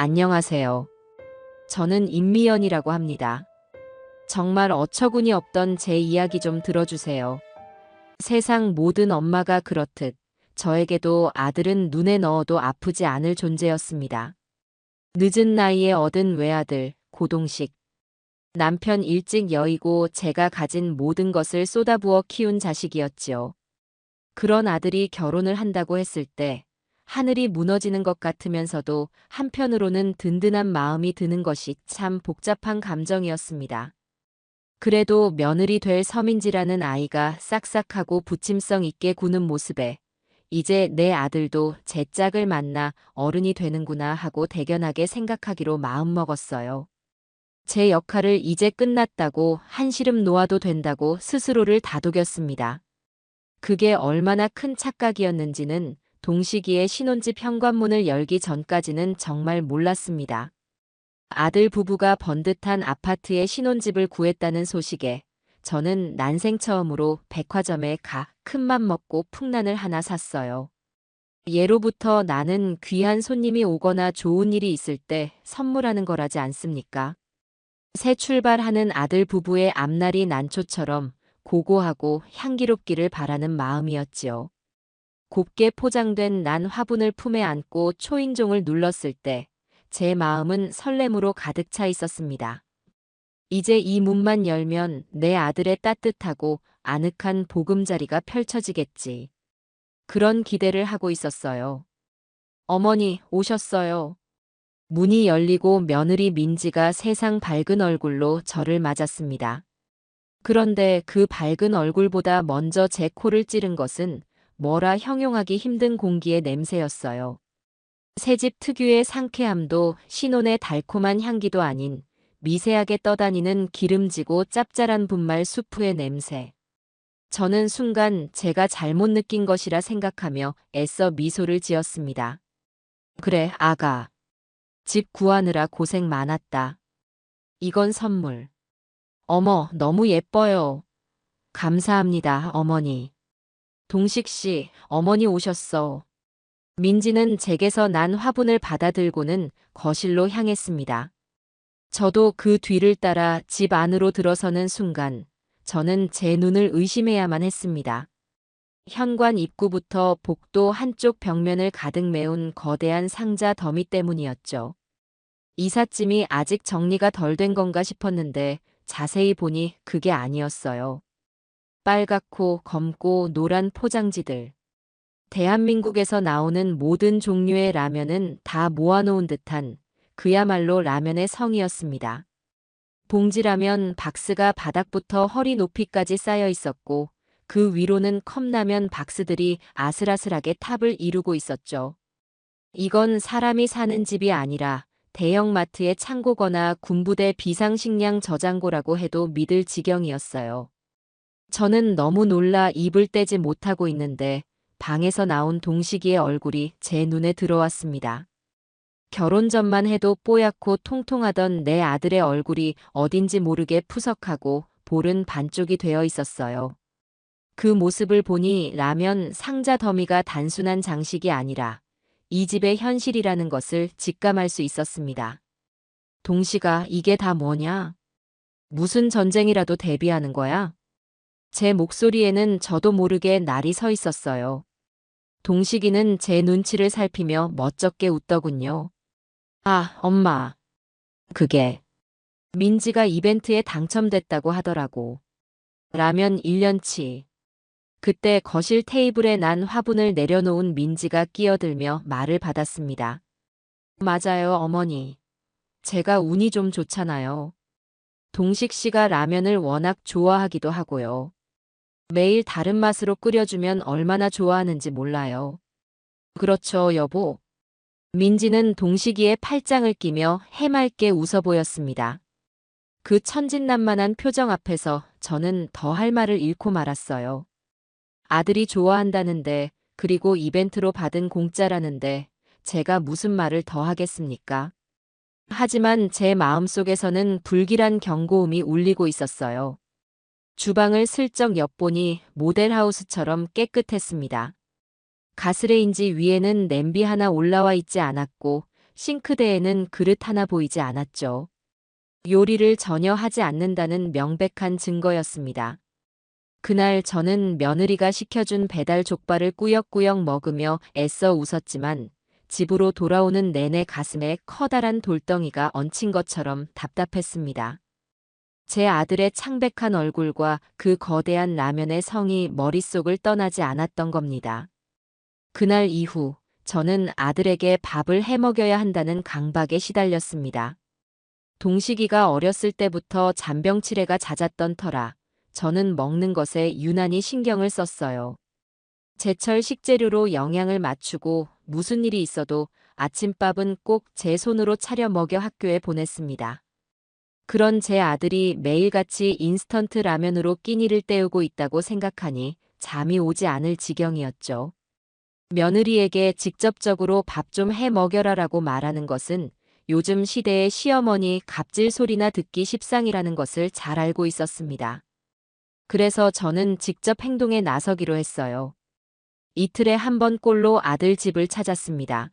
안녕하세요. 저는 임미연이라고 합니다. 정말 어처구니 없던 제 이야기 좀 들어주세요. 세상 모든 엄마가 그렇듯 저에게도 아들은 눈에 넣어도 아프지 않을 존재였습니다. 늦은 나이에 얻은 외아들, 고동식. 남편 일찍 여의고 제가 가진 모든 것을 쏟아부어 키운 자식이었지요. 그런 아들이 결혼을 한다고 했을 때 하늘이 무너지는 것 같으면서도 한편으로는 든든한 마음이 드는 것이 참 복잡한 감정이었습니다. 그래도 며느리 될 서민지라는 아이가 싹싹하고 부침성 있게 구는 모습에 이제 내 아들도 제 짝을 만나 어른이 되는구나 하고 대견하게 생각하기로 마음먹었어요. 제 역할을 이제 끝났다고 한시름 놓아도 된다고 스스로를 다독였습니다. 그게 얼마나 큰 착각이었는지는 동식이의 신혼집 현관문을 열기 전까지는 정말 몰랐습니다. 아들 부부가 번듯한 아파트에 신혼집을 구했다는 소식에 저는 난생 처음으로 백화점에 가 큰맘 먹고 풍란을 하나 샀어요. 예로부터 나는 귀한 손님이 오거나 좋은 일이 있을 때 선물하는 거라지 않습니까? 새 출발하는 아들 부부의 앞날이 난초처럼 고고하고 향기롭기를 바라는 마음이었지요. 곱게 포장된 난 화분을 품에 안고 초인종을 눌렀을 때 제 마음은 설렘으로 가득 차 있었습니다. 이제 이 문만 열면 내 아들의 따뜻하고 아늑한 보금자리가 펼쳐지겠지. 그런 기대를 하고 있었어요. 어머니, 오셨어요. 문이 열리고 며느리 민지가 세상 밝은 얼굴로 저를 맞았습니다. 그런데 그 밝은 얼굴보다 먼저 제 코를 찌른 것은 뭐라 형용하기 힘든 공기의 냄새였어요. 새집 특유의 상쾌함도 신혼의 달콤한 향기도 아닌 미세하게 떠다니는 기름지고 짭짤한 분말 수프의 냄새. 저는 순간 제가 잘못 느낀 것이라 생각하며 애써 미소를 지었습니다. 그래, 아가. 집 구하느라 고생 많았다. 이건 선물. 어머, 너무 예뻐요. 감사합니다, 어머니. 동식 씨, 어머니 오셨어. 민지는 제게서 난 화분을 받아들고는 거실로 향했습니다. 저도 그 뒤를 따라 집 안으로 들어서는 순간 저는 제 눈을 의심해야만 했습니다. 현관 입구부터 복도 한쪽 벽면을 가득 메운 거대한 상자 더미 때문이었죠. 이삿짐이 아직 정리가 덜 된 건가 싶었는데 자세히 보니 그게 아니었어요. 빨갛고 검고 노란 포장지들. 대한민국에서 나오는 모든 종류의 라면은 다 모아놓은 듯한 그야말로 라면의 성이었습니다. 봉지라면 박스가 바닥부터 허리 높이까지 쌓여 있었고 그 위로는 컵라면 박스들이 아슬아슬하게 탑을 이루고 있었죠. 이건 사람이 사는 집이 아니라 대형마트의 창고거나 군부대 비상식량 저장고라고 해도 믿을 지경이었어요. 저는 너무 놀라 입을 떼지 못하고 있는데 방에서 나온 동식이의 얼굴이 제 눈에 들어왔습니다. 결혼 전만 해도 뽀얗고 통통하던 내 아들의 얼굴이 어딘지 모르게 푸석하고 볼은 반쪽이 되어 있었어요. 그 모습을 보니 라면 상자 더미가 단순한 장식이 아니라 이 집의 현실이라는 것을 직감할 수 있었습니다. 동식아, 이게 다 뭐냐? 무슨 전쟁이라도 대비하는 거야? 제 목소리에는 저도 모르게 날이 서 있었어요. 동식이는 제 눈치를 살피며 멋쩍게 웃더군요. 아, 엄마. 그게 민지가 이벤트에 당첨됐다고 하더라고. 라면 1년치. 그때 거실 테이블에 난 화분을 내려놓은 민지가 끼어들며 말을 받았습니다. 맞아요, 어머니. 제가 운이 좀 좋잖아요. 동식 씨가 라면을 워낙 좋아하기도 하고요. 매일 다른 맛으로 끓여주면 얼마나 좋아하는지 몰라요. 그렇죠, 여보. 민지는 동식이의 팔짱을 끼며 해맑게 웃어 보였습니다. 그 천진난만한 표정 앞에서 저는 더 할 말을 잃고 말았어요. 아들이 좋아한다는데, 그리고 이벤트로 받은 공짜라는데 제가 무슨 말을 더 하겠습니까? 하지만 제 마음속에서는 불길한 경고음이 울리고 있었어요. 주방을 슬쩍 엿보니 모델하우스처럼 깨끗했습니다. 가스레인지 위에는 냄비 하나 올라와 있지 않았고 싱크대에는 그릇 하나 보이지 않았죠. 요리를 전혀 하지 않는다는 명백한 증거였습니다. 그날 저는 며느리가 시켜준 배달 족발을 꾸역꾸역 먹으며 애써 웃었지만 집으로 돌아오는 내내 가슴에 커다란 돌덩이가 얹힌 것처럼 답답했습니다. 제 아들의 창백한 얼굴과 그 거대한 라면의 성이 머릿속을 떠나지 않았던 겁니다. 그날 이후 저는 아들에게 밥을 해 먹여야 한다는 강박에 시달렸습니다. 동식이가 어렸을 때부터 잔병치레가 잦았던 터라 저는 먹는 것에 유난히 신경을 썼어요. 제철 식재료로 영양을 맞추고 무슨 일이 있어도 아침밥은 꼭 제 손으로 차려 먹여 학교에 보냈습니다. 그런 제 아들이 매일같이 인스턴트 라면으로 끼니를 때우고 있다고 생각하니 잠이 오지 않을 지경이었죠. 며느리에게 직접적으로 밥 좀 해 먹여라라고 말하는 것은 요즘 시대의 시어머니 갑질 소리나 듣기 십상이라는 것을 잘 알고 있었습니다. 그래서 저는 직접 행동에 나서기로 했어요. 이틀에 한 번 꼴로 아들 집을 찾았습니다.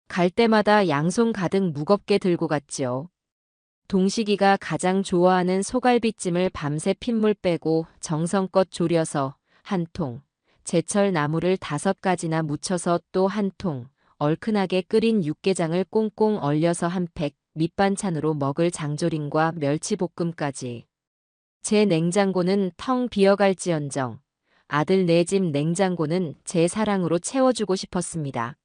갈 때마다 양손 가득 무겁게 들고 갔지요. 동식이가 가장 좋아하는 소갈비찜을 밤새 핏물 빼고 정성껏 졸여서 한 통, 제철 나물을 5가지나 무쳐서 또 한 통, 얼큰하게 끓인 육개장을 꽁꽁 얼려서 한 팩, 밑반찬으로 먹을 장조림과 멸치볶음까지. 제 냉장고는 텅 비어갈지언정 아들 내 집 냉장고는 제 사랑으로 채워주고 싶었습니다.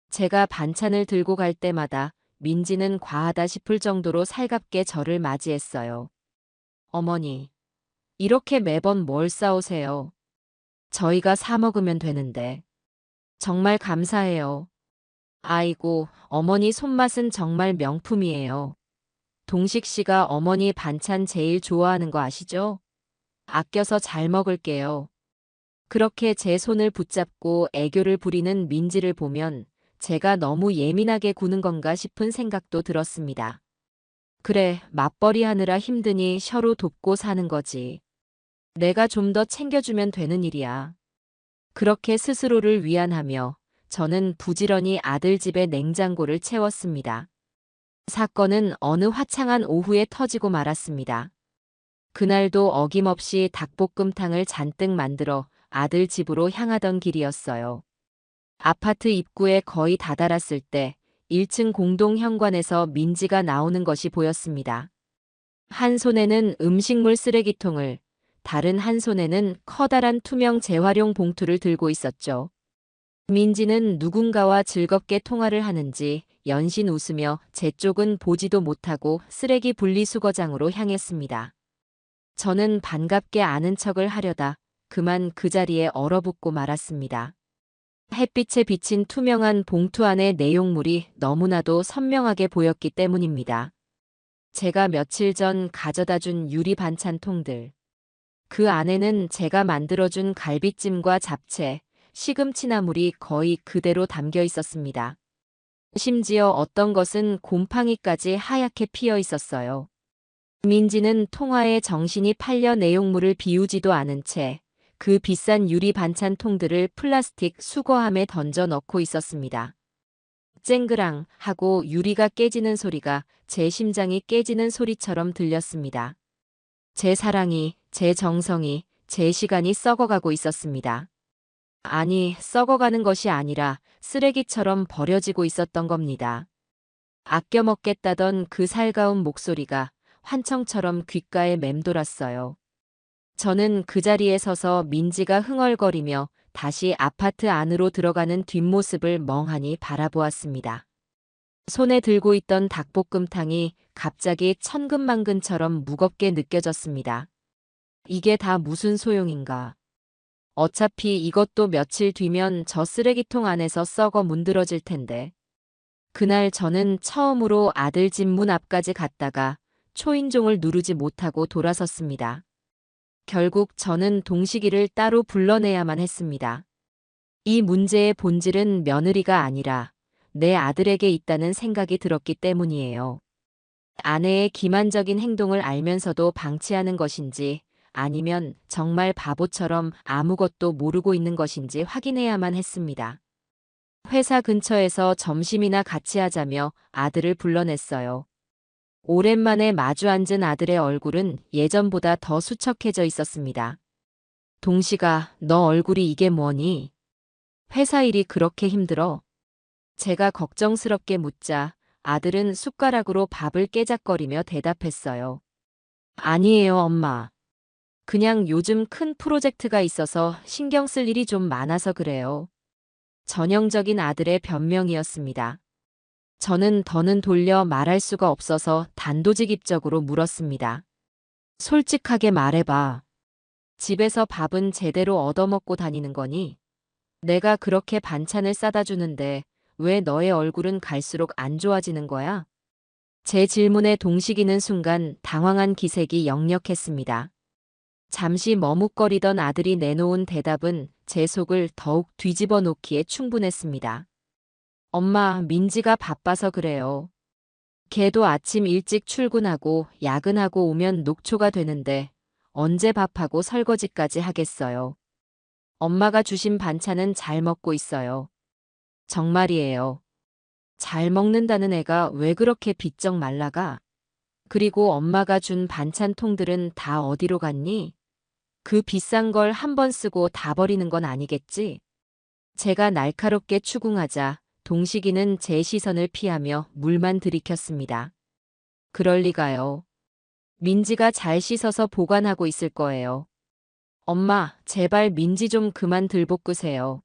제가 반찬을 들고 갈 때마다 민지는 과하다 싶을 정도로 살갑게 저를 맞이했어요. 어머니, 이렇게 매번 뭘 싸오세요? 저희가 사 먹으면 되는데. 정말 감사해요. 아이고, 어머니 손맛은 정말 명품이에요. 동식 씨가 어머니 반찬 제일 좋아하는 거 아시죠? 아껴서 잘 먹을게요. 그렇게 제 손을 붙잡고 애교를 부리는 민지를 보면 제가 너무 예민하게 구는 건가 싶은 생각도 들었습니다. 그래, 맞벌이 하느라 힘드니 서로 돕고 사는 거지. 내가 좀 더 챙겨주면 되는 일이야. 그렇게 스스로를 위안하며 저는 부지런히 아들 집의 냉장고를 채웠습니다. 사건은 어느 화창한 오후에 터지고 말았습니다. 그날도 어김없이 닭볶음탕을 잔뜩 만들어 아들 집으로 향하던 길이었어요. 아파트 입구에 거의 다다랐을 때 1층 공동 현관에서 민지가 나오는 것이 보였습니다. 한 손에는 음식물 쓰레기통을, 다른 한 손에는 커다란 투명 재활용 봉투를 들고 있었죠. 민지는 누군가와 즐겁게 통화를 하는지 연신 웃으며 제 쪽은 보지도 못하고 쓰레기 분리수거장으로 향했습니다. 저는 반갑게 아는 척을 하려다 그만 그 자리에 얼어붙고 말았습니다. 햇빛에 비친 투명한 봉투 안의 내용물이 너무나도 선명하게 보였기 때문입니다. 제가 며칠 전 가져다 준 유리 반찬통들. 그 안에는 제가 만들어준 갈비찜과 잡채, 시금치나물이 거의 그대로 담겨 있었습니다. 심지어 어떤 것은 곰팡이까지 하얗게 피어 있었어요. 민지는 통화에 정신이 팔려 내용물을 비우지도 않은 채 그 비싼 유리 반찬통들을 플라스틱 수거함에 던져 넣고 있었습니다. 쨍그랑 하고 유리가 깨지는 소리가 제 심장이 깨지는 소리처럼 들렸습니다. 제 사랑이, 제 정성이, 제 시간이 썩어가고 있었습니다. 아니, 썩어가는 것이 아니라 쓰레기처럼 버려지고 있었던 겁니다. 아껴 먹겠다던 그 살가운 목소리가 환청처럼 귓가에 맴돌았어요. 저는 그 자리에 서서 민지가 흥얼거리며 다시 아파트 안으로 들어가는 뒷모습을 멍하니 바라보았습니다. 손에 들고 있던 닭볶음탕이 갑자기 천근만근처럼 무겁게 느껴졌습니다. 이게 다 무슨 소용인가. 어차피 이것도 며칠 뒤면 저 쓰레기통 안에서 썩어 문드러질 텐데. 그날 저는 처음으로 아들 집 문 앞까지 갔다가 초인종을 누르지 못하고 돌아섰습니다. 결국 저는 동식이를 따로 불러내야만 했습니다. 이 문제의 본질은 며느리가 아니라 내 아들에게 있다는 생각이 들었기 때문이에요. 아내의 기만적인 행동을 알면서도 방치하는 것인지 아니면 정말 바보처럼 아무것도 모르고 있는 것인지 확인해야만 했습니다. 회사 근처에서 점심이나 같이 하자며 아들을 불러냈어요. 오랜만에 마주 앉은 아들의 얼굴은 예전보다 더 수척해져 있었습니다. 동식아, 너 얼굴이 이게 뭐니? 회사 일이 그렇게 힘들어? 제가 걱정스럽게 묻자 아들은 숟가락으로 밥을 깨작거리며 대답했어요. 아니에요, 엄마. 그냥 요즘 큰 프로젝트가 있어서 신경 쓸 일이 좀 많아서 그래요. 전형적인 아들의 변명이었습니다. 저는 더는 돌려 말할 수가 없어서 단도직입적으로 물었습니다. 솔직하게 말해봐. 집에서 밥은 제대로 얻어먹고 다니는 거니? 내가 그렇게 반찬을 싸다 주는데 왜 너의 얼굴은 갈수록 안 좋아지는 거야? 제 질문에 동식이는 순간 당황한 기색이 역력했습니다. 잠시 머뭇거리던 아들이 내놓은 대답은 제 속을 더욱 뒤집어 놓기에 충분했습니다. 엄마, 민지가 바빠서 그래요. 걔도 아침 일찍 출근하고 야근하고 오면 녹초가 되는데 언제 밥하고 설거지까지 하겠어요. 엄마가 주신 반찬은 잘 먹고 있어요. 정말이에요. 잘 먹는다는 애가 왜 그렇게 비쩍 말라가? 그리고 엄마가 준 반찬통들은 다 어디로 갔니? 그 비싼 걸 한 번 쓰고 다 버리는 건 아니겠지? 제가 날카롭게 추궁하자 동식이는 제 시선을 피하며 물만 들이켰습니다. 그럴 리가요. 민지가 잘 씻어서 보관하고 있을 거예요. 엄마, 제발 민지 좀 그만 들볶으세요.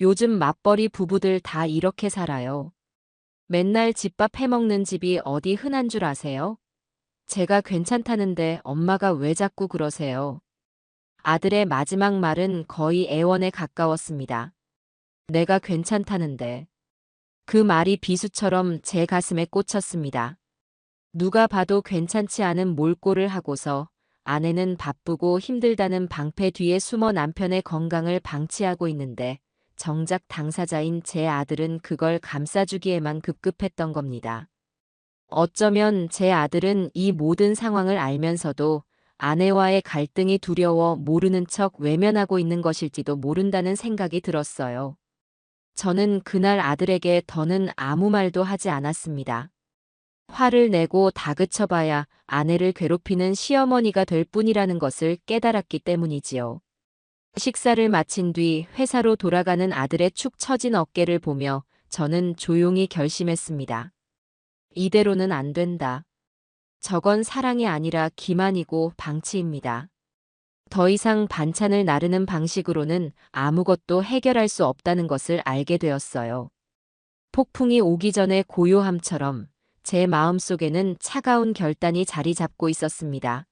요즘 맞벌이 부부들 다 이렇게 살아요. 맨날 집밥 해먹는 집이 어디 흔한 줄 아세요? 제가 괜찮다는데 엄마가 왜 자꾸 그러세요? 아들의 마지막 말은 거의 애원에 가까웠습니다. 내가 괜찮다는데. 그 말이 비수처럼 제 가슴에 꽂혔습니다. 누가 봐도 괜찮지 않은 몰골을 하고서 아내는 바쁘고 힘들다는 방패 뒤에 숨어 남편의 건강을 방치하고 있는데 정작 당사자인 제 아들은 그걸 감싸주기에만 급급했던 겁니다. 어쩌면 제 아들은 이 모든 상황을 알면서도 아내와의 갈등이 두려워 모르는 척 외면하고 있는 것일지도 모른다는 생각이 들었어요. 저는 그날 아들에게 더는 아무 말도 하지 않았습니다. 화를 내고 다그쳐봐야 아내를 괴롭히는 시어머니가 될 뿐이라는 것을 깨달았기 때문이지요. 식사를 마친 뒤 회사로 돌아가는 아들의 축 처진 어깨를 보며 저는 조용히 결심했습니다. 이대로는 안 된다. 저건 사랑이 아니라 기만이고 방치입니다. 더 이상 반찬을 나르는 방식으로는 아무것도 해결할 수 없다는 것을 알게 되었어요. 폭풍이 오기 전의 고요함처럼 제 마음속에는 차가운 결단이 자리 잡고 있었습니다.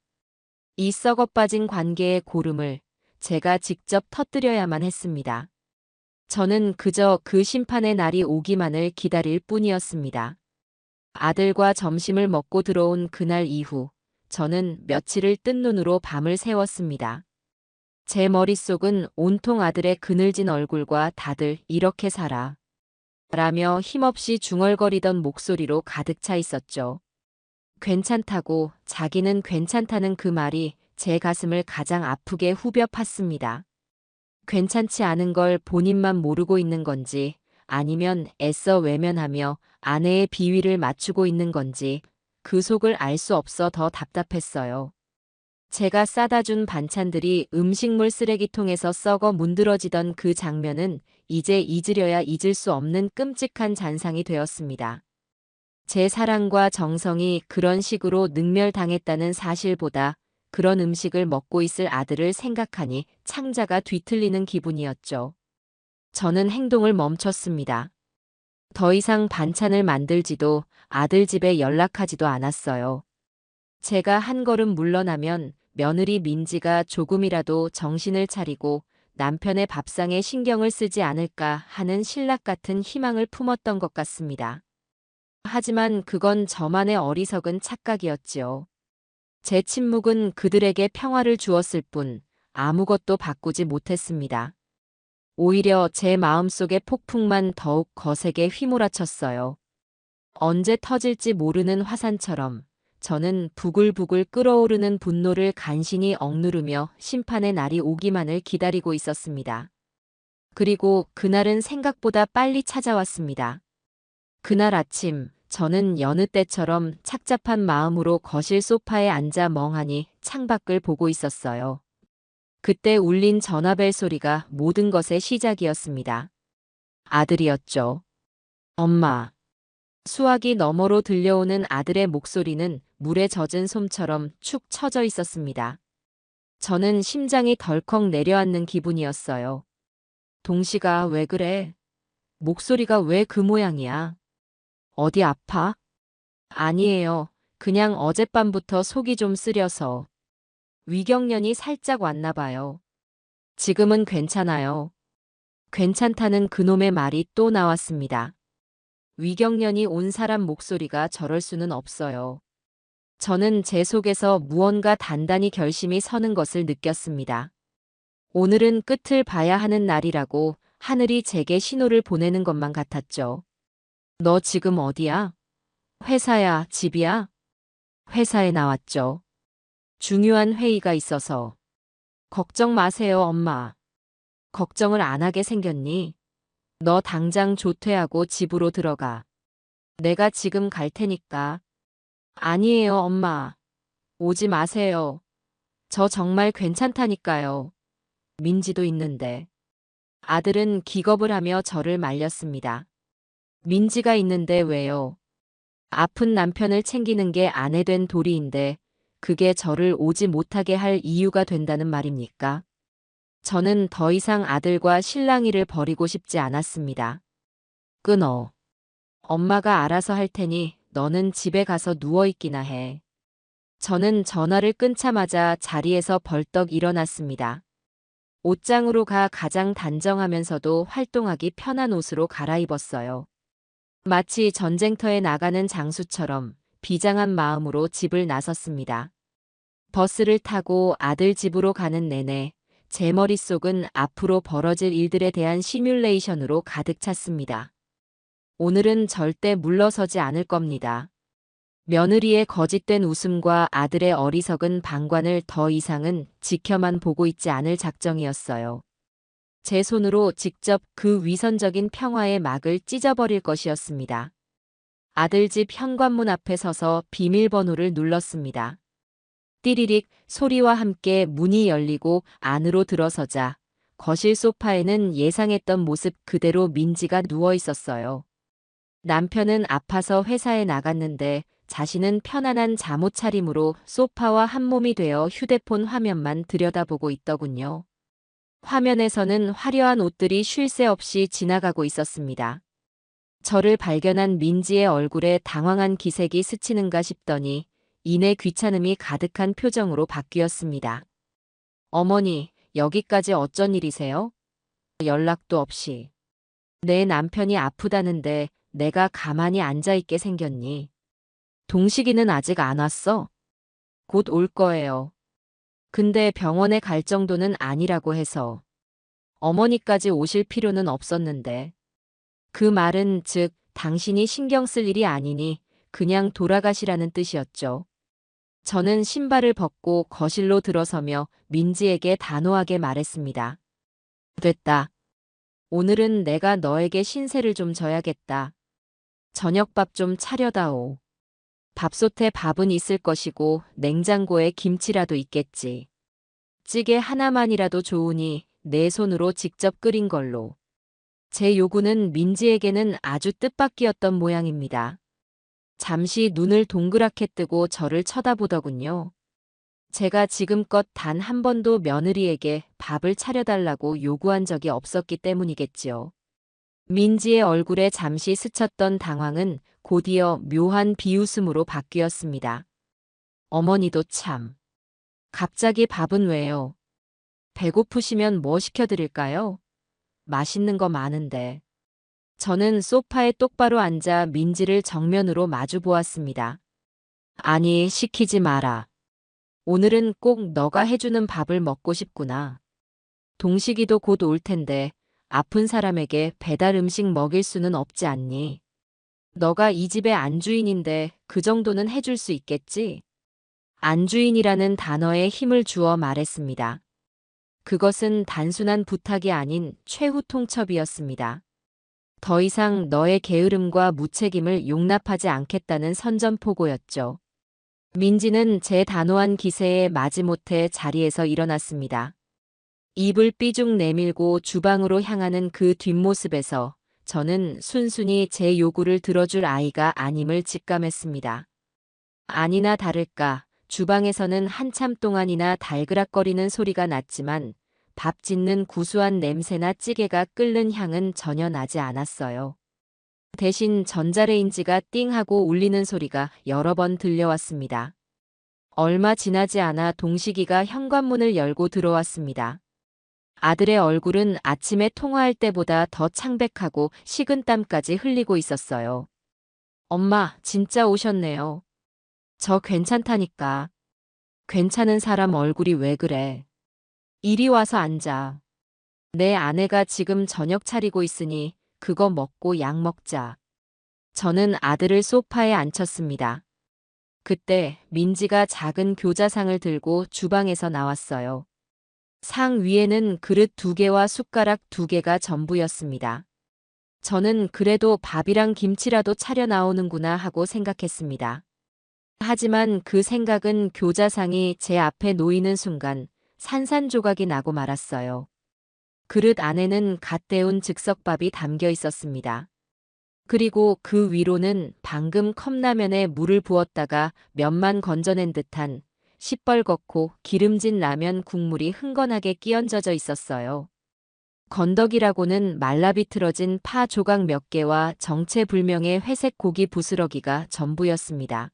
이 썩어 빠진 관계의 고름을 제가 직접 터뜨려야만 했습니다. 저는 그저 그 심판의 날이 오기만을 기다릴 뿐이었습니다. 아들과 점심을 먹고 들어온 그날 이후 저는 며칠을 뜬 눈으로 밤을 새웠습니다. 제 머릿속은 온통 아들의 그늘진 얼굴과 다들 이렇게 살아 라며 힘없이 중얼거리던 목소리로 가득 차 있었죠. 괜찮다고, 자기는 괜찮다는 그 말이 제 가슴을 가장 아프게 후벼 팠습니다. 괜찮지 않은 걸 본인만 모르고 있는 건지 아니면 애써 외면하며 아내의 비위를 맞추고 있는 건지 그 속을 알 수 없어 더 답답했어요. 제가 싸다 준 반찬들이 음식물 쓰레기통에서 썩어 문드러지던 그 장면은 이제 잊으려야 잊을 수 없는 끔찍한 잔상이 되었습니다. 제 사랑과 정성이 그런 식으로 능멸당했다는 사실보다 그런 음식을 먹고 있을 아들을 생각하니 창자가 뒤틀리는 기분이었죠. 저는 행동을 멈췄습니다. 더 이상 반찬을 만들지도 아들 집에 연락하지도 않았어요. 제가 한 걸음 물러나면 며느리 민지가 조금이라도 정신을 차리고 남편의 밥상에 신경을 쓰지 않을까 하는 신락 같은 희망을 품었던 것 같습니다. 하지만 그건 저만의 어리석은 착각이었지요. 제 침묵은 그들에게 평화를 주었을 뿐 아무것도 바꾸지 못했습니다. 오히려 제 마음속의 폭풍만 더욱 거세게 휘몰아쳤어요. 언제 터질지 모르는 화산처럼 저는 부글부글 끓어오르는 분노를 간신히 억누르며 심판의 날이 오기만을 기다리고 있었습니다. 그리고 그날은 생각보다 빨리 찾아왔습니다. 그날 아침, 저는 여느 때처럼 착잡한 마음으로 거실 소파에 앉아 멍하니 창밖을 보고 있었어요. 그때 울린 전화벨 소리가 모든 것의 시작이었습니다. 아들이었죠. 엄마. 수화기 너머로 들려오는 아들의 목소리는 물에 젖은 솜처럼 축 처져 있었습니다. 저는 심장이 덜컥 내려앉는 기분이었어요. 동식아, 왜 그래? 목소리가 왜 그 모양이야? 어디 아파? 아니에요. 그냥 어젯밤부터 속이 좀 쓰려서. 위경련이 살짝 왔나 봐요. 지금은 괜찮아요. 괜찮다는 그놈의 말이 또 나왔습니다. 위경련이 온 사람 목소리가 저럴 수는 없어요. 저는 제 속에서 무언가 단단히 결심이 서는 것을 느꼈습니다. 오늘은 끝을 봐야 하는 날이라고 하늘이 제게 신호를 보내는 것만 같았죠. 너 지금 어디야? 회사야, 집이야? 회사에 나왔죠. 중요한 회의가 있어서. 걱정 마세요, 엄마. 걱정을 안 하게 생겼니? 너 당장 조퇴하고 집으로 들어가. 내가 지금 갈 테니까. 아니에요, 엄마. 오지 마세요. 저 정말 괜찮다니까요. 민지도 있는데. 아들은 기겁을 하며 저를 말렸습니다. 민지가 있는데 왜요? 아픈 남편을 챙기는 게 아내 된 도리인데 그게 저를 오지 못하게 할 이유가 된다는 말입니까? 저는 더 이상 아들과 실랑이를 벌이고 싶지 않았습니다. 끊어. 엄마가 알아서 할 테니 너는 집에 가서 누워있기나 해. 저는 전화를 끊자마자 자리에서 벌떡 일어났습니다. 옷장으로 가 가장 단정하면서도 활동하기 편한 옷으로 갈아입었어요. 마치 전쟁터에 나가는 장수처럼 비장한 마음으로 집을 나섰습니다. 버스를 타고 아들 집으로 가는 내내 제 머릿속은 앞으로 벌어질 일들에 대한 시뮬레이션으로 가득 찼습니다. 오늘은 절대 물러서지 않을 겁니다. 며느리의 거짓된 웃음과 아들의 어리석은 방관을 더 이상은 지켜만 보고 있지 않을 작정이었어요. 제 손으로 직접 그 위선적인 평화의 막을 찢어버릴 것이었습니다. 아들 집 현관문 앞에 서서 비밀번호를 눌렀습니다. 띠리릭 소리와 함께 문이 열리고 안으로 들어서자 거실 소파에는 예상했던 모습 그대로 민지가 누워 있었어요. 남편은 아파서 회사에 나갔는데 자신은 편안한 잠옷 차림으로 소파와 한몸이 되어 휴대폰 화면만 들여다보고 있더군요. 화면에서는 화려한 옷들이 쉴 새 없이 지나가고 있었습니다. 저를 발견한 민지의 얼굴에 당황한 기색이 스치는가 싶더니 이내 귀찮음이 가득한 표정으로 바뀌었습니다. 어머니, 여기까지 어쩐 일이세요? 연락도 없이. 내 남편이 아프다는데 내가 가만히 앉아있게 생겼니? 동식이는 아직 안 왔어? 곧 올 거예요. 근데 병원에 갈 정도는 아니라고 해서. 어머니까지 오실 필요는 없었는데. 그 말은 즉 당신이 신경 쓸 일이 아니니 그냥 돌아가시라는 뜻이었죠. 저는 신발을 벗고 거실로 들어서며 민지에게 단호하게 말했습니다. 됐다. 오늘은 내가 너에게 신세를 좀 져야겠다. 저녁밥 좀 차려다오. 밥솥에 밥은 있을 것이고 냉장고에 김치라도 있겠지. 찌개 하나만이라도 좋으니 내 손으로 직접 끓인 걸로. 제 요구는 민지에게는 아주 뜻밖이었던 모양입니다. 잠시 눈을 동그랗게 뜨고 저를 쳐다보더군요. 제가 지금껏 단 한 번도 며느리에게 밥을 차려달라고 요구한 적이 없었기 때문이겠지요. 민지의 얼굴에 잠시 스쳤던 당황은 곧이어 묘한 비웃음으로 바뀌었습니다. 어머니도 참. 갑자기 밥은 왜요? 배고프시면 뭐 시켜드릴까요? 맛있는 거 많은데. 저는 소파에 똑바로 앉아 민지를 정면으로 마주 보았습니다. 아니, 시키지 마라. 오늘은 꼭 너가 해주는 밥을 먹고 싶구나. 동식이도 곧 올 텐데 아픈 사람에게 배달 음식 먹일 수는 없지 않니? 너가 이 집의 안주인인데 그 정도는 해줄 수 있겠지? 안주인이라는 단어에 힘을 주어 말했습니다. 그것은 단순한 부탁이 아닌 최후 통첩이었습니다. 더 이상 너의 게으름과 무책임을 용납하지 않겠다는 선전포고였죠. 민지는 제 단호한 기세에 마지못해 자리에서 일어났습니다. 입을 삐죽 내밀고 주방으로 향하는 그 뒷모습에서 저는 순순히 제 요구를 들어줄 아이가 아님을 직감했습니다. 아니나 다를까 주방에서는 한참 동안이나 달그락거리는 소리가 났지만 밥 짓는 구수한 냄새나 찌개가 끓는 향은 전혀 나지 않았어요. 대신 전자레인지가 띵 하고 울리는 소리가 여러 번 들려왔습니다. 얼마 지나지 않아 동식이가 현관문을 열고 들어왔습니다. 아들의 얼굴은 아침에 통화할 때보다 더 창백하고 식은땀까지 흘리고 있었어요. 엄마, 진짜 오셨네요. 저 괜찮다니까. 괜찮은 사람 얼굴이 왜 그래? 이리 와서 앉아. 내 아내가 지금 저녁 차리고 있으니 그거 먹고 약 먹자. 저는 아들을 소파에 앉혔습니다. 그때 민지가 작은 교자상을 들고 주방에서 나왔어요. 상 위에는 그릇 2개와 숟가락 2개가 전부였습니다. 저는 그래도 밥이랑 김치라도 차려 나오는구나 하고 생각했습니다. 하지만 그 생각은 교자상이 제 앞에 놓이는 순간 산산조각이 나고 말았어요. 그릇 안에는 갓 데운 즉석밥이 담겨 있었습니다. 그리고 그 위로는 방금 컵라면에 물을 부었다가 면만 건져낸 듯한 시뻘겋고 기름진 라면 국물이 흥건하게 끼얹어져 있었어요. 건더기라고는 말라비틀어진 파 조각 몇 개와 정체불명의 회색 고기 부스러기가 전부였습니다.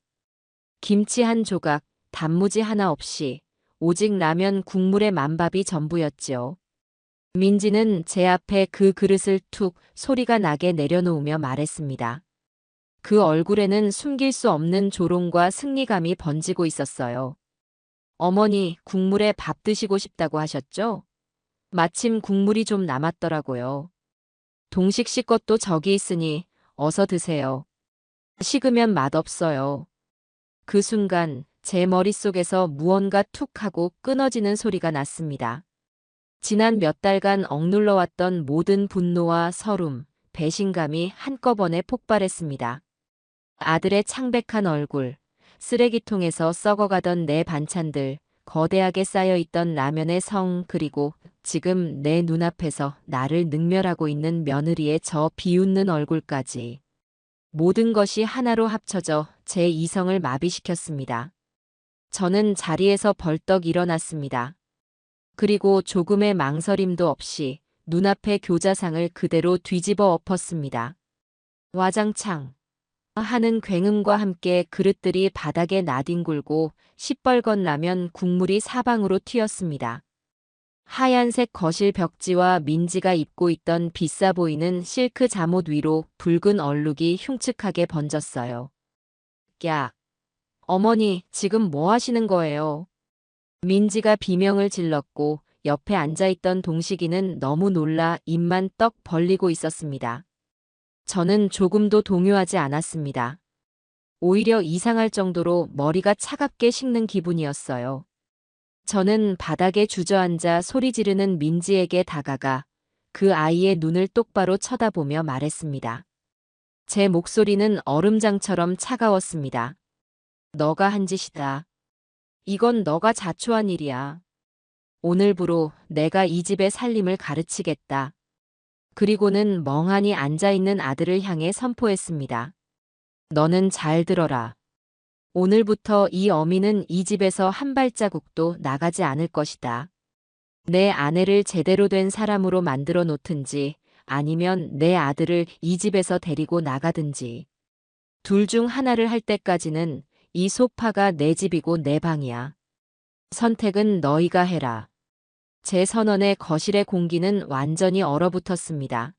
김치 한 조각, 단무지 하나 없이 오직 라면 국물의 만밥이 전부였지요. 민지는 제 앞에 그 그릇을 툭 소리가 나게 내려놓으며 말했습니다. 그 얼굴에는 숨길 수 없는 조롱과 승리감이 번지고 있었어요. 어머니, 국물에 밥 드시고 싶다고 하셨죠? 마침 국물이 좀 남았더라고요. 동식 씨 것도 저기 있으니 어서 드세요. 식으면 맛없어요. 그 순간 제 머릿속에서 무언가 툭 하고 끊어지는 소리가 났습니다. 지난 몇 달간 억눌러왔던 모든 분노와 서름, 배신감이 한꺼번에 폭발했습니다. 아들의 창백한 얼굴, 쓰레기통에서 썩어가던 내 반찬들, 거대하게 쌓여있던 라면의 성, 그리고 지금 내 눈앞에서 나를 능멸하고 있는 며느리의 저 비웃는 얼굴까지. 모든 것이 하나로 합쳐져 제 이성을 마비시켰습니다. 저는 자리에서 벌떡 일어났습니다. 그리고 조금의 망설임도 없이 눈앞의 교자상을 그대로 뒤집어 엎었습니다. 와장창 하는 굉음과 함께 그릇들이 바닥에 나뒹굴고 시뻘건 라면 국물이 사방으로 튀었습니다. 하얀색 거실 벽지와 민지가 입고 있던 비싸 보이는 실크 잠옷 위로 붉은 얼룩이 흉측하게 번졌어요. 야, 어머니, 지금 뭐 하시는 거예요? 민지가 비명을 질렀고 옆에 앉아있던 동식이는 너무 놀라 입만 떡 벌리고 있었습니다. 저는 조금도 동요하지 않았습니다. 오히려 이상할 정도로 머리가 차갑게 식는 기분이었어요. 저는 바닥에 주저앉아 소리 지르는 민지에게 다가가 그 아이의 눈을 똑바로 쳐다보며 말했습니다. 제 목소리는 얼음장처럼 차가웠습니다. 너가 한 짓이다. 이건 너가 자초한 일이야. 오늘부로 내가 이 집의 살림을 가르치겠다. 그리고는 멍하니 앉아있는 아들을 향해 선포했습니다. 너는 잘 들어라. 오늘부터 이 어미는 이 집에서 한 발자국도 나가지 않을 것이다. 내 아내를 제대로 된 사람으로 만들어 놓든지 아니면 내 아들을 이 집에서 데리고 나가든지. 둘 중 하나를 할 때까지는 이 소파가 내 집이고 내 방이야. 선택은 너희가 해라. 제 선언에 거실의 공기는 완전히 얼어붙었습니다.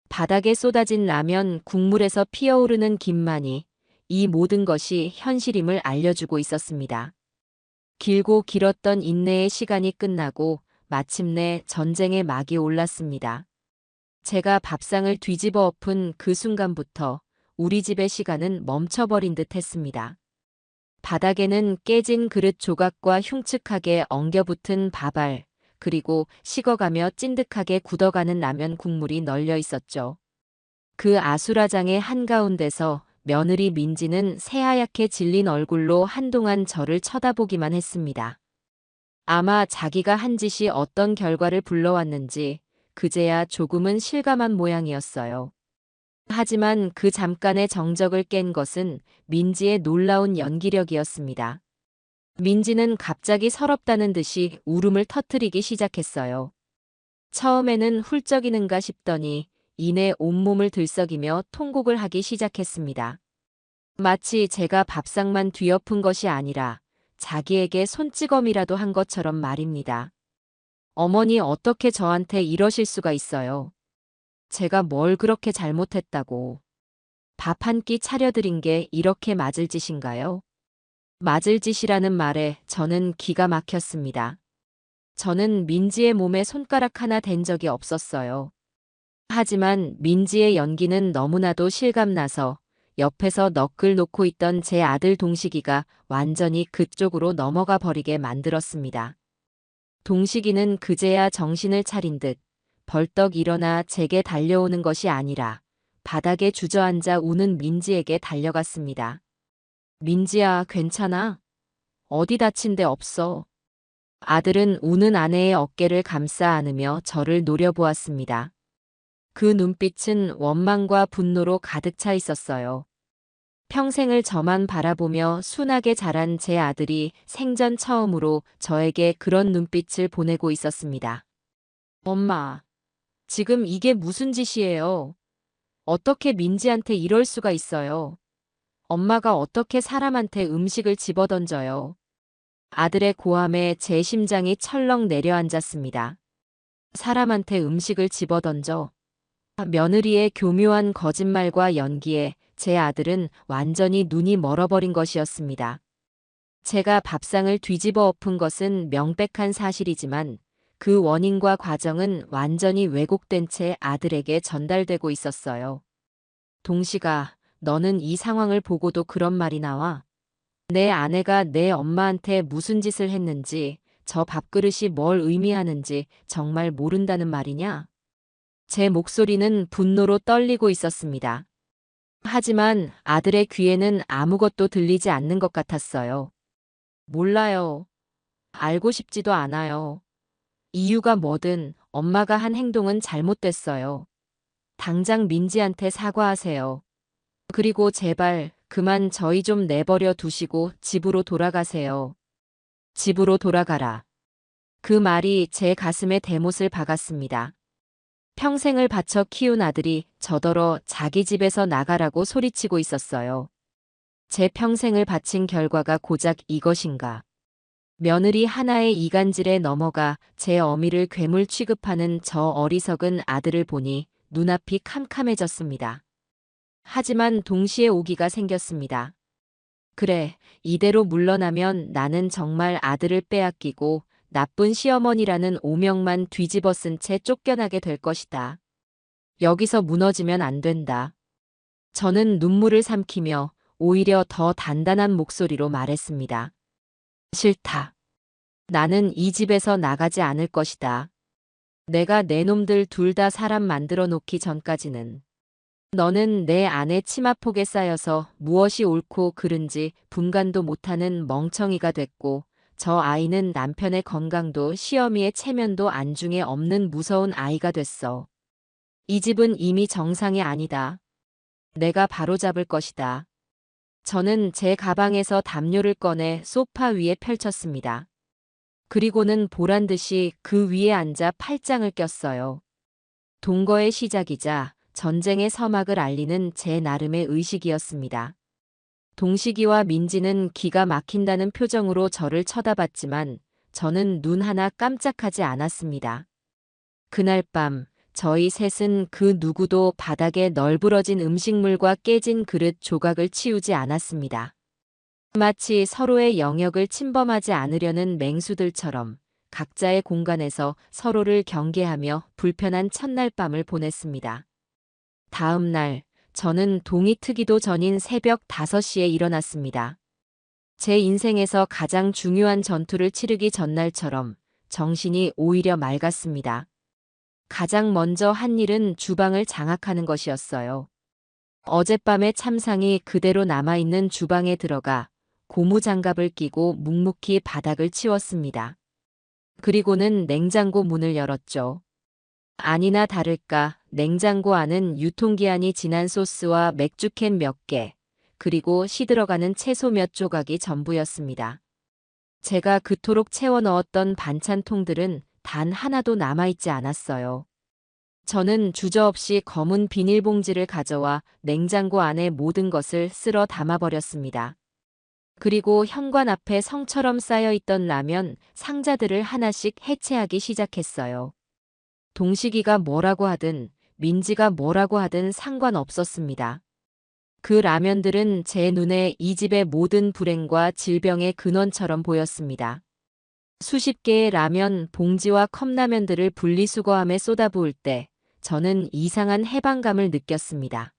바닥에 쏟아진 라면 국물에서 피어오르는 김만이 이 모든 것이 현실임을 알려주고 있었습니다. 길고 길었던 인내의 시간이 끝나고 마침내 전쟁의 막이 올랐습니다. 제가 밥상을 뒤집어 엎은 그 순간부터 우리 집의 시간은 멈춰버린 듯 했습니다. 바닥에는 깨진 그릇 조각과 흉측하게 엉겨붙은 밥알, 그리고 식어가며 찐득하게 굳어가는 라면 국물이 널려 있었죠. 그 아수라장의 한가운데서 며느리 민지는 새하얗게 질린 얼굴로 한동안 저를 쳐다보기만 했습니다. 아마 자기가 한 짓이 어떤 결과를 불러왔는지 그제야 조금은 실감한 모양이었어요. 하지만 그 잠깐의 정적을 깬 것은 민지의 놀라운 연기력이었습니다. 민지는 갑자기 서럽다는 듯이 울음을 터뜨리기 시작했어요. 처음에는 훌쩍이는가 싶더니 이내 온몸을 들썩이며 통곡을 하기 시작했습니다. 마치 제가 밥상만 뒤엎은 것이 아니라 자기에게 손찌검이라도 한 것처럼 말입니다. 어머니 어떻게 저한테 이러실 수가 있어요? 제가 뭘 그렇게 잘못했다고. 밥 한 끼 차려드린 게 이렇게 맞을 짓인가요? 맞을 짓이라는 말에 저는 기가 막혔습니다. 저는 민지의 몸에 손가락 하나 댄 적이 없었어요. 하지만 민지의 연기는 너무나도 실감나서 옆에서 넋을 놓고 있던 제 아들 동식이가 완전히 그쪽으로 넘어가 버리게 만들었습니다. 동식이는 그제야 정신을 차린 듯 벌떡 일어나 제게 달려오는 것이 아니라 바닥에 주저앉아 우는 민지에게 달려갔습니다. 민지야, 괜찮아? 어디 다친 데 없어? 아들은 우는 아내의 어깨를 감싸 안으며 저를 노려보았습니다. 그 눈빛은 원망과 분노로 가득 차 있었어요. 평생을 저만 바라보며 순하게 자란 제 아들이 생전 처음으로 저에게 그런 눈빛을 보내고 있었습니다. 엄마, 지금 이게 무슨 짓이에요? 어떻게 민지한테 이럴 수가 있어요? 엄마가 어떻게 사람한테 음식을 집어던져요? 아들의 고함에 제 심장이 철렁 내려앉았습니다. 사람한테 음식을 집어던져. 며느리의 교묘한 거짓말과 연기에 제 아들은 완전히 눈이 멀어버린 것이었습니다. 제가 밥상을 뒤집어 엎은 것은 명백한 사실이지만 그 원인과 과정은 완전히 왜곡된 채 아들에게 전달되고 있었어요. 동식아, 너는 이 상황을 보고도 그런 말이 나와? 내 아내가 내 엄마한테 무슨 짓을 했는지, 저 밥그릇이 뭘 의미하는지 정말 모른다는 말이냐? 제 목소리는 분노로 떨리고 있었습니다. 하지만 아들의 귀에는 아무것도 들리지 않는 것 같았어요. 몰라요. 알고 싶지도 않아요. 이유가 뭐든 엄마가 한 행동은 잘못됐어요. 당장 민지한테 사과하세요. 그리고 제발 그만 저희 좀 내버려 두시고 집으로 돌아가세요. 집으로 돌아가라. 그 말이 제 가슴에 대못을 박았습니다. 평생을 바쳐 키운 아들이 저더러 자기 집에서 나가라고 소리치고 있었어요. 제 평생을 바친 결과가 고작 이것인가. 며느리 하나의 이간질에 넘어가 제 어미를 괴물 취급하는 저 어리석은 아들을 보니 눈앞이 캄캄해졌습니다. 하지만 동시에 오기가 생겼습니다. 그래, 이대로 물러나면 나는 정말 아들을 빼앗기고 나쁜 시어머니라는 오명만 뒤집어 쓴 채 쫓겨나게 될 것이다. 여기서 무너지면 안 된다. 저는 눈물을 삼키며 오히려 더 단단한 목소리로 말했습니다. 싫다. 나는 이 집에서 나가지 않을 것이다. 내가 내 놈들 둘 다 사람 만들어 놓기 전까지는. 너는 내 아내 치마폭에 쌓여서 무엇이 옳고 그른지 분간도 못하는 멍청이가 됐고 저 아이는 남편의 건강도 시어미의 체면도 안중에 없는 무서운 아이가 됐어. 이 집은 이미 정상이 아니다. 내가 바로잡을 것이다. 저는 제 가방에서 담요를 꺼내 소파 위에 펼쳤습니다. 그리고는 보란듯이 그 위에 앉아 팔짱을 꼈어요. 동거의 시작이자 전쟁의 서막을 알리는 제 나름의 의식이었습니다. 동식이와 민지는 기가 막힌다는 표정으로 저를 쳐다봤지만 저는 눈 하나 깜짝하지 않았습니다. 그날 밤 저희 셋은 그 누구도 바닥에 널브러진 음식물과 깨진 그릇 조각을 치우지 않았습니다. 마치 서로의 영역을 침범하지 않으려는 맹수들처럼 각자의 공간에서 서로를 경계하며 불편한 첫날 밤을 보냈습니다. 다음 날 저는 동이 트기도 전인 새벽 5시에 일어났습니다. 제 인생에서 가장 중요한 전투를 치르기 전날처럼 정신이 오히려 맑았습니다. 가장 먼저 한 일은 주방을 장악하는 것이었어요. 어젯밤의 참상이 그대로 남아있는 주방에 들어가 고무장갑을 끼고 묵묵히 바닥을 치웠습니다. 그리고는 냉장고 문을 열었죠. 아니나 다를까 냉장고 안은 유통기한이 지난 소스와 맥주캔 몇 개, 그리고 시들어가는 채소 몇 조각이 전부였습니다. 제가 그토록 채워 넣었던 반찬통들은 단 하나도 남아있지 않았어요. 저는 주저없이 검은 비닐봉지를 가져와 냉장고 안에 모든 것을 쓸어 담아버렸습니다. 그리고 현관 앞에 성처럼 쌓여있던 라면 상자들을 하나씩 해체하기 시작했어요. 동식이가 뭐라고 하든 민지가 뭐라고 하든 상관없었습니다. 그 라면들은 제 눈에 이 집의 모든 불행과 질병의 근원처럼 보였습니다. 수십 개의 라면 봉지와 컵라면들을 분리수거함에 쏟아부을 때 저는 이상한 해방감을 느꼈습니다.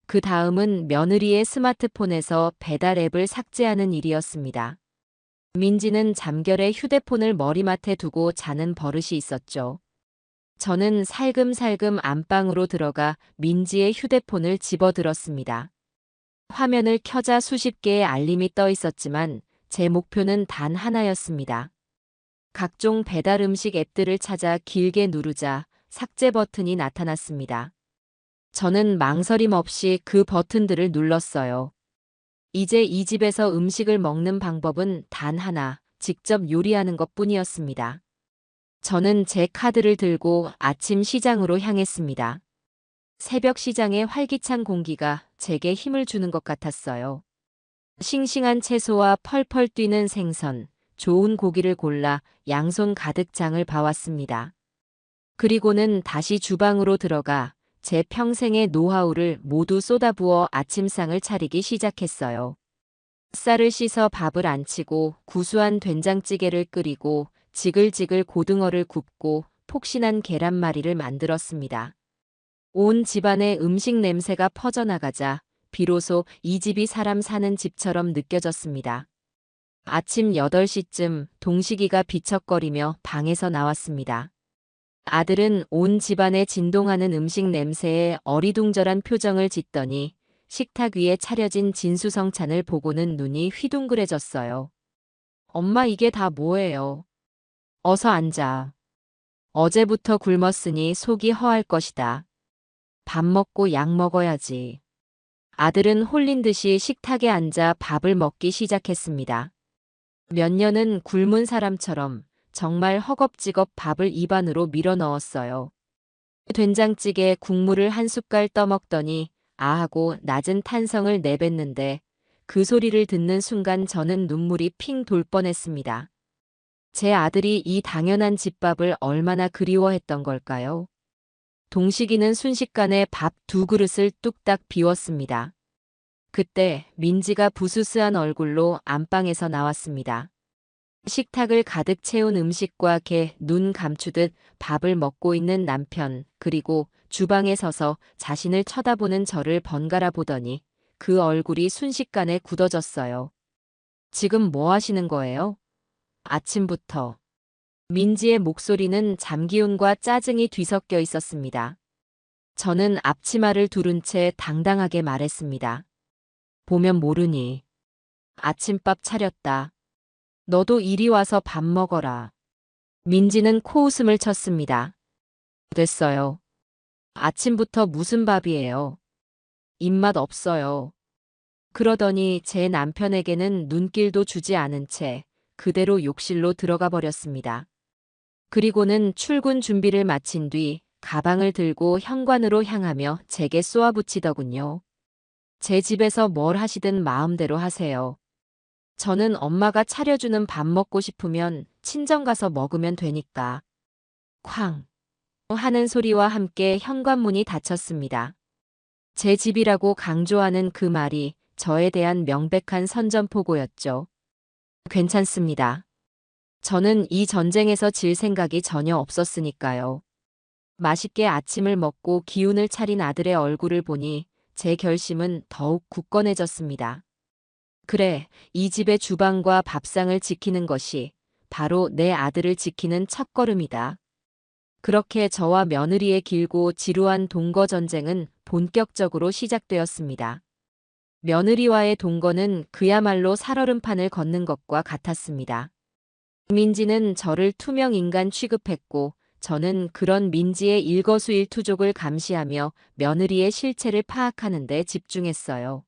그 다음은 며느리의 스마트폰에서 배달 앱을 삭제하는 일이었습니다. 민지는 잠결에 휴대폰을 머리맡에 두고 자는 버릇이 있었죠. 저는 살금살금 안방으로 들어가 민지의 휴대폰을 집어들었습니다. 화면을 켜자 수십 개의 알림이 떠 있었지만 제 목표는 단 하나였습니다. 각종 배달 음식 앱들을 찾아 길게 누르자 삭제 버튼이 나타났습니다. 저는 망설임 없이 그 버튼들을 눌렀어요. 이제 이 집에서 음식을 먹는 방법은 단 하나, 직접 요리하는 것뿐이었습니다. 저는 제 카드를 들고 아침 시장으로 향했습니다. 새벽 시장의 활기찬 공기가 제게 힘을 주는 것 같았어요. 싱싱한 채소와 펄펄 뛰는 생선, 좋은 고기를 골라 양손 가득 장을 봐왔습니다. 그리고는 다시 주방으로 들어가 제 평생의 노하우를 모두 쏟아부어 아침상을 차리기 시작했어요. 쌀을 씻어 밥을 안치고 구수한 된장찌개를 끓이고 지글지글 고등어를 굽고 폭신한 계란말이를 만들었습니다. 온 집안에 음식 냄새가 퍼져나가자 비로소 이 집이 사람 사는 집처럼 느껴졌습니다. 아침 8시쯤 동식이가 비척거리며 방에서 나왔습니다. 아들은 온 집안에 진동하는 음식 냄새에 어리둥절한 표정을 짓더니 식탁 위에 차려진 진수성찬을 보고는 눈이 휘둥그레졌어요. 엄마 이게 다 뭐예요? 어서 앉아. 어제부터 굶었으니 속이 허할 것이다. 밥 먹고 약 먹어야지. 아들은 홀린 듯이 식탁에 앉아 밥을 먹기 시작했습니다. 몇 년은 굶은 사람처럼 정말 허겁지겁 밥을 입 안으로 밀어 넣었어요. 된장찌개 국물을 한 숟갈 떠먹더니 아하고 낮은 탄성을 내뱉는데 그 소리를 듣는 순간 저는 눈물이 핑 돌 뻔했습니다. 제 아들이 이 당연한 집밥을 얼마나 그리워했던 걸까요? 동식이는 순식간에 밥 2그릇을 뚝딱 비웠습니다. 그때 민지가 부스스한 얼굴로 안방에서 나왔습니다. 식탁을 가득 채운 음식과 개 눈 감추듯 밥을 먹고 있는 남편, 그리고 주방에 서서 자신을 쳐다보는 저를 번갈아 보더니 그 얼굴이 순식간에 굳어졌어요. 지금 뭐 하시는 거예요? 아침부터. 민지의 목소리는 잠기움과 짜증이 뒤섞여 있었습니다. 저는 앞치마를 두른 채 당당하게 말했습니다. 보면 모르니. 아침밥 차렸다. 너도 이리 와서 밥 먹어라. 민지는 코웃음을 쳤습니다. 됐어요. 아침부터 무슨 밥이에요? 입맛 없어요. 그러더니 제 남편에게는 눈길도 주지 않은 채 그대로 욕실로 들어가 버렸습니다. 그리고는 출근 준비를 마친 뒤 가방을 들고 현관으로 향하며 제게 쏘아붙이더군요. 제 집에서 뭘 하시든 마음대로 하세요. 저는 엄마가 차려주는 밥 먹고 싶으면 친정 가서 먹으면 되니까. 쾅 하는 소리와 함께 현관문이 닫혔습니다. 제 집이라고 강조하는 그 말이 저에 대한 명백한 선전포고였죠. 괜찮습니다. 저는 이 전쟁에서 질 생각이 전혀 없었으니까요. 맛있게 아침을 먹고 기운을 차린 아들의 얼굴을 보니 제 결심은 더욱 굳건해졌습니다. 그래, 이 집의 주방과 밥상을 지키는 것이 바로 내 아들을 지키는 첫걸음이다. 그렇게 저와 며느리의 길고 지루한 동거 전쟁은 본격적으로 시작되었습니다. 며느리와의 동거는 그야말로 살얼음판을 걷는 것과 같았습니다. 민지는 저를 투명 인간 취급했고 저는 그런 민지의 일거수일투족을 감시하며 며느리의 실체를 파악하는 데 집중했어요.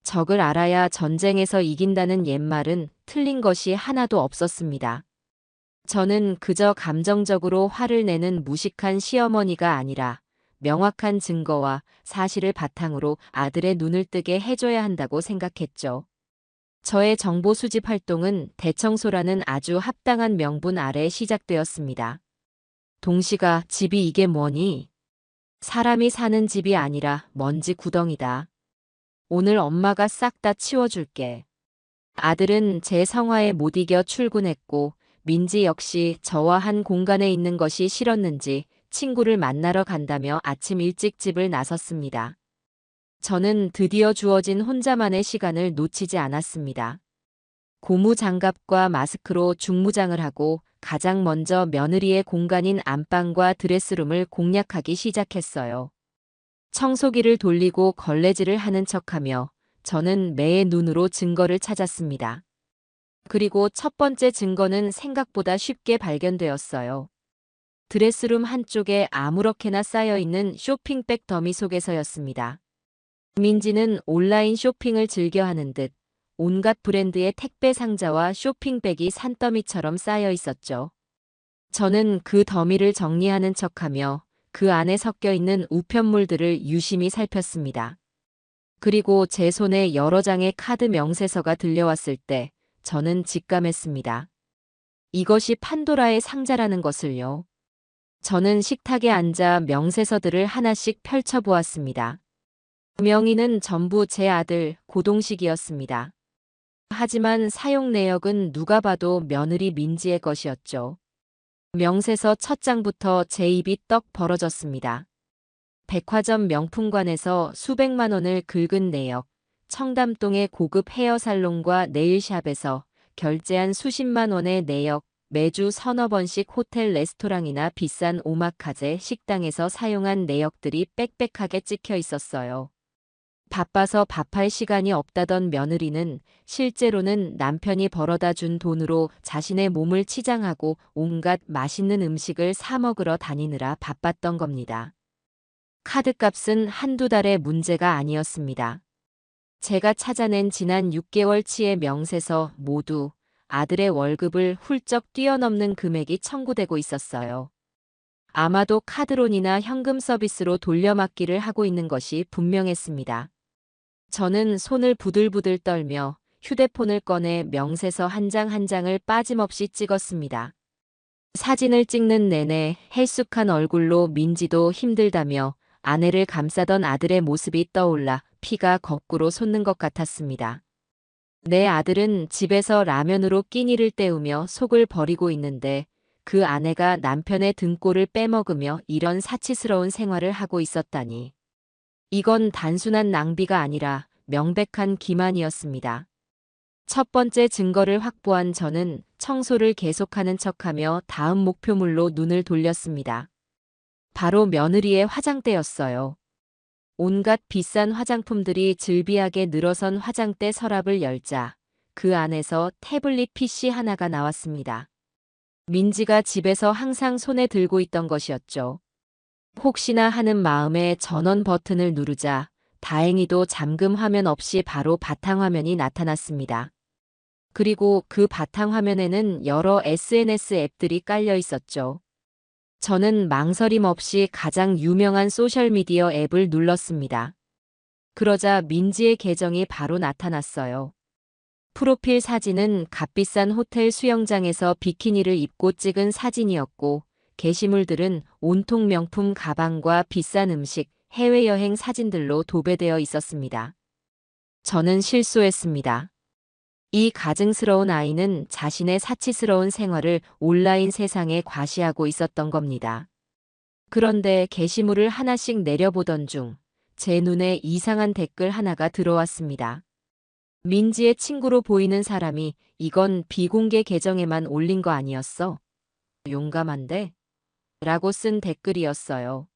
적을 알아야 전쟁에서 이긴다는 옛말은 틀린 것이 하나도 없었습니다. 저는 그저 감정적으로 화를 내는 무식한 시어머니가 아니라 명확한 증거와 사실을 바탕으로 아들의 눈을 뜨게 해줘야 한다고 생각했죠. 저의 정보 수집 활동은 대청소라는 아주 합당한 명분 아래 시작되었습니다. 동시가 집이 이게 뭐니? 사람이 사는 집이 아니라 먼지 구덩이다. 오늘 엄마가 싹 다 치워줄게. 아들은 제 성화에 못 이겨 출근했고 민지 역시 저와 한 공간에 있는 것이 싫었는지 친구를 만나러 간다며 아침 일찍 집을 나섰습니다. 저는 드디어 주어진 혼자만의 시간을 놓치지 않았습니다. 고무 장갑과 마스크로 중무장을 하고 가장 먼저 며느리의 공간인 안방과 드레스룸을 공략하기 시작했어요. 청소기를 돌리고 걸레질을 하는 척하며 저는 매의 눈으로 증거를 찾았습니다. 그리고 첫 번째 증거는 생각보다 쉽게 발견되었어요. 드레스룸 한쪽에 아무렇게나 쌓여있는 쇼핑백 더미 속에서였습니다. 민지는 온라인 쇼핑을 즐겨 하는 듯 온갖 브랜드의 택배 상자와 쇼핑백이 산더미처럼 쌓여 있었죠. 저는 그 더미를 정리하는 척하며 그 안에 섞여 있는 우편물들을 유심히 살폈습니다. 그리고 제 손에 여러 장의 카드 명세서가 들려왔을 때 저는 직감했습니다. 이것이 판도라의 상자라는 것을요. 저는 식탁에 앉아 명세서들을 하나씩 펼쳐보았습니다. 명의는 전부 제 아들 고동식이었습니다. 하지만 사용 내역은 누가 봐도 며느리 민지의 것이었죠. 명세서 첫 장부터 제 입이 떡 벌어졌습니다. 백화점 명품관에서 수백만 원을 긁은 내역, 청담동의 고급 헤어살롱과 네일샵에서 결제한 수십만 원의 내역, 매주 서너 번씩 호텔 레스토랑이나 비싼 오마카세 식당에서 사용한 내역들이 빽빽하게 찍혀 있었어요. 바빠서 밥할 시간이 없다던 며느리는 실제로는 남편이 벌어다 준 돈으로 자신의 몸을 치장하고 온갖 맛있는 음식을 사 먹으러 다니느라 바빴던 겁니다. 카드값은 한두 달의 문제가 아니었습니다. 제가 찾아낸 지난 6개월치의 명세서 모두 아들의 월급을 훌쩍 뛰어넘는 금액이 청구되고 있었어요. 아마도 카드론이나 현금 서비스로 돌려막기를 하고 있는 것이 분명했습니다. 저는 손을 부들부들 떨며 휴대폰을 꺼내 명세서 한 장 한 장을 빠짐없이 찍었습니다. 사진을 찍는 내내 헬쑥한 얼굴로 민지도 힘들다며 아내를 감싸던 아들의 모습이 떠올라 피가 거꾸로 솟는 것 같았습니다. 내 아들은 집에서 라면으로 끼니를 때우며 속을 버리고 있는데 그 아내가 남편의 등골을 빼먹으며 이런 사치스러운 생활을 하고 있었다니. 이건 단순한 낭비가 아니라 명백한 기만이었습니다. 첫 번째 증거를 확보한 저는 청소를 계속하는 척하며 다음 목표물로 눈을 돌렸습니다. 바로 며느리의 화장대였어요. 온갖 비싼 화장품들이 즐비하게 늘어선 화장대 서랍을 열자 그 안에서 태블릿 PC 하나가 나왔습니다. 민지가 집에서 항상 손에 들고 있던 것이었죠. 혹시나 하는 마음에 전원 버튼을 누르자 다행히도 잠금 화면 없이 바로 바탕화면이 나타났습니다. 그리고 그 바탕화면에는 여러 SNS 앱들이 깔려 있었죠. 저는 망설임 없이 가장 유명한 소셜미디어 앱을 눌렀습니다. 그러자 민지의 계정이 바로 나타났어요. 프로필 사진은 값비싼 호텔 수영장에서 비키니를 입고 찍은 사진이었고 게시물들은 온통 명품 가방과 비싼 음식, 해외여행 사진들로 도배되어 있었습니다. 저는 실소했습니다. 이 가증스러운 아이는 자신의 사치스러운 생활을 온라인 세상에 과시하고 있었던 겁니다. 그런데 게시물을 하나씩 내려보던 중 제 눈에 이상한 댓글 하나가 들어왔습니다. 민지의 친구로 보이는 사람이 이건 비공개 계정에만 올린 거 아니었어? 용감한데? 라고 쓴 댓글이었어요.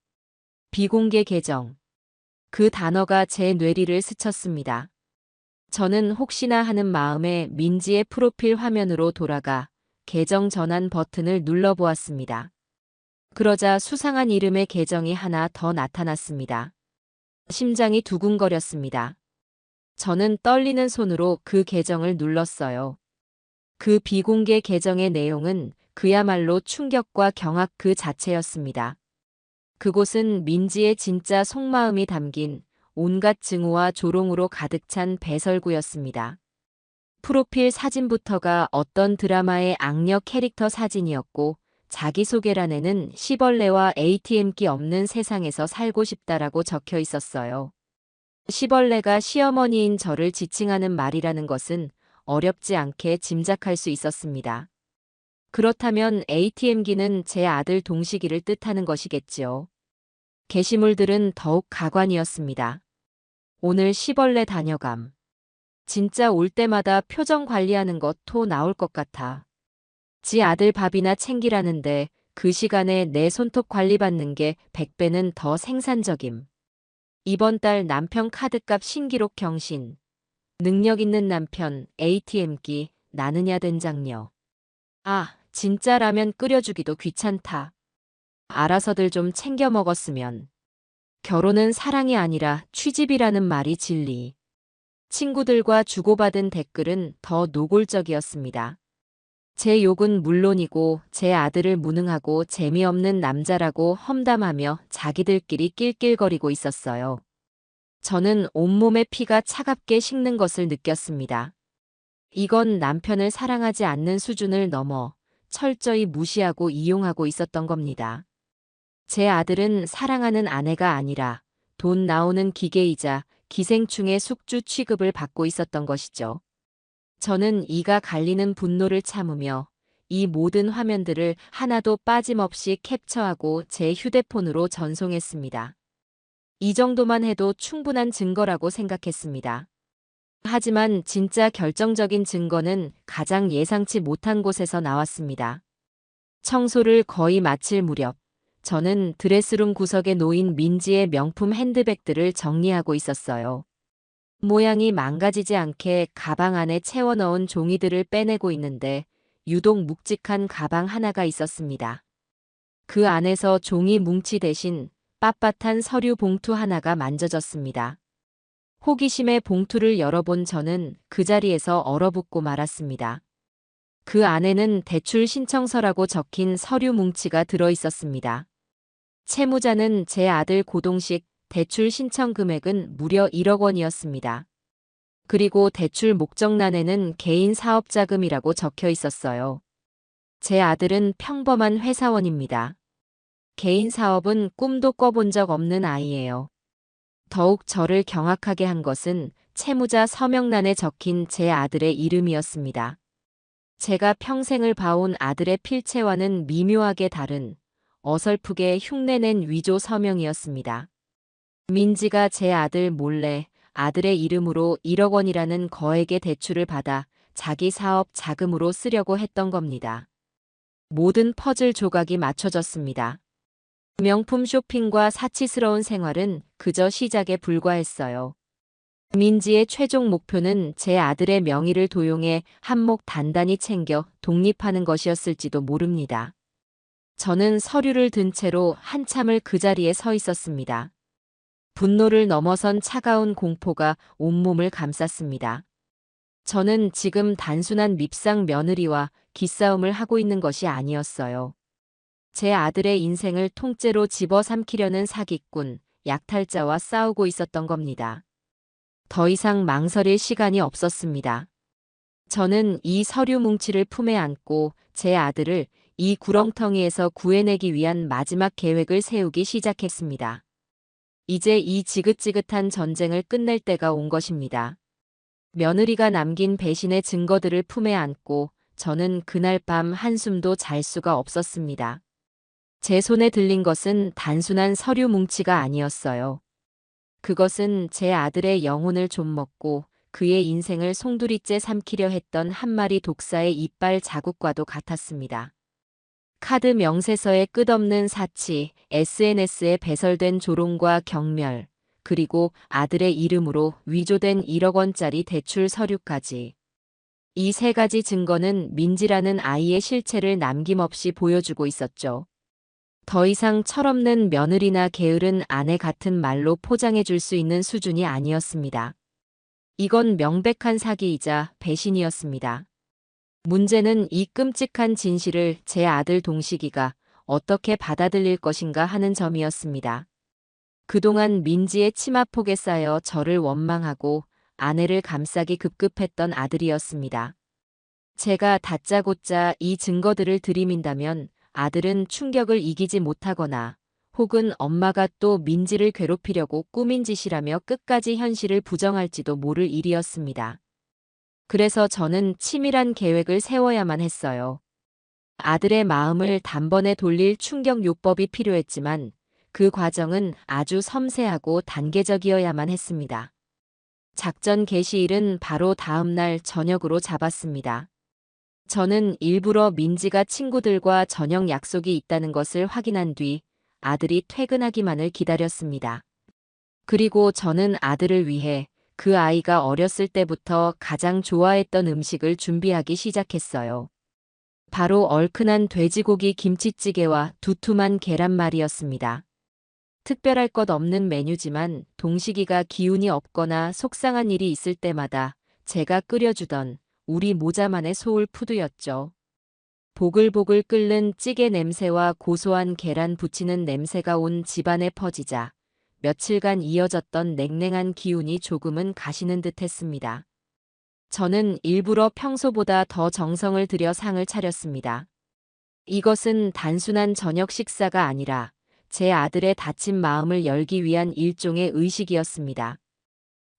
비공개 계정. 그 단어가 제 뇌리를 스쳤습니다. 저는 혹시나 하는 마음에 민지의 프로필 화면으로 돌아가 계정 전환 버튼을 눌러보았습니다. 그러자 수상한 이름의 계정이 하나 더 나타났습니다. 심장이 두근거렸습니다. 저는 떨리는 손으로 그 계정을 눌렀어요. 그 비공개 계정의 내용은 그야말로 충격과 경악 그 자체였습니다. 그곳은 민지의 진짜 속마음이 담긴 온갖 증오와 조롱으로 가득 찬 배설구였습니다. 프로필 사진부터가 어떤 드라마의 악력 캐릭터 사진이었고 자기소개란에는 시벌레와 ATM기 없는 세상에서 살고 싶다라고 적혀 있었어요. 시벌레가 시어머니인 저를 지칭하는 말이라는 것은 어렵지 않게 짐작할 수 있었습니다. 그렇다면 ATM기는 제 아들 동식이를 뜻하는 것이겠지요. 게시물들은 더욱 가관이었습니다. 오늘 시벌레 다녀감. 진짜 올 때마다 표정 관리하는 것 토 나올 것 같아. 지 아들 밥이나 챙기라는데 그 시간에 내 손톱 관리받는 게 100배는 더 생산적임. 이번 달 남편 카드값 신기록 경신. 능력 있는 남편 ATM기 나느냐 된장녀. 아, 진짜 라면 끓여주기도 귀찮다. 알아서들 좀 챙겨 먹었으면. 결혼은 사랑이 아니라 취집이라는 말이 진리. 친구들과 주고받은 댓글은 더 노골적이었습니다. 제 욕은 물론이고 제 아들을 무능하고 재미없는 남자라고 험담하며 자기들끼리 낄낄거리고 있었어요. 저는 온몸의 피가 차갑게 식는 것을 느꼈습니다. 이건 남편을 사랑하지 않는 수준을 넘어 철저히 무시하고 이용하고 있었던 겁니다. 제 아들은 사랑하는 아내가 아니라 돈 나오는 기계이자 기생충의 숙주 취급을 받고 있었던 것이죠. 저는 이가 갈리는 분노를 참으며 이 모든 화면들을 하나도 빠짐없이 캡처하고 제 휴대폰으로 전송했습니다. 이 정도만 해도 충분한 증거라고 생각했습니다. 하지만 진짜 결정적인 증거는 가장 예상치 못한 곳에서 나왔습니다. 청소를 거의 마칠 무렵, 저는 드레스룸 구석에 놓인 민지의 명품 핸드백들을 정리하고 있었어요. 모양이 망가지지 않게 가방 안에 채워 넣은 종이들을 빼내고 있는데 유독 묵직한 가방 하나가 있었습니다. 그 안에서 종이 뭉치 대신 빳빳한 서류 봉투 하나가 만져졌습니다. 호기심에 봉투를 열어본 저는 그 자리에서 얼어붙고 말았습니다. 그 안에는 대출 신청서라고 적힌 서류 뭉치가 들어 있었습니다. 채무자는 제 아들 고동식, 대출 신청 금액은 무려 1억 원이었습니다. 그리고 대출 목적란에는 개인 사업 자금이라고 적혀 있었어요. 제 아들은 평범한 회사원입니다. 개인 사업은 꿈도 꿔본 적 없는 아이예요. 더욱 저를 경악하게 한 것은 채무자 서명란에 적힌 제 아들의 이름이었습니다. 제가 평생을 봐온 아들의 필체와는 미묘하게 다른 어설프게 흉내낸 위조 서명이었습니다. 민지가 제 아들 몰래 아들의 이름으로 1억 원이라는 거액의 대출을 받아 자기 사업 자금으로 쓰려고 했던 겁니다. 모든 퍼즐 조각이 맞춰졌습니다. 명품 쇼핑과 사치스러운 생활은 그저 시작에 불과했어요. 민지의 최종 목표는 제 아들의 명의를 도용해 한몫 단단히 챙겨 독립하는 것이었을지도 모릅니다. 저는 서류를 든 채로 한참을 그 자리에 서 있었습니다. 분노를 넘어선 차가운 공포가 온몸을 감쌌습니다. 저는 지금 단순한 밉상 며느리와 기싸움을 하고 있는 것이 아니었어요. 제 아들의 인생을 통째로 집어삼키려는 사기꾼, 약탈자와 싸우고 있었던 겁니다. 더 이상 망설일 시간이 없었습니다. 저는 이 서류 뭉치를 품에 안고 제 아들을 이 구렁텅이에서 구해내기 위한 마지막 계획을 세우기 시작했습니다. 이제 이 지긋지긋한 전쟁을 끝낼 때가 온 것입니다. 며느리가 남긴 배신의 증거들을 품에 안고 저는 그날 밤 한숨도 잘 수가 없었습니다. 제 손에 들린 것은 단순한 서류 뭉치가 아니었어요. 그것은 제 아들의 영혼을 좀먹고 그의 인생을 송두리째 삼키려 했던 한 마리 독사의 이빨 자국과도 같았습니다. 카드 명세서의 끝없는 사치, SNS에 배설된 조롱과 경멸, 그리고 아들의 이름으로 위조된 1억 원짜리 대출 서류까지. 이 세 가지 증거는 민지라는 아이의 실체를 남김없이 보여주고 있었죠. 더 이상 철없는 며느리나 게으른 아내 같은 말로 포장해 줄 수 있는 수준이 아니었습니다. 이건 명백한 사기이자 배신이었습니다. 문제는 이 끔찍한 진실을 제 아들 동식이가 어떻게 받아들일 것인가 하는 점이었습니다. 그동안 민지의 치마폭에 쌓여 저를 원망하고 아내를 감싸기 급급했던 아들이었습니다. 제가 다짜고짜 이 증거들을 들이민다면 아들은 충격을 이기지 못하거나 혹은 엄마가 또 민지를 괴롭히려고 꾸민 짓이라며 끝까지 현실을 부정할지도 모를 일이었습니다. 그래서 저는 치밀한 계획을 세워야만 했어요. 아들의 마음을 단번에 돌릴 충격요법이 필요했지만 그 과정은 아주 섬세하고 단계적이어야만 했습니다. 작전 개시일은 바로 다음 날 저녁으로 잡았습니다. 저는 일부러 민지가 친구들과 저녁 약속이 있다는 것을 확인한 뒤 아들이 퇴근하기만을 기다렸습니다. 그리고 저는 아들을 위해 그 아이가 어렸을 때부터 가장 좋아했던 음식을 준비하기 시작했어요. 바로 얼큰한 돼지고기 김치찌개와 두툼한 계란말이였습니다. 특별할 것 없는 메뉴지만 동식이가 기운이 없거나 속상한 일이 있을 때마다 제가 끓여주던 우리 모자만의 소울푸드였죠. 보글보글 끓는 찌개 냄새와 고소한 계란 부치는 냄새가 온 집안에 퍼지자 며칠간 이어졌던 냉랭한 기운이 조금은 가시는 듯 했습니다. 저는 일부러 평소보다 더 정성을 들여 상을 차렸습니다. 이것은 단순한 저녁 식사가 아니라 제 아들의 다친 마음을 열기 위한 일종의 의식이었습니다.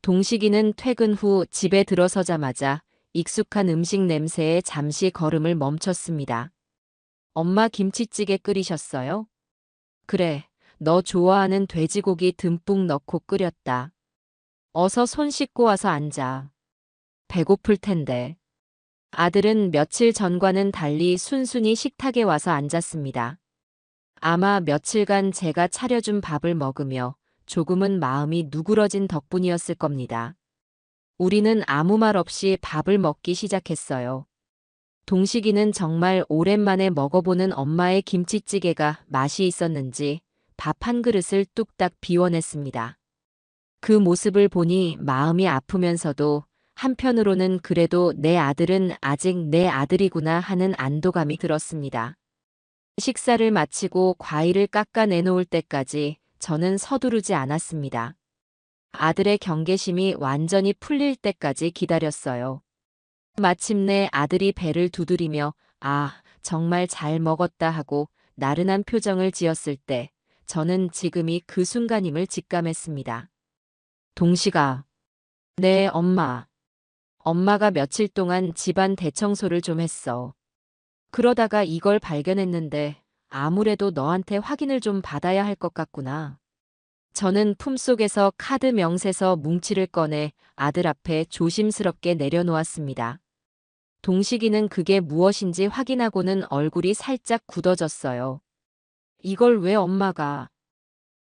동식이는 퇴근 후 집에 들어서자마자 익숙한 음식 냄새에 잠시 걸음을 멈췄습니다. 엄마 김치찌개 끓이셨어요? 그래, 너 좋아하는 돼지고기 듬뿍 넣고 끓였다. 어서 손 씻고 와서 앉아. 배고플 텐데. 아들은 며칠 전과는 달리 순순히 식탁에 와서 앉았습니다. 아마 며칠간 제가 차려준 밥을 먹으며 조금은 마음이 누그러진 덕분이었을 겁니다. 우리는 아무 말 없이 밥을 먹기 시작했어요. 동식이는 정말 오랜만에 먹어보는 엄마의 김치찌개가 맛이 있었는지 밥 한 그릇을 뚝딱 비워냈습니다. 그 모습을 보니 마음이 아프면서도 한편으로는 그래도 내 아들은 아직 내 아들이구나 하는 안도감이 들었습니다. 식사를 마치고 과일을 깎아 내놓을 때까지 저는 서두르지 않았습니다. 아들의 경계심이 완전히 풀릴 때까지 기다렸어요. 마침내 아들이 배를 두드리며 아, 정말 잘 먹었다 하고 나른한 표정을 지었을 때 저는 지금이 그 순간임을 직감했습니다. 동식아. 네, 엄마. 엄마가 며칠 동안 집안 대청소를 좀 했어. 그러다가 이걸 발견했는데 아무래도 너한테 확인을 좀 받아야 할 것 같구나. 저는 품속에서 카드 명세서 뭉치를 꺼내 아들 앞에 조심스럽게 내려놓았습니다. 동식이는 그게 무엇인지 확인하고는 얼굴이 살짝 굳어졌어요. 이걸 왜 엄마가?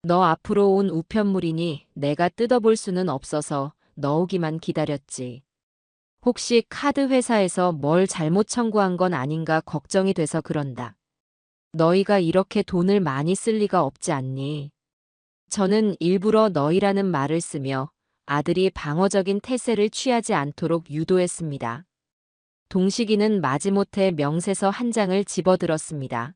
너 앞으로 온 우편물이니 내가 뜯어볼 수는 없어서 넣으기만 기다렸지. 혹시 카드 회사에서 뭘 잘못 청구한 건 아닌가 걱정이 돼서 그런다. 너희가 이렇게 돈을 많이 쓸 리가 없지 않니? 저는 일부러 너희라는 말을 쓰며 아들이 방어적인 태세를 취하지 않도록 유도했습니다. 동식이는 마지못해 명세서 한 장을 집어들었습니다.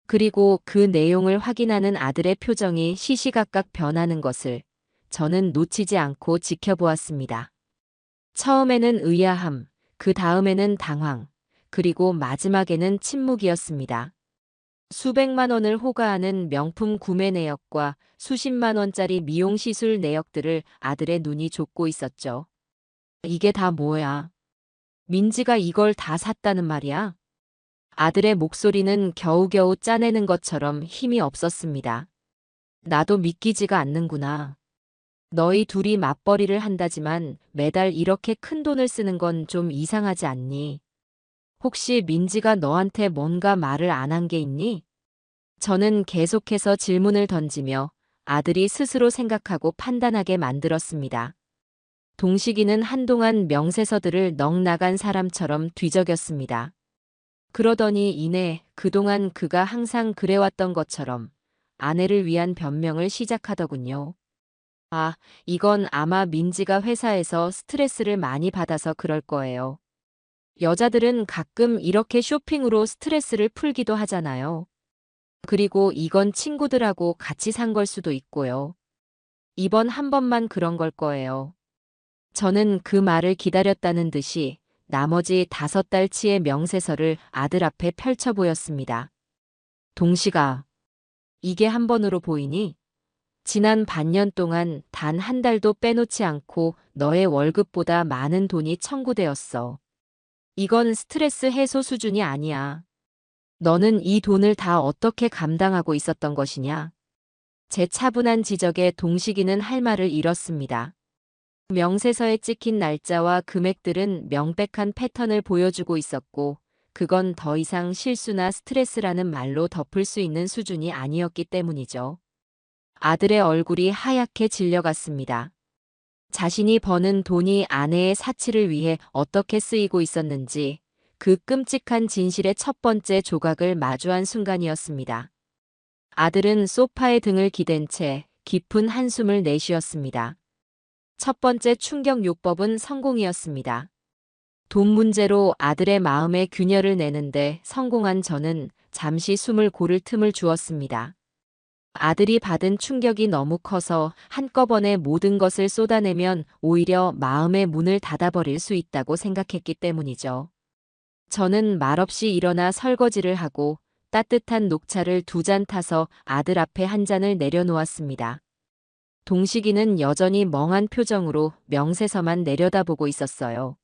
그리고 그 내용을 확인하는 아들의 표정이 시시각각 변하는 것을 저는 놓치지 않고 지켜보았습니다. 처음에는 의아함, 그 다음에는 당황, 그리고 마지막에는 침묵이었습니다. 수백만 원을 호가하는 명품 구매 내역과 수십만 원짜리 미용 시술 내역들을 아들의 눈이 좇고 있었죠. 이게 다 뭐야? 민지가 이걸 다 샀다는 말이야? 아들의 목소리는 겨우겨우 짜내는 것처럼 힘이 없었습니다. 나도 믿기지가 않는구나. 너희 둘이 맞벌이를 한다지만 매달 이렇게 큰 돈을 쓰는 건 좀 이상하지 않니? 혹시 민지가 너한테 뭔가 말을 안 한 게 있니? 저는 계속해서 질문을 던지며 아들이 스스로 생각하고 판단하게 만들었습니다. 동식이는 한동안 명세서들을 넋나간 사람처럼 뒤적였습니다. 그러더니 이내 그동안 그가 항상 그래왔던 것처럼 아내를 위한 변명을 시작하더군요. 아, 이건 아마 민지가 회사에서 스트레스를 많이 받아서 그럴 거예요. 여자들은 가끔 이렇게 쇼핑으로 스트레스를 풀기도 하잖아요. 그리고 이건 친구들하고 같이 산 걸 수도 있고요. 이번 한 번만 그런 걸 거예요. 저는 그 말을 기다렸다는 듯이 나머지 5달치의 명세서를 아들 앞에 펼쳐 보였습니다. 동식아, 이게 한 번으로 보이니? 지난 반년 동안 단 한 달도 빼놓지 않고 너의 월급보다 많은 돈이 청구되었어. 이건 스트레스 해소 수준이 아니야. 너는 이 돈을 다 어떻게 감당하고 있었던 것이냐? 제 차분한 지적에 동식이는 할 말을 잃었습니다. 명세서에 찍힌 날짜와 금액들은 명백한 패턴을 보여주고 있었고, 그건 더 이상 실수나 스트레스라는 말로 덮을 수 있는 수준이 아니었기 때문이죠. 아들의 얼굴이 하얗게 질려갔습니다. 자신이 버는 돈이 아내의 사치를 위해 어떻게 쓰이고 있었는지 그 끔찍한 진실의 첫 번째 조각을 마주한 순간이었습니다. 아들은 소파에 등을 기댄 채 깊은 한숨을 내쉬었습니다. 첫 번째 충격 요법은 성공이었습니다. 돈 문제로 아들의 마음에 균열을 내는데 성공한 저는 잠시 숨을 고를 틈을 주었습니다. 아들이 받은 충격이 너무 커서 한꺼번에 모든 것을 쏟아내면 오히려 마음의 문을 닫아버릴 수 있다고 생각했기 때문이죠. 저는 말없이 일어나 설거지를 하고 따뜻한 녹차를 2잔 타서 아들 앞에 한 잔을 내려놓았습니다. 동식이는 여전히 멍한 표정으로 명세서만 내려다보고 있었어요.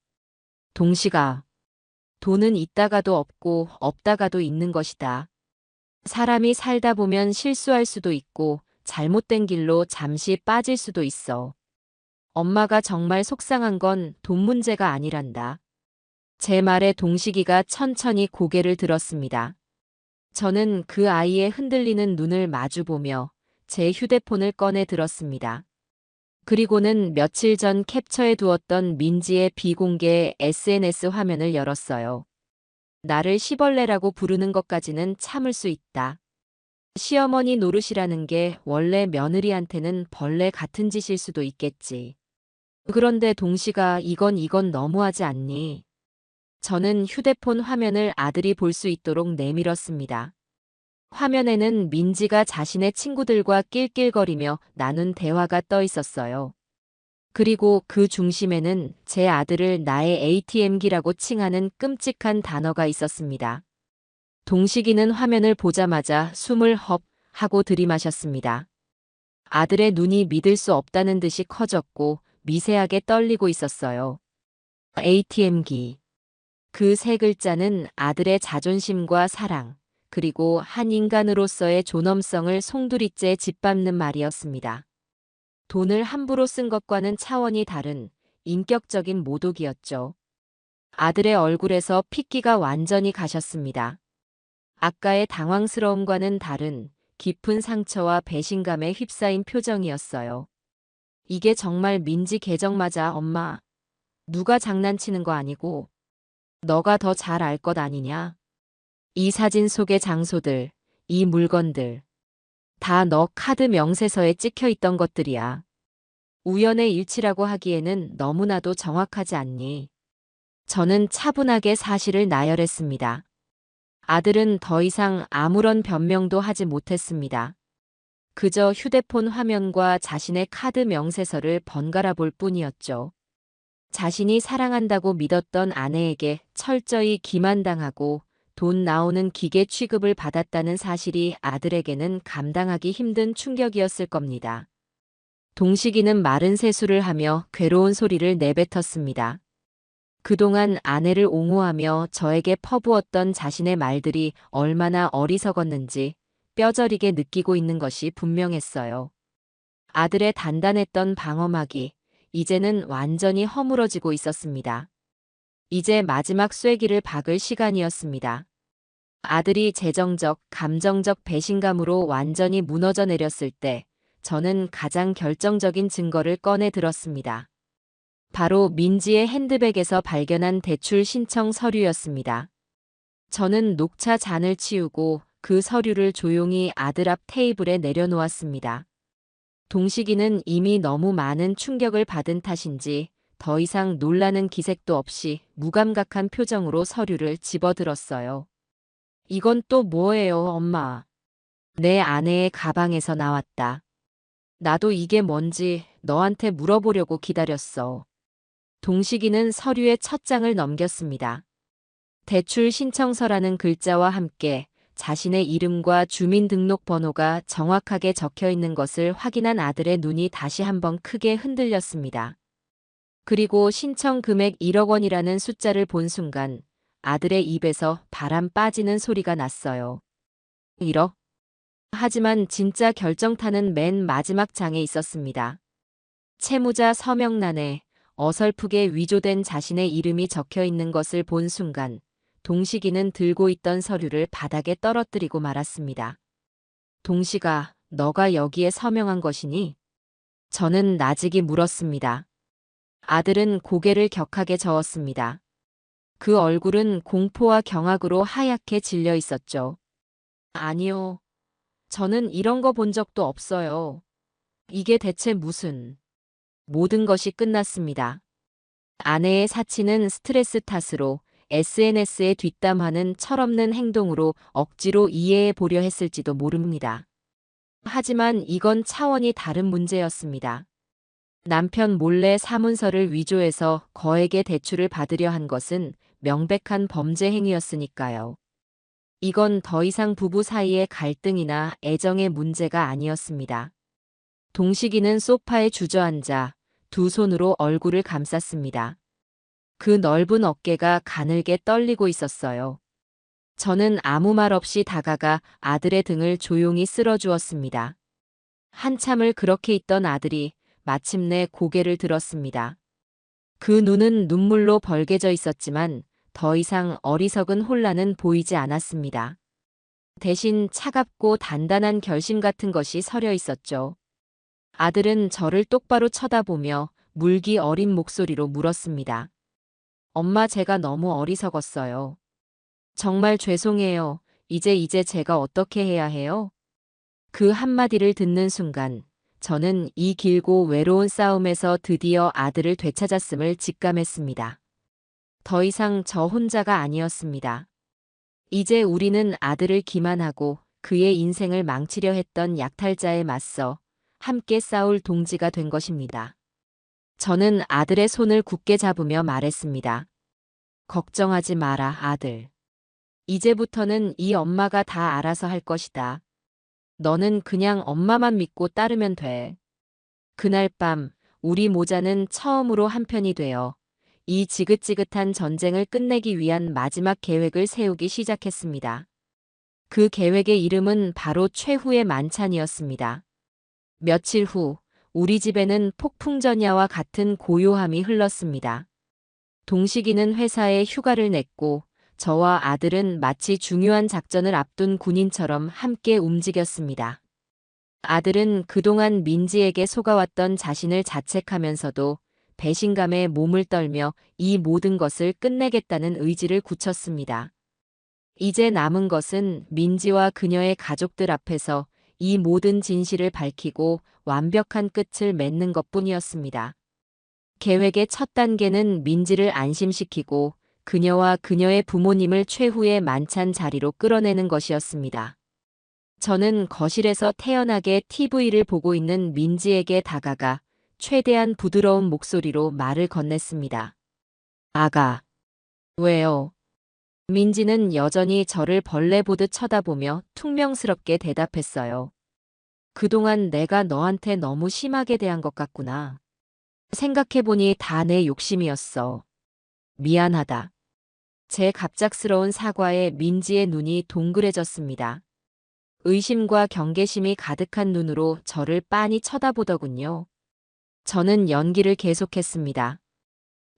동식아, 돈은 있다가도 없고 없다가도 있는 것이다. 사람이 살다 보면 실수할 수도 있고 잘못된 길로 잠시 빠질 수도 있어. 엄마가 정말 속상한 건 돈 문제가 아니란다. 제 말에 동식이가 천천히 고개를 들었습니다. 저는 그 아이의 흔들리는 눈을 마주보며 제 휴대폰을 꺼내 들었습니다. 그리고는 며칠 전 캡처해 두었던 민지의 비공개 SNS 화면을 열었어요. 나를 시벌레라고 부르는 것까지는 참을 수 있다. 시어머니 노릇이라는 게 원래 며느리한테는 벌레 같은 짓일 수도 있겠지. 그런데 동식아, 이건 너무하지 않니? 저는 휴대폰 화면을 아들이 볼 수 있도록 내밀었습니다. 화면에는 민지가 자신의 친구들과 낄낄거리며 나눈 대화가 떠 있었어요. 그리고 그 중심에는 제 아들을 나의 ATM기라고 칭하는 끔찍한 단어가 있었습니다. 동식이는 화면을 보자마자 숨을 헙 하고 들이마셨습니다. 아들의 눈이 믿을 수 없다는 듯이 커졌고 미세하게 떨리고 있었어요. ATM기. 그 세 글자는 아들의 자존심과 사랑, 그리고 한 인간으로서의 존엄성을 송두리째 짓밟는 말이었습니다. 돈을 함부로 쓴 것과는 차원이 다른 인격적인 모독이었죠. 아들의 얼굴에서 핏기가 완전히 가셨습니다. 아까의 당황스러움과는 다른 깊은 상처와 배신감에 휩싸인 표정이었어요. 이게 정말 민지 계정 맞아, 엄마? 누가 장난치는 거 아니고 너가 더 잘 알 것 아니냐? 이 사진 속의 장소들, 이 물건들, 다 너 카드 명세서에 찍혀 있던 것들이야. 우연의 일치라고 하기에는 너무나도 정확하지 않니? 저는 차분하게 사실을 나열했습니다. 아들은 더 이상 아무런 변명도 하지 못했습니다. 그저 휴대폰 화면과 자신의 카드 명세서를 번갈아 볼 뿐이었죠. 자신이 사랑한다고 믿었던 아내에게 철저히 기만당하고 돈 나오는 기계 취급을 받았다는 사실이 아들에게는 감당하기 힘든 충격이었을 겁니다. 동식이는 마른 세수를 하며 괴로운 소리를 내뱉었습니다. 그동안 아내를 옹호하며 저에게 퍼부었던 자신의 말들이 얼마나 어리석었는지 뼈저리게 느끼고 있는 것이 분명했어요. 아들의 단단했던 방어막이 이제는 완전히 허물어지고 있었습니다. 이제 마지막 쐐기를 박을 시간이었습니다. 아들이 재정적, 감정적 배신감으로 완전히 무너져 내렸을 때 저는 가장 결정적인 증거를 꺼내 들었습니다. 바로 민지의 핸드백에서 발견한 대출 신청 서류였습니다. 저는 녹차 잔을 치우고 그 서류를 조용히 아들 앞 테이블에 내려놓았습니다. 동식이는 이미 너무 많은 충격을 받은 탓인지 더 이상 놀라는 기색도 없이 무감각한 표정으로 서류를 집어들었어요. 이건 또 뭐예요, 엄마? 내 아내의 가방에서 나왔다. 나도 이게 뭔지 너한테 물어보려고 기다렸어. 동식이는 서류의 첫 장을 넘겼습니다. 대출 신청서라는 글자와 함께 자신의 이름과 주민등록번호가 정확하게 적혀 있는 것을 확인한 아들의 눈이 다시 한번 크게 흔들렸습니다. 그리고 신청 금액 1억 원이라는 숫자를 본 순간 아들의 입에서 바람 빠지는 소리가 났어요. 1억? 하지만 진짜 결정타는 맨 마지막 장에 있었습니다. 채무자 서명란에 어설프게 위조된 자신의 이름이 적혀 있는 것을 본 순간 동식이는 들고 있던 서류를 바닥에 떨어뜨리고 말았습니다. 동식아, 너가 여기에 서명한 것이니? 저는 나직이 물었습니다. 아들은 고개를 격하게 저었습니다. 그 얼굴은 공포와 경악으로 하얗게 질려 있었죠. 아니요. 저는 이런 거 본 적도 없어요. 이게 대체 무슨... 모든 것이 끝났습니다. 아내의 사치는 스트레스 탓으로 SNS에 뒷담화는 철없는 행동으로 억지로 이해해 보려 했을지도 모릅니다. 하지만 이건 차원이 다른 문제였습니다. 남편 몰래 사문서를 위조해서 거액의 대출을 받으려 한 것은 명백한 범죄 행위였으니까요. 이건 더 이상 부부 사이의 갈등이나 애정의 문제가 아니었습니다. 동식이는 소파에 주저앉아 두 손으로 얼굴을 감쌌습니다. 그 넓은 어깨가 가늘게 떨리고 있었어요. 저는 아무 말 없이 다가가 아들의 등을 조용히 쓸어주었습니다. 한참을 그렇게 있던 아들이 마침내 고개를 들었습니다. 그 눈은 눈물로 벌개져 있었지만 더 이상 어리석은 혼란은 보이지 않았습니다. 대신 차갑고 단단한 결심 같은 것이 서려 있었죠. 아들은 저를 똑바로 쳐다보며 물기 어린 목소리로 물었습니다. 엄마, 제가 너무 어리석었어요. 정말 죄송해요. 이제 제가 어떻게 해야 해요? 그 한마디를 듣는 순간 저는 이 길고 외로운 싸움에서 드디어 아들을 되찾았음을 직감했습니다. 더 이상 저 혼자가 아니었습니다. 이제 우리는 아들을 기만하고 그의 인생을 망치려 했던 약탈자에 맞서 함께 싸울 동지가 된 것입니다. 저는 아들의 손을 굳게 잡으며 말했습니다. 걱정하지 마라, 아들. 이제부터는 이 엄마가 다 알아서 할 것이다. 너는 그냥 엄마만 믿고 따르면 돼. 그날 밤 우리 모자는 처음으로 한편이 되어 이 지긋지긋한 전쟁을 끝내기 위한 마지막 계획을 세우기 시작했습니다. 그 계획의 이름은 바로 최후의 만찬이었습니다. 며칠 후 우리 집에는 폭풍전야와 같은 고요함이 흘렀습니다. 동식이는 회사에 휴가를 냈고 저와 아들은 마치 중요한 작전을 앞둔 군인처럼 함께 움직였습니다. 아들은 그동안 민지에게 속아왔던 자신을 자책하면서도 배신감에 몸을 떨며 이 모든 것을 끝내겠다는 의지를 굳혔습니다. 이제 남은 것은 민지와 그녀의 가족들 앞에서 이 모든 진실을 밝히고 완벽한 끝을 맺는 것뿐이었습니다. 계획의 첫 단계는 민지를 안심시키고 그녀와 그녀의 부모님을 최후의 만찬 자리로 끌어내는 것이었습니다. 저는 거실에서 태연하게 TV를 보고 있는 민지에게 다가가 최대한 부드러운 목소리로 말을 건넸습니다. 아가. 왜요? 민지는 여전히 저를 벌레 보듯 쳐다보며 퉁명스럽게 대답했어요. 그동안 내가 너한테 너무 심하게 대한 것 같구나. 생각해보니 다 내 욕심이었어. 미안하다. 제 갑작스러운 사과에 민지의 눈이 동그래졌습니다. 의심과 경계심이 가득한 눈으로 저를 빤히 쳐다보더군요. 저는 연기를 계속했습니다.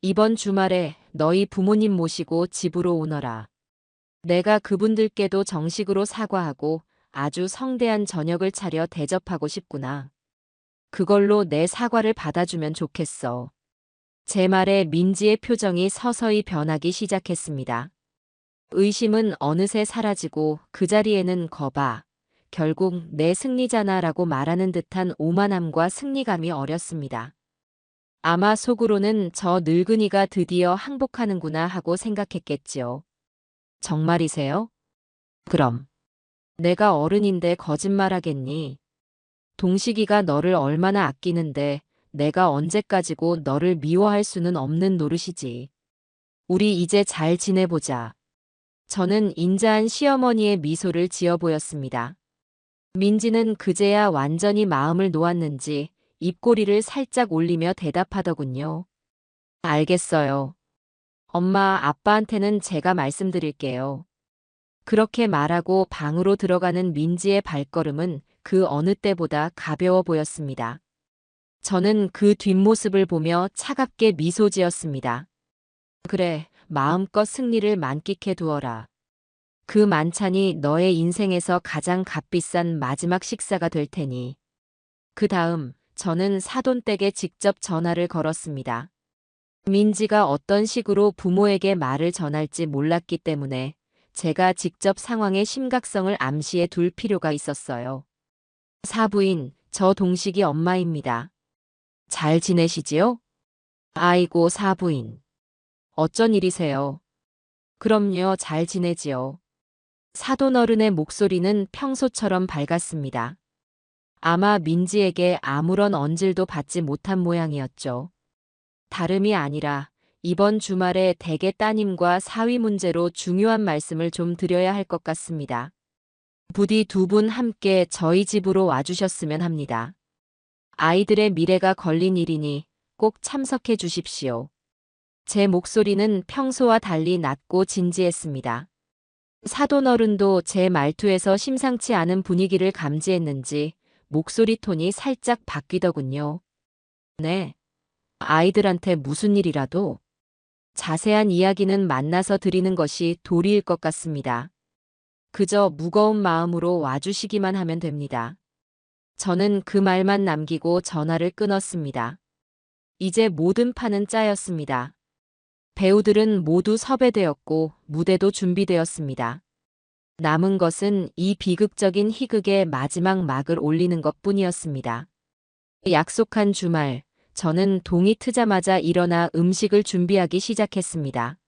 이번 주말에 너희 부모님 모시고 집으로 오너라. 내가 그분들께도 정식으로 사과하고 아주 성대한 저녁을 차려 대접하고 싶구나. 그걸로 내 사과를 받아주면 좋겠어. 제 말에 민지의 표정이 서서히 변하기 시작했습니다. 의심은 어느새 사라지고 그 자리에는 거봐. 결국 내 승리잖아 라고 말하는 듯한 오만함과 승리감이 어렸습니다. 아마 속으로는 저 늙은이가 드디어 항복하는구나 하고 생각했겠지요. 정말이세요? 그럼. 내가 어른인데 거짓말하겠니? 동식이가 너를 얼마나 아끼는데 내가 언제까지고 너를 미워할 수는 없는 노릇이지. 우리 이제 잘 지내보자. 저는 인자한 시어머니의 미소를 지어 보였습니다. 민지는 그제야 완전히 마음을 놓았는지 입꼬리를 살짝 올리며 대답하더군요. 알겠어요. 엄마, 아빠한테는 제가 말씀드릴게요. 그렇게 말하고 방으로 들어가는 민지의 발걸음은 그 어느 때보다 가벼워 보였습니다. 저는 그 뒷모습을 보며 차갑게 미소 지었습니다. 그래, 마음껏 승리를 만끽해 두어라. 그 만찬이 너의 인생에서 가장 값비싼 마지막 식사가 될 테니. 그 다음 저는 사돈댁에 직접 전화를 걸었습니다. 민지가 어떤 식으로 부모에게 말을 전할지 몰랐기 때문에 제가 직접 상황의 심각성을 암시해 둘 필요가 있었어요. 사부인, 저 동식이 엄마입니다. 잘 지내시지요? 아이고, 사부인. 어쩐 일이세요? 그럼요, 잘 지내지요. 사돈어른의 목소리는 평소처럼 밝았습니다. 아마 민지에게 아무런 언질도 받지 못한 모양이었죠. 다름이 아니라 이번 주말에 댁의 따님과 사위 문제로 중요한 말씀을 좀 드려야 할 것 같습니다. 부디 두 분 함께 저희 집으로 와주셨으면 합니다. 아이들의 미래가 걸린 일이니 꼭 참석해 주십시오. 제 목소리는 평소와 달리 낮고 진지했습니다. 사돈어른도 제 말투에서 심상치 않은 분위기를 감지했는지 목소리 톤이 살짝 바뀌더군요. 네. 아이들한테 무슨 일이라도 자세한 이야기는 만나서 드리는 것이 도리일 것 같습니다. 그저 무거운 마음으로 와주시기만 하면 됩니다. 저는 그 말만 남기고 전화를 끊었습니다. 이제 모든 판은 짜였습니다. 배우들은 모두 섭외되었고 무대도 준비되었습니다. 남은 것은 이 비극적인 희극의 마지막 막을 올리는 것뿐이었습니다. 약속한 주말, 저는 동이 트자마자 일어나 음식을 준비하기 시작했습니다.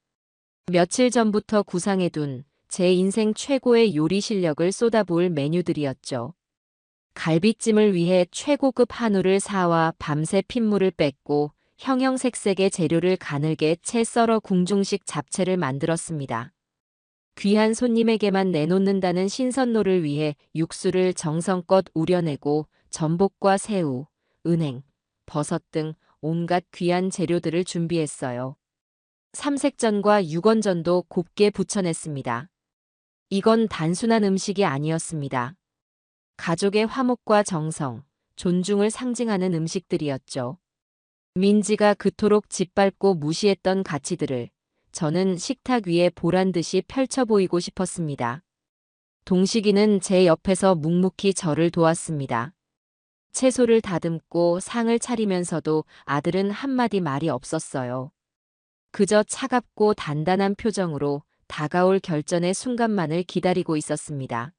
며칠 전부터 구상해둔 제 인생 최고의 요리 실력을 쏟아부을 메뉴들이었죠. 갈비찜을 위해 최고급 한우를 사와 밤새 핏물을 뺐고 형형색색의 재료를 가늘게 채 썰어 궁중식 잡채를 만들었습니다. 귀한 손님에게만 내놓는다는 신선도를 위해 육수를 정성껏 우려내고 전복과 새우, 은행, 버섯 등 온갖 귀한 재료들을 준비했어요. 삼색전과 육원전도 곱게 부쳐냈습니다. 이건 단순한 음식이 아니었습니다. 가족의 화목과 정성, 존중을 상징하는 음식들이었죠. 민지가 그토록 짓밟고 무시했던 가치들을 저는 식탁 위에 보란 듯이 펼쳐 보이고 싶었습니다. 동식이는 제 옆에서 묵묵히 저를 도왔습니다. 채소를 다듬고 상을 차리면서도 아들은 한마디 말이 없었어요. 그저 차갑고 단단한 표정으로 다가올 결전의 순간만을 기다리고 있었습니다.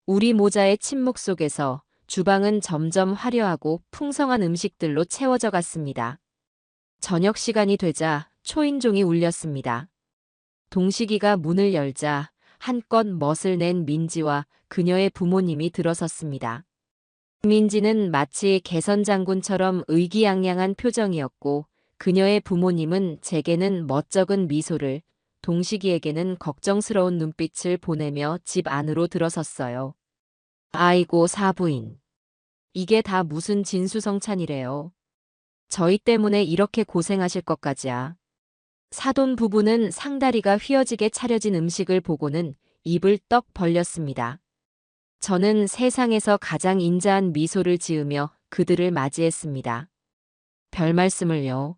우리 모자의 침묵 속에서 주방은 점점 화려하고 풍성한 음식들로 채워져 갔습니다. 저녁 시간이 되자 초인종이 울렸습니다. 동식이가 문을 열자 한껏 멋을 낸 민지와 그녀의 부모님이 들어섰습니다. 민지는 마치 개선장군처럼 의기양양한 표정이었고 그녀의 부모님은 제게는 멋쩍은 미소를, 동식이에게는 걱정스러운 눈빛을 보내며 집 안으로 들어섰어요. 아이고 사부인. 이게 다 무슨 진수성찬이래요. 저희 때문에 이렇게 고생하실 것까지야. 사돈 부부는 상다리가 휘어지게 차려진 음식을 보고는 입을 떡 벌렸습니다. 저는 세상에서 가장 인자한 미소를 지으며 그들을 맞이했습니다. 별 말씀을요.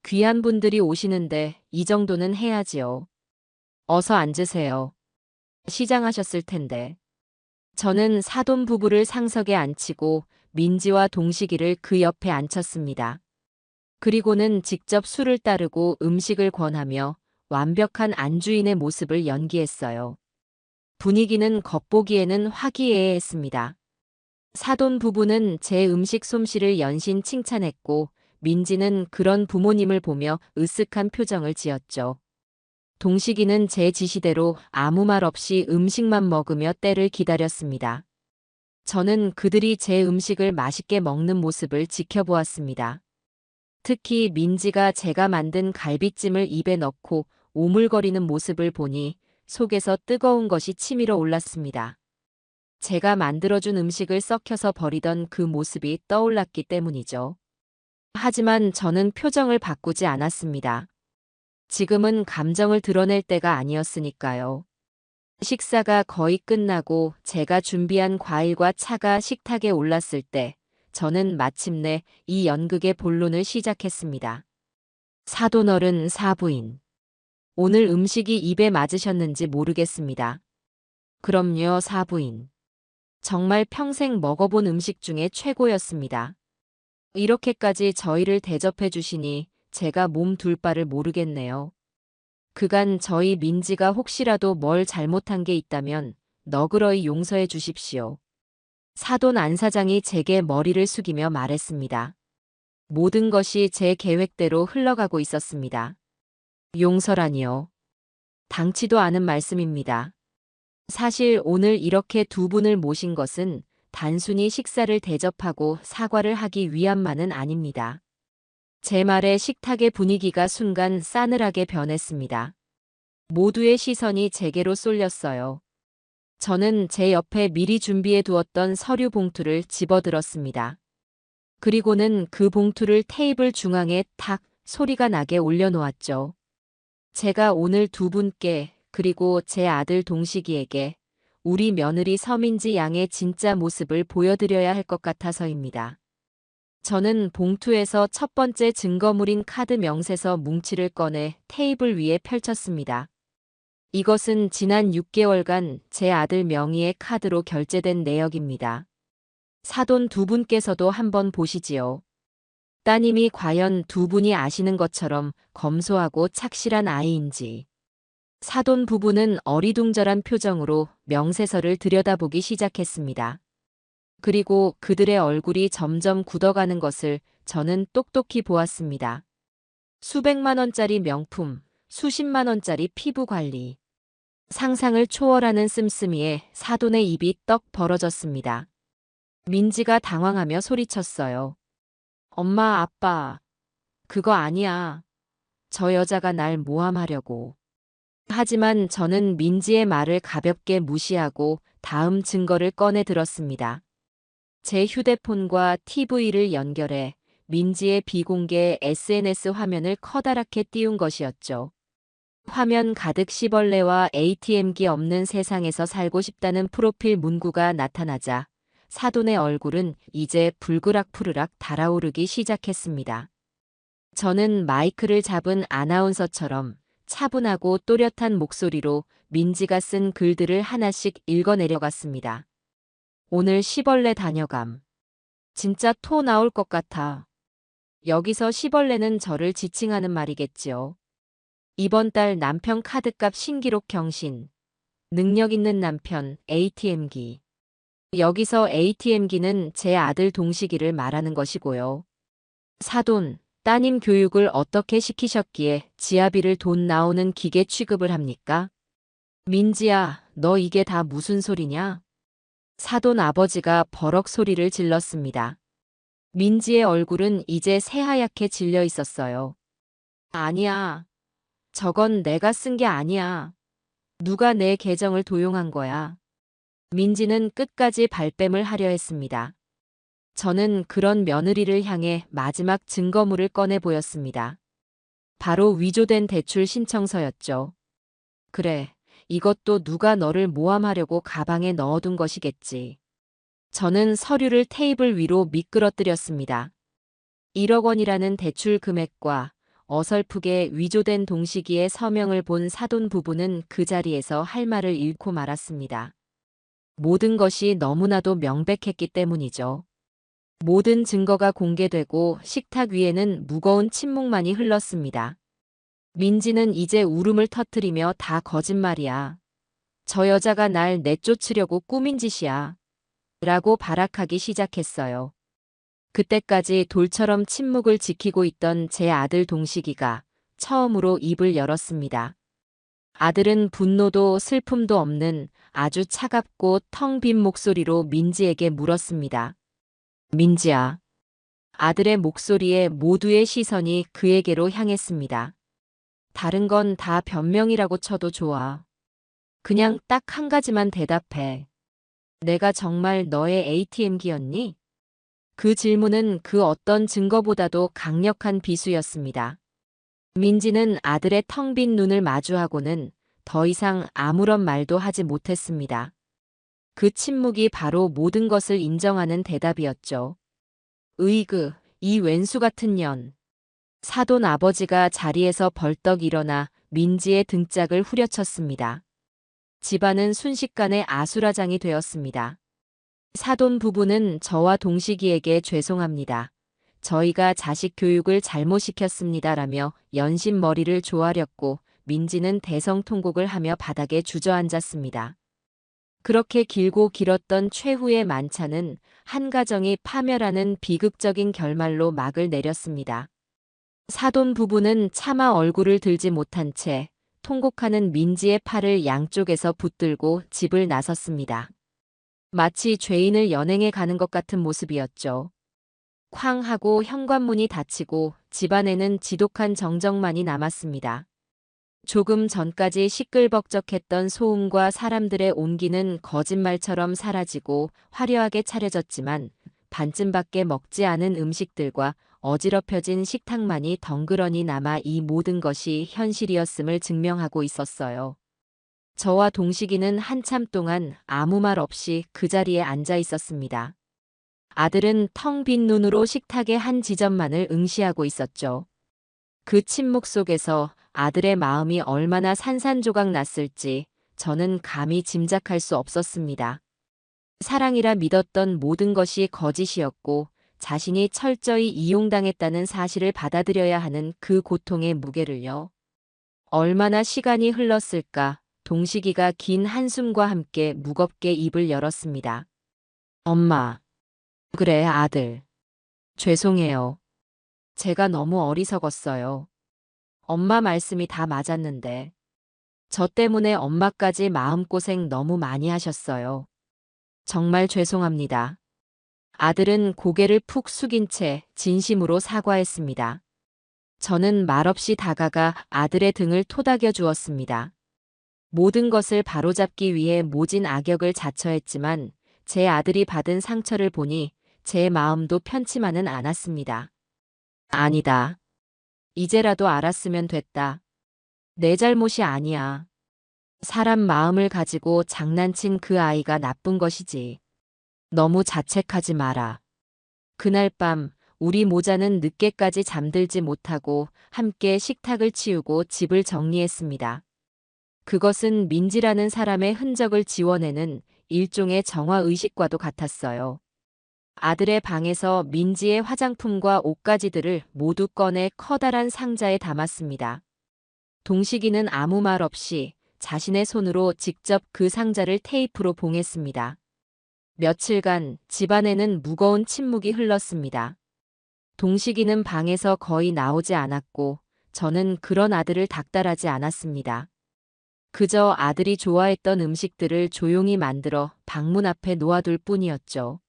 귀한 분들이 오시는데 이 정도는 해야지요. 어서 앉으세요. 시장하셨을 텐데. 저는 사돈 부부를 상석에 앉히고 민지와 동식이를 그 옆에 앉혔습니다. 그리고는 직접 술을 따르고 음식을 권하며 완벽한 안주인의 모습을 연기했어요. 분위기는 겉보기에는 화기애애했습니다. 사돈 부부는 제 음식 솜씨를 연신 칭찬했고 민지는 그런 부모님을 보며 으쓱한 표정을 지었죠. 동식이는 제 지시대로 아무 말 없이 음식만 먹으며 때를 기다렸습니다. 저는 그들이 제 음식을 맛있게 먹는 모습을 지켜보았습니다. 특히 민지가 제가 만든 갈비찜을 입에 넣고 오물거리는 모습을 보니 속에서 뜨거운 것이 치밀어 올랐습니다. 제가 만들어준 음식을 썩혀서 버리던 그 모습이 떠올랐기 때문이죠. 하지만 저는 표정을 바꾸지 않았습니다. 지금은 감정을 드러낼 때가 아니었으니까요. 식사가 거의 끝나고 제가 준비한 과일과 차가 식탁에 올랐을 때 저는 마침내 이 연극의 본론을 시작했습니다. 사돈어른 사부인. 오늘 음식이 입에 맞으셨는지 모르겠습니다. 그럼요, 사부인. 정말 평생 먹어본 음식 중에 최고였습니다. 이렇게까지 저희를 대접해 주시니 제가 몸 둘 바를 모르겠네요. 그간 저희 민지가 혹시라도 뭘 잘못한 게 있다면 너그러이 용서해 주십시오. 사돈 안 사장이 제게 머리를 숙이며 말했습니다. 모든 것이 제 계획대로 흘러가고 있었습니다. 용서라니요. 당치도 않은 말씀입니다. 사실 오늘 이렇게 두 분을 모신 것은 단순히 식사를 대접하고 사과를 하기 위함만은 아닙니다. 제 말에 식탁의 분위기가 순간 싸늘하게 변했습니다. 모두의 시선이 제게로 쏠렸어요. 저는 제 옆에 미리 준비해 두었던 서류 봉투를 집어들었습니다. 그리고는 그 봉투를 테이블 중앙에 탁 소리가 나게 올려놓았죠. 제가 오늘 두 분께 그리고 제 아들 동식이에게 우리 며느리 서민지 양의 진짜 모습을 보여드려야 할 것 같아서입니다. 저는 봉투에서 첫 번째 증거물인 카드 명세서 뭉치를 꺼내 테이블 위에 펼쳤습니다. 이것은 지난 6개월간 제 아들 명의의 카드로 결제된 내역입니다. 사돈 두 분께서도 한번 보시지요. 따님이 과연 두 분이 아시는 것처럼 검소하고 착실한 아이인지. 사돈 부부는 어리둥절한 표정으로 명세서를 들여다보기 시작했습니다. 그리고 그들의 얼굴이 점점 굳어가는 것을 저는 똑똑히 보았습니다. 수백만 원짜리 명품, 수십만 원짜리 피부 관리. 상상을 초월하는 씀씀이에 사돈의 입이 떡 벌어졌습니다. 민지가 당황하며 소리쳤어요. 엄마, 아빠, 그거 아니야. 저 여자가 날 모함하려고. 하지만 저는 민지의 말을 가볍게 무시하고 다음 증거를 꺼내 들었습니다. 제 휴대폰과 TV를 연결해 민지의 비공개 SNS 화면을 커다랗게 띄운 것이었죠. 화면 가득 시벌레와 ATM기 없는 세상에서 살고 싶다는 프로필 문구가 나타나자 사돈의 얼굴은 이제 불그락푸르락 달아오르기 시작했습니다. 저는 마이크를 잡은 아나운서처럼 차분하고 또렷한 목소리로 민지가 쓴 글들을 하나씩 읽어내려갔습니다. 오늘 시벌레 다녀감. 진짜 토 나올 것 같아. 여기서 시벌레는 저를 지칭하는 말이겠지요. 이번 달 남편 카드값 신기록 경신. 능력 있는 남편 ATM기. 여기서 ATM기는 제 아들 동식이를 말하는 것이고요. 사돈, 따님 교육을 어떻게 시키셨기에 지아비를 돈 나오는 기계 취급을 합니까? 민지야, 너 이게 다 무슨 소리냐? 사돈 아버지가 버럭 소리를 질렀습니다. 민지의 얼굴은 이제 새하얗게 질려 있었어요. 아니야. 저건 내가 쓴 게 아니야. 누가 내 계정을 도용한 거야. 민지는 끝까지 발뺌을 하려 했습니다. 저는 그런 며느리를 향해 마지막 증거물을 꺼내 보였습니다. 바로 위조된 대출 신청서였죠. 그래, 이것도 누가 너를 모함하려고 가방에 넣어둔 것이겠지. 저는 서류를 테이블 위로 미끄러뜨렸습니다. 1억 원이라는 대출 금액과 어설프게 위조된 동식이의 서명을 본 사돈 부부는 그 자리에서 할 말을 잃고 말았습니다. 모든 것이 너무나도 명백했기 때문이죠. 모든 증거가 공개되고 식탁 위에는 무거운 침묵만이 흘렀습니다. 민지는 이제 울음을 터뜨리며 다 거짓말이야. 저 여자가 날 내쫓으려고 꾸민 짓이야. 라고 발악하기 시작했어요. 그때까지 돌처럼 침묵을 지키고 있던 제 아들 동식이가 처음으로 입을 열었습니다. 아들은 분노도 슬픔도 없는 아주 차갑고 텅 빈 목소리로 민지에게 물었습니다. 민지야. 아들의 목소리에 모두의 시선이 그에게로 향했습니다. 다른 건 다 변명이라고 쳐도 좋아. 그냥 딱 한 가지만 대답해. 내가 정말 너의 ATM기였니? 그 질문은 그 어떤 증거보다도 강력한 비수였습니다. 민지는 아들의 텅 빈 눈을 마주하고는 더 이상 아무런 말도 하지 못했습니다. 그 침묵이 바로 모든 것을 인정하는 대답이었죠. 으이그, 이 웬수 같은 년. 사돈 아버지가 자리에서 벌떡 일어나 민지의 등짝을 후려쳤습니다. 집안은 순식간에 아수라장이 되었습니다. 사돈 부부는 저와 동식이에게 죄송합니다. 저희가 자식 교육을 잘못 시켰습니다라며 연신 머리를 조아렸고 민지는 대성통곡을 하며 바닥에 주저앉았습니다. 그렇게 길고 길었던 최후의 만찬은 한 가정이 파멸하는 비극적인 결말로 막을 내렸습니다. 사돈 부부는 차마 얼굴을 들지 못한 채 통곡하는 민지의 팔을 양쪽에서 붙들고 집을 나섰습니다. 마치 죄인을 연행해 가는 것 같은 모습이었죠. 쾅 하고 현관문이 닫히고 집안에는 지독한 정적만이 남았습니다. 조금 전까지 시끌벅적했던 소음과 사람들의 온기는 거짓말처럼 사라지고 화려하게 차려졌지만 반쯤밖에 먹지 않은 음식들과 어지럽혀진 식탁만이 덩그러니 남아 이 모든 것이 현실이었음을 증명하고 있었어요. 저와 동식이는 한참 동안 아무 말 없이 그 자리에 앉아 있었습니다. 아들은 텅 빈 눈으로 식탁의 한 지점만을 응시하고 있었죠. 그 침묵 속에서 아들의 마음이 얼마나 산산조각 났을지 저는 감히 짐작할 수 없었습니다. 사랑이라 믿었던 모든 것이 거짓이었고 자신이 철저히 이용당했다는 사실을 받아들여야 하는 그 고통의 무게를요. 얼마나 시간이 흘렀을까? 동식이가 긴 한숨과 함께 무겁게 입을 열었습니다. 엄마. 그래, 아들. 죄송해요. 제가 너무 어리석었어요. 엄마 말씀이 다 맞았는데. 저 때문에 엄마까지 마음고생 너무 많이 하셨어요. 정말 죄송합니다. 아들은 고개를 푹 숙인 채 진심으로 사과했습니다. 저는 말없이 다가가 아들의 등을 토닥여 주었습니다. 모든 것을 바로잡기 위해 모진 악역을 자처했지만 제 아들이 받은 상처를 보니 제 마음도 편치만은 않았습니다. 아니다. 이제라도 알았으면 됐다. 내 잘못이 아니야. 사람 마음을 가지고 장난친 그 아이가 나쁜 것이지. 너무 자책하지 마라. 그날 밤 우리 모자는 늦게까지 잠들지 못하고 함께 식탁을 치우고 집을 정리했습니다. 그것은 민지라는 사람의 흔적을 지워내는 일종의 정화의식과도 같았어요. 아들의 방에서 민지의 화장품과 옷가지들을 모두 꺼내 커다란 상자에 담았습니다. 동식이는 아무 말 없이 자신의 손으로 직접 그 상자를 테이프로 봉했습니다. 며칠간 집안에는 무거운 침묵이 흘렀습니다. 동식이는 방에서 거의 나오지 않았고 저는 그런 아들을 닥달하지 않았습니다. 그저 아들이 좋아했던 음식들을 조용히 만들어 방문 앞에 놓아둘 뿐이었죠.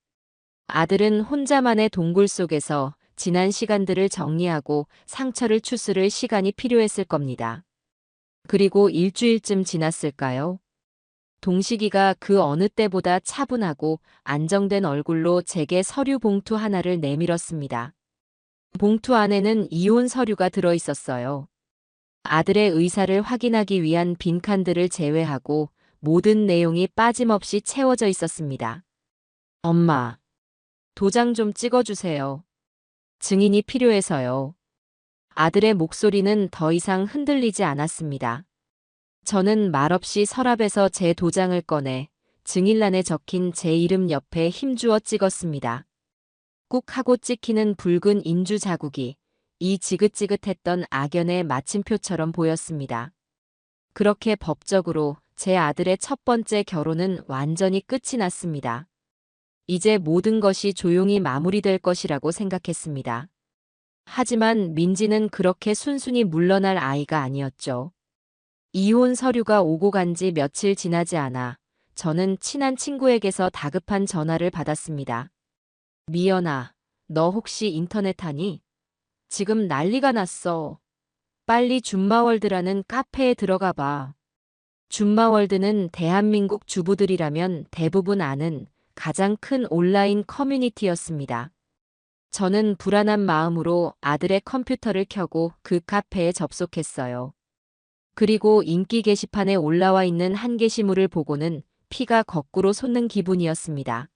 아들은 혼자만의 동굴 속에서 지난 시간들을 정리하고 상처를 추스를 시간이 필요했을 겁니다. 그리고 일주일쯤 지났을까요? 동식이가 그 어느 때보다 차분하고 안정된 얼굴로 제게 서류 봉투 하나를 내밀었습니다. 봉투 안에는 이혼 서류가 들어 있었어요. 아들의 의사를 확인하기 위한 빈칸들을 제외하고 모든 내용이 빠짐없이 채워져 있었습니다. 엄마, 도장 좀 찍어주세요. 증인이 필요해서요. 아들의 목소리는 더 이상 흔들리지 않았습니다. 저는 말없이 서랍에서 제 도장을 꺼내 증인란에 적힌 제 이름 옆에 힘주어 찍었습니다. 꾹 하고 찍히는 붉은 인주 자국이 이 지긋지긋했던 악연의 마침표처럼 보였습니다. 그렇게 법적으로 제 아들의 첫 번째 결혼은 완전히 끝이 났습니다. 이제 모든 것이 조용히 마무리될 것이라고 생각했습니다. 하지만 민지는 그렇게 순순히 물러날 아이가 아니었죠. 이혼 서류가 오고 간 지 며칠 지나지 않아 저는 친한 친구에게서 다급한 전화를 받았습니다. 미연아, 너 혹시 인터넷 하니? 지금 난리가 났어. 빨리 줌마월드라는 카페에 들어가 봐. 줌마월드는 대한민국 주부들이라면 대부분 아는 가장 큰 온라인 커뮤니티였습니다. 저는 불안한 마음으로 아들의 컴퓨터를 켜고 그 카페에 접속했어요. 그리고 인기 게시판에 올라와 있는 한 게시물을 보고는 피가 거꾸로 솟는 기분이었습니다.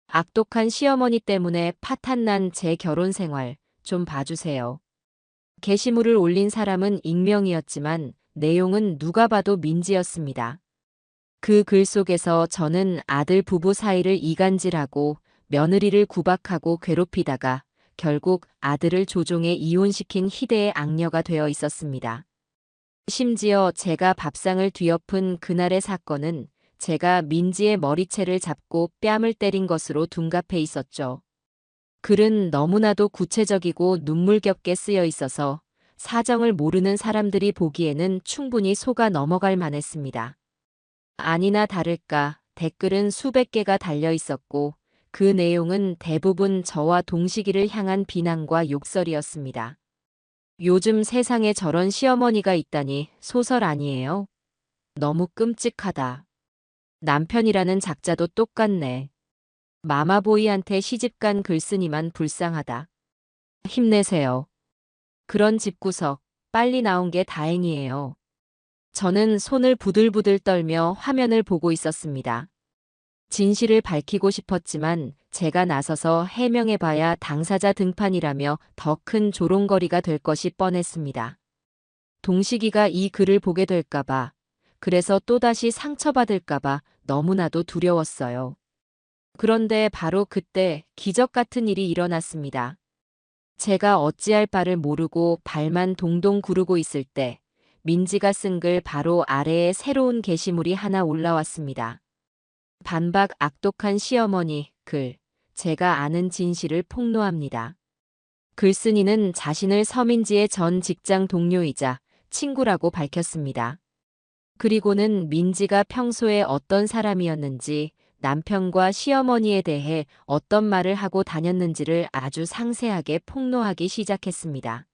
악독한 시어머니 때문에 파탄난 제 결혼 생활 좀 봐주세요. 게시물을 올린 사람은 익명이었지만 내용은 누가 봐도 민지였습니다. 그 글 속에서 저는 아들 부부 사이를 이간질하고 며느리를 구박하고 괴롭히다가 결국 아들을 조종해 이혼시킨 희대의 악녀가 되어 있었습니다. 심지어 제가 밥상을 뒤엎은 그날의 사건은 제가 민지의 머리채를 잡고 뺨을 때린 것으로 둔갑해 있었죠. 글은 너무나도 구체적이고 눈물겹게 쓰여 있어서 사정을 모르는 사람들이 보기에는 충분히 속아 넘어갈 만했습니다. 아니나 다를까 댓글은 수백 개가 달려 있었고 그 내용은 대부분 저와 동식이를 향한 비난과 욕설이었습니다. 요즘 세상에 저런 시어머니가 있다니 소설 아니에요? 너무 끔찍하다. 남편이라는 작자도 똑같네. 마마보이한테 시집간 글쓴이만 불쌍하다. 힘내세요. 그런 집구석 빨리 나온 게 다행이에요. 저는 손을 부들부들 떨며 화면을 보고 있었습니다. 진실을 밝히고 싶었지만 제가 나서서 해명해봐야 당사자 등판이라며 더 큰 조롱거리가 될 것이 뻔했습니다. 동식이가 이 글을 보게 될까봐, 그래서 또다시 상처받을까봐 너무나도 두려웠어요. 그런데 바로 그때 기적 같은 일이 일어났습니다. 제가 어찌할 바를 모르고 발만 동동 구르고 있을 때 민지가 쓴 글 바로 아래에 새로운 게시물이 하나 올라왔습니다. 반박 악독한 시어머니 글. 제가 아는 진실을 폭로합니다. 글쓴이는 자신을 서민지의 전 직장 동료이자 친구라고 밝혔습니다. 그리고는 민지가 평소에 어떤 사람이었는지, 남편과 시어머니에 대해 어떤 말을 하고 다녔는지를 아주 상세하게 폭로하기 시작했습니다.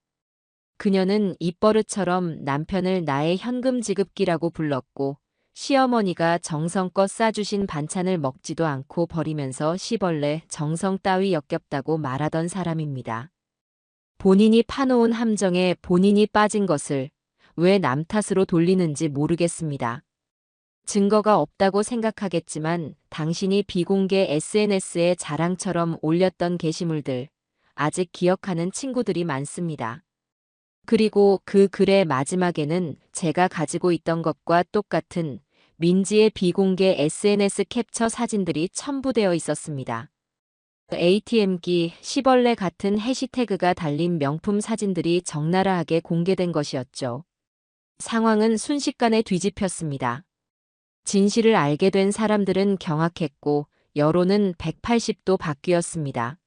그녀는 입버릇처럼 남편을 나의 현금 지급기라고 불렀고 시어머니가 정성껏 싸주신 반찬을 먹지도 않고 버리면서 시벌레 정성 따위 역겹다고 말하던 사람입니다. 본인이 파놓은 함정에 본인이 빠진 것을 왜 남 탓으로 돌리는지 모르겠습니다. 증거가 없다고 생각하겠지만 당신이 비공개 SNS에 자랑처럼 올렸던 게시물들 아직 기억하는 친구들이 많습니다. 그리고 그 글의 마지막에는 제가 가지고 있던 것과 똑같은 민지의 비공개 SNS 캡처 사진들이 첨부되어 있었습니다. ATM기, 시벌레 같은 해시태그가 달린 명품 사진들이 적나라하게 공개된 것이었죠. 상황은 순식간에 뒤집혔습니다. 진실을 알게 된 사람들은 경악했고 여론은 180도 바뀌었습니다.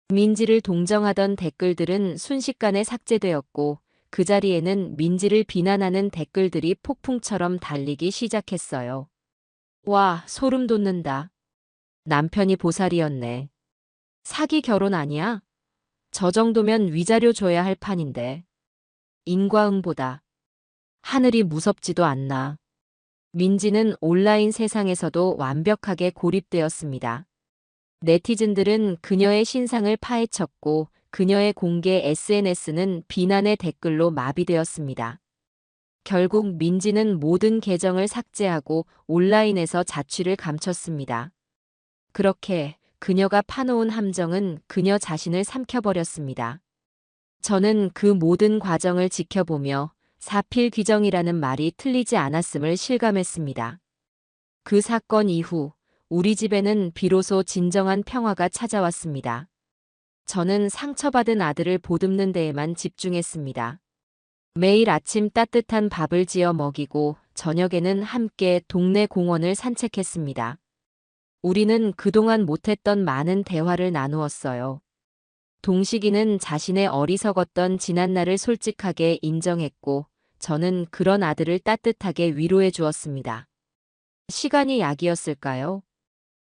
민지를 동정하던 댓글들은 순식간에 삭제되었고 그 자리에는 민지를 비난하는 댓글들이 폭풍처럼 달리기 시작했어요. 와, 소름 돋는다. 남편이 보살이었네. 사기 결혼 아니야? 저 정도면 위자료 줘야 할 판인데. 인과응보다. 하늘이 무섭지도 않나. 민지는 온라인 세상에서도 완벽하게 고립되었습니다. 네티즌들은 그녀의 신상을 파헤쳤고 그녀의 공개 SNS는 비난의 댓글로 마비되었습니다. 결국 민지는 모든 계정을 삭제하고 온라인에서 자취를 감췄습니다. 그렇게 그녀가 파놓은 함정은 그녀 자신을 삼켜버렸습니다. 저는 그 모든 과정을 지켜보며 사필귀정이라는 말이 틀리지 않았음을 실감했습니다. 그 사건 이후 우리 집에는 비로소 진정한 평화가 찾아왔습니다. 저는 상처받은 아들을 보듬는 데에만 집중했습니다. 매일 아침 따뜻한 밥을 지어 먹이고 저녁에는 함께 동네 공원을 산책했습니다. 우리는 그동안 못했던 많은 대화를 나누었어요. 동식이는 자신의 어리석었던 지난날을 솔직하게 인정했고 저는 그런 아들을 따뜻하게 위로해 주었습니다. 시간이 약이었을까요?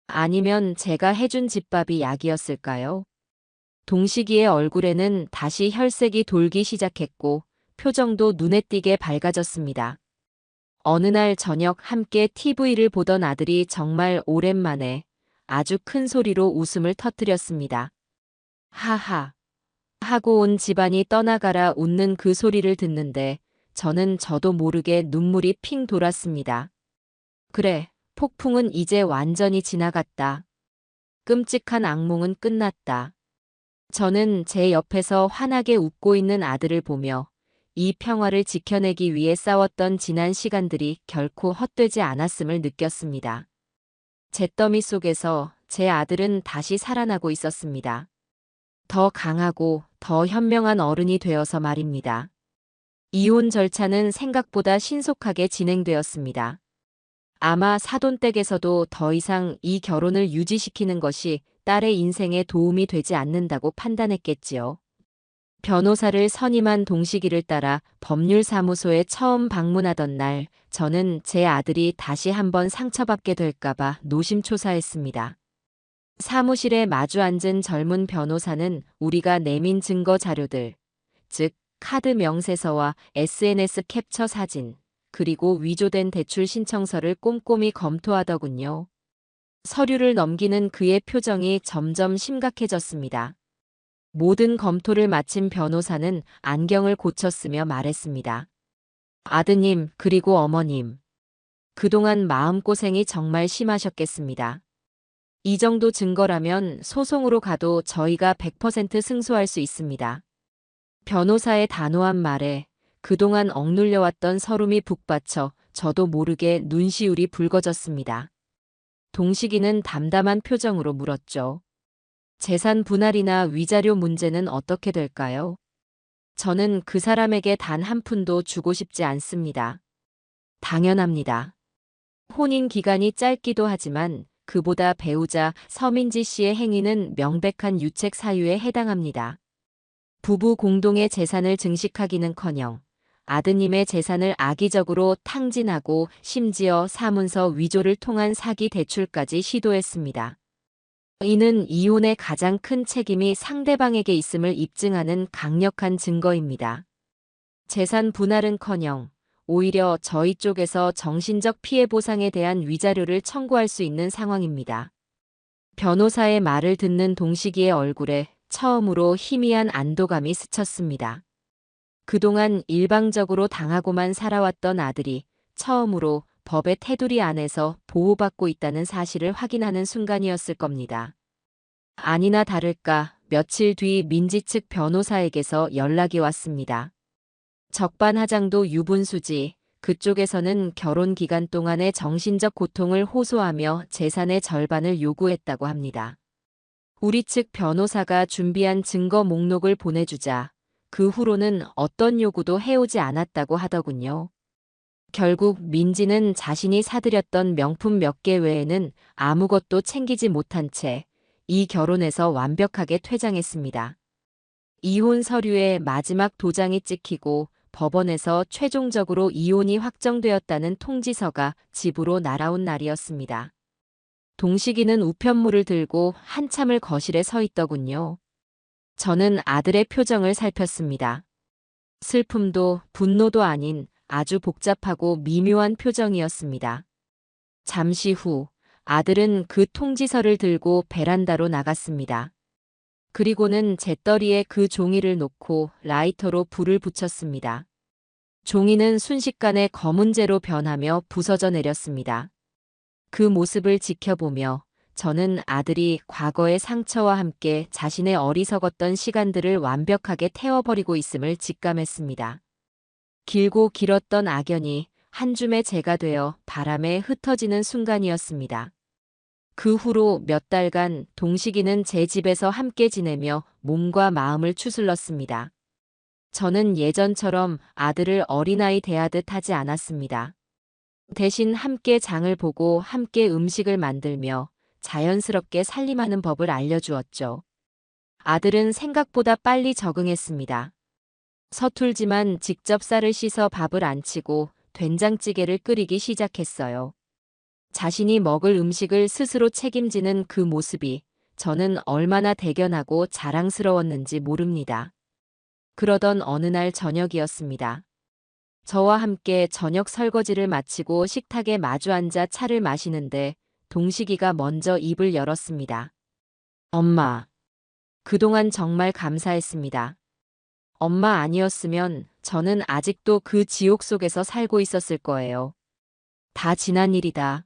아니면 제가 해준 집밥이 약이었을까요? 동식이의 얼굴에는 다시 혈색이 돌기 시작했고 표정도 눈에 띄게 밝아졌습니다. 어느 날 저녁 함께 TV를 보던 아들이 정말 오랜만에 아주 큰 소리로 웃음을 터뜨렸습니다. 하하. 하고 온 집안이 떠나가라 웃는 그 소리를 듣는데 저도 모르게 눈물이 핑 돌았습니다. 그래, 폭풍은 이제 완전히 지나갔다. 끔찍한 악몽은 끝났다. 저는 제 옆에서 환하게 웃고 있는 아들을 보며 이 평화를 지켜내기 위해 싸웠던 지난 시간들이 결코 헛되지 않았음을 느꼈습니다. 잿더미 속에서 제 아들은 다시 살아나고 있었습니다. 더 강하고 더 현명한 어른이 되어서 말입니다. 이혼 절차는 생각보다 신속하게 진행되었습니다. 아마 사돈댁에서도 더 이상 이 결혼을 유지시키는 것이 딸의 인생에 도움이 되지 않는다고 판단했겠지요. 변호사를 선임한 동식이를 따라 법률사무소에 처음 방문하던 날, 저는 제 아들이 다시 한번 상처받게 될까봐 노심초사했습니다. 사무실에 마주 앉은 젊은 변호사는 우리가 내민 증거 자료들, 즉 카드 명세서와 SNS 캡처 사진, 그리고 위조된 대출 신청서를 꼼꼼히 검토하더군요. 서류를 넘기는 그의 표정이 점점 심각해졌습니다. 모든 검토를 마친 변호사는 안경을 고쳤으며 말했습니다. 아드님, 그리고 어머님. 그동안 마음고생이 정말 심하셨겠습니다. 이 정도 증거라면 소송으로 가도 저희가 100% 승소할 수 있습니다. 변호사의 단호한 말에 그동안 억눌려왔던 서름이 북받쳐 저도 모르게 눈시울이 붉어졌습니다. 동식이는 담담한 표정으로 물었죠. 재산 분할이나 위자료 문제는 어떻게 될까요? 저는 그 사람에게 단 한 푼도 주고 싶지 않습니다. 당연합니다. 혼인 기간이 짧기도 하지만 그보다 배우자 서민지 씨의 행위는 명백한 유책 사유에 해당합니다. 부부 공동의 재산을 증식하기는커녕 아드님의 재산을 악의적으로 탕진하고 심지어 사문서 위조를 통한 사기 대출까지 시도했습니다. 이는 이혼의 가장 큰 책임이 상대방에게 있음을 입증하는 강력한 증거입니다. 재산 분할은커녕 오히려 저희 쪽에서 정신적 피해 보상에 대한 위자료를 청구할 수 있는 상황입니다. 변호사의 말을 듣는 동식이의 얼굴에 처음으로 희미한 안도감이 스쳤습니다. 그동안 일방적으로 당하고만 살아왔던 아들이 처음으로 법의 테두리 안에서 보호받고 있다는 사실을 확인하는 순간이었을 겁니다. 아니나 다를까 며칠 뒤 민지 측 변호사에게서 연락이 왔습니다. 적반하장도 유분수지, 그쪽에서는 결혼 기간 동안의 정신적 고통을 호소하며 재산의 절반을 요구했다고 합니다. 우리 측 변호사가 준비한 증거 목록을 보내주자 그 후로는 어떤 요구도 해오지 않았다고 하더군요. 결국 민지는 자신이 사들였던 명품 몇 개 외에는 아무것도 챙기지 못한 채 이 결혼에서 완벽하게 퇴장했습니다. 이혼 서류에 마지막 도장이 찍히고 법원에서 최종적으로 이혼이 확정되었다는 통지서가 집으로 날아온 날이었습니다. 동식이는 우편물을 들고 한참을 거실에 서 있더군요. 저는 아들의 표정을 살폈습니다. 슬픔도 분노도 아닌 아주 복잡하고 미묘한 표정이었습니다. 잠시 후 아들은 그 통지서를 들고 베란다로 나갔습니다. 그리고는 잿더리에 그 종이를 놓고 라이터로 불을 붙였습니다. 종이는 순식간에 검은재로 변하며 부서져 내렸습니다. 그 모습을 지켜보며 저는 아들이 과거의 상처와 함께 자신의 어리석었던 시간들을 완벽하게 태워버리고 있음을 직감했습니다. 길고 길었던 악연이 한 줌의 재가 되어 바람에 흩어지는 순간이었습니다. 그 후로 몇 달간 동식이는 제 집에서 함께 지내며 몸과 마음을 추슬렀습니다. 저는 예전처럼 아들을 어린아이 대하듯 하지 않았습니다. 대신 함께 장을 보고 함께 음식을 만들며 자연스럽게 살림하는 법을 알려주었죠. 아들은 생각보다 빨리 적응했습니다. 서툴지만 직접 쌀을 씻어 밥을 안 치고 된장찌개를 끓이기 시작했어요. 자신이 먹을 음식을 스스로 책임지는 그 모습이 저는 얼마나 대견하고 자랑스러웠는지 모릅니다. 그러던 어느 날 저녁이었습니다. 저와 함께 저녁 설거지를 마치고 식탁에 마주 앉아 차를 마시는데 동식이가 먼저 입을 열었습니다. 엄마, 그동안 정말 감사했습니다. 엄마 아니었으면 저는 아직도 그 지옥 속에서 살고 있었을 거예요. 다 지난 일이다.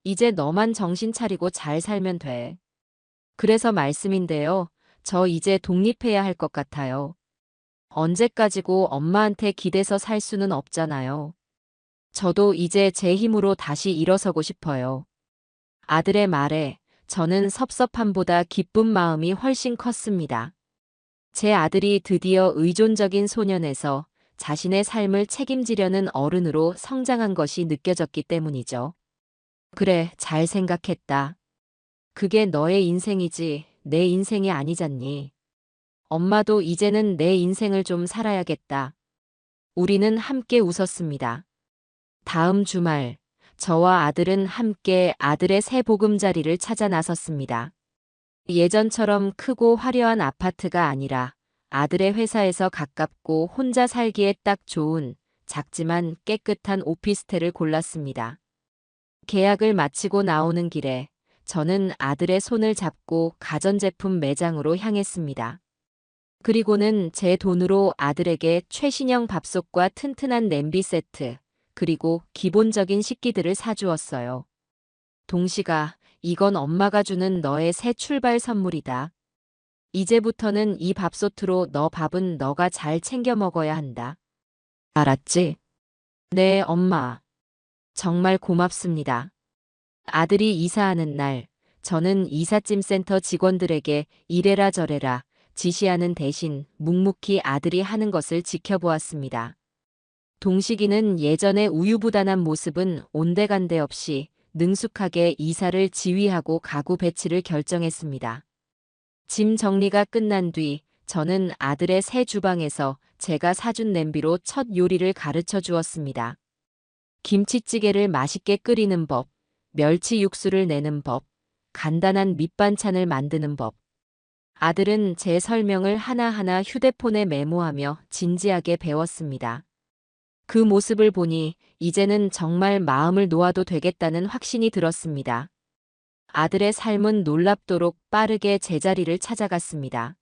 이제 너만 정신 차리고 잘 살면 돼. 그래서 말씀인데요. 저 이제 독립해야 할 것 같아요. 언제까지고 엄마한테 기대서 살 수는 없잖아요. 저도 이제 제 힘으로 다시 일어서고 싶어요. 아들의 말에 저는 섭섭함보다 기쁜 마음이 훨씬 컸습니다. 제 아들이 드디어 의존적인 소년에서 자신의 삶을 책임지려는 어른으로 성장한 것이 느껴졌기 때문이죠. 그래, 잘 생각했다. 그게 너의 인생이지 내 인생이 아니잖니. 엄마도 이제는 내 인생을 좀 살아야겠다. 우리는 함께 웃었습니다. 다음 주말, 저와 아들은 함께 아들의 새 보금자리를 찾아 나섰습니다. 예전처럼 크고 화려한 아파트가 아니라 아들의 회사에서 가깝고 혼자 살기에 딱 좋은 작지만 깨끗한 오피스텔을 골랐습니다. 계약을 마치고 나오는 길에 저는 아들의 손을 잡고 가전제품 매장으로 향했습니다. 그리고는 제 돈으로 아들에게 최신형 밥솥과 튼튼한 냄비 세트, 그리고 기본적인 식기들을 사주었어요. 동식아, 이건 엄마가 주는 너의 새 출발 선물이다. 이제부터는 이 밥솥으로 너 밥은 너가 잘 챙겨 먹어야 한다. 알았지? 네, 엄마. 정말 고맙습니다. 아들이 이사하는 날, 저는 이삿짐센터 직원들에게 이래라 저래라 지시하는 대신 묵묵히 아들이 하는 것을 지켜보았습니다. 동식이는 예전의 우유부단한 모습은 온데간데 없이 능숙하게 이사를 지휘하고 가구 배치를 결정했습니다. 짐 정리가 끝난 뒤 저는 아들의 새 주방에서 제가 사준 냄비로 첫 요리를 가르쳐 주었습니다. 김치찌개를 맛있게 끓이는 법, 멸치 육수를 내는 법, 간단한 밑반찬을 만드는 법. 아들은 제 설명을 하나하나 휴대폰에 메모하며 진지하게 배웠습니다. 그 모습을 보니 이제는 정말 마음을 놓아도 되겠다는 확신이 들었습니다. 아들의 삶은 놀랍도록 빠르게 제자리를 찾아갔습니다.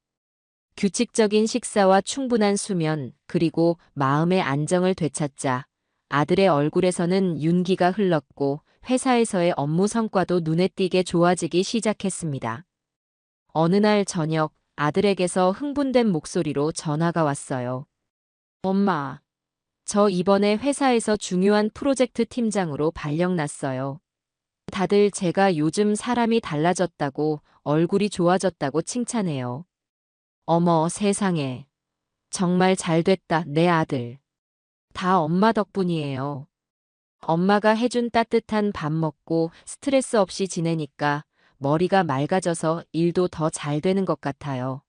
규칙적인 식사와 충분한 수면, 그리고 마음의 안정을 되찾자 아들의 얼굴에서는 윤기가 흘렀고 회사에서의 업무 성과도 눈에 띄게 좋아지기 시작했습니다. 어느 날 저녁 아들에게서 흥분된 목소리로 전화가 왔어요. 엄마, 저 이번에 회사에서 중요한 프로젝트 팀장으로 발령났어요. 다들 제가 요즘 사람이 달라졌다고 얼굴이 좋아졌다고 칭찬해요. 어머 세상에. 정말 잘됐다 내 아들. 다 엄마 덕분이에요. 엄마가 해준 따뜻한 밥 먹고 스트레스 없이 지내니까 머리가 맑아져서 일도 더 잘 되는 것 같아요.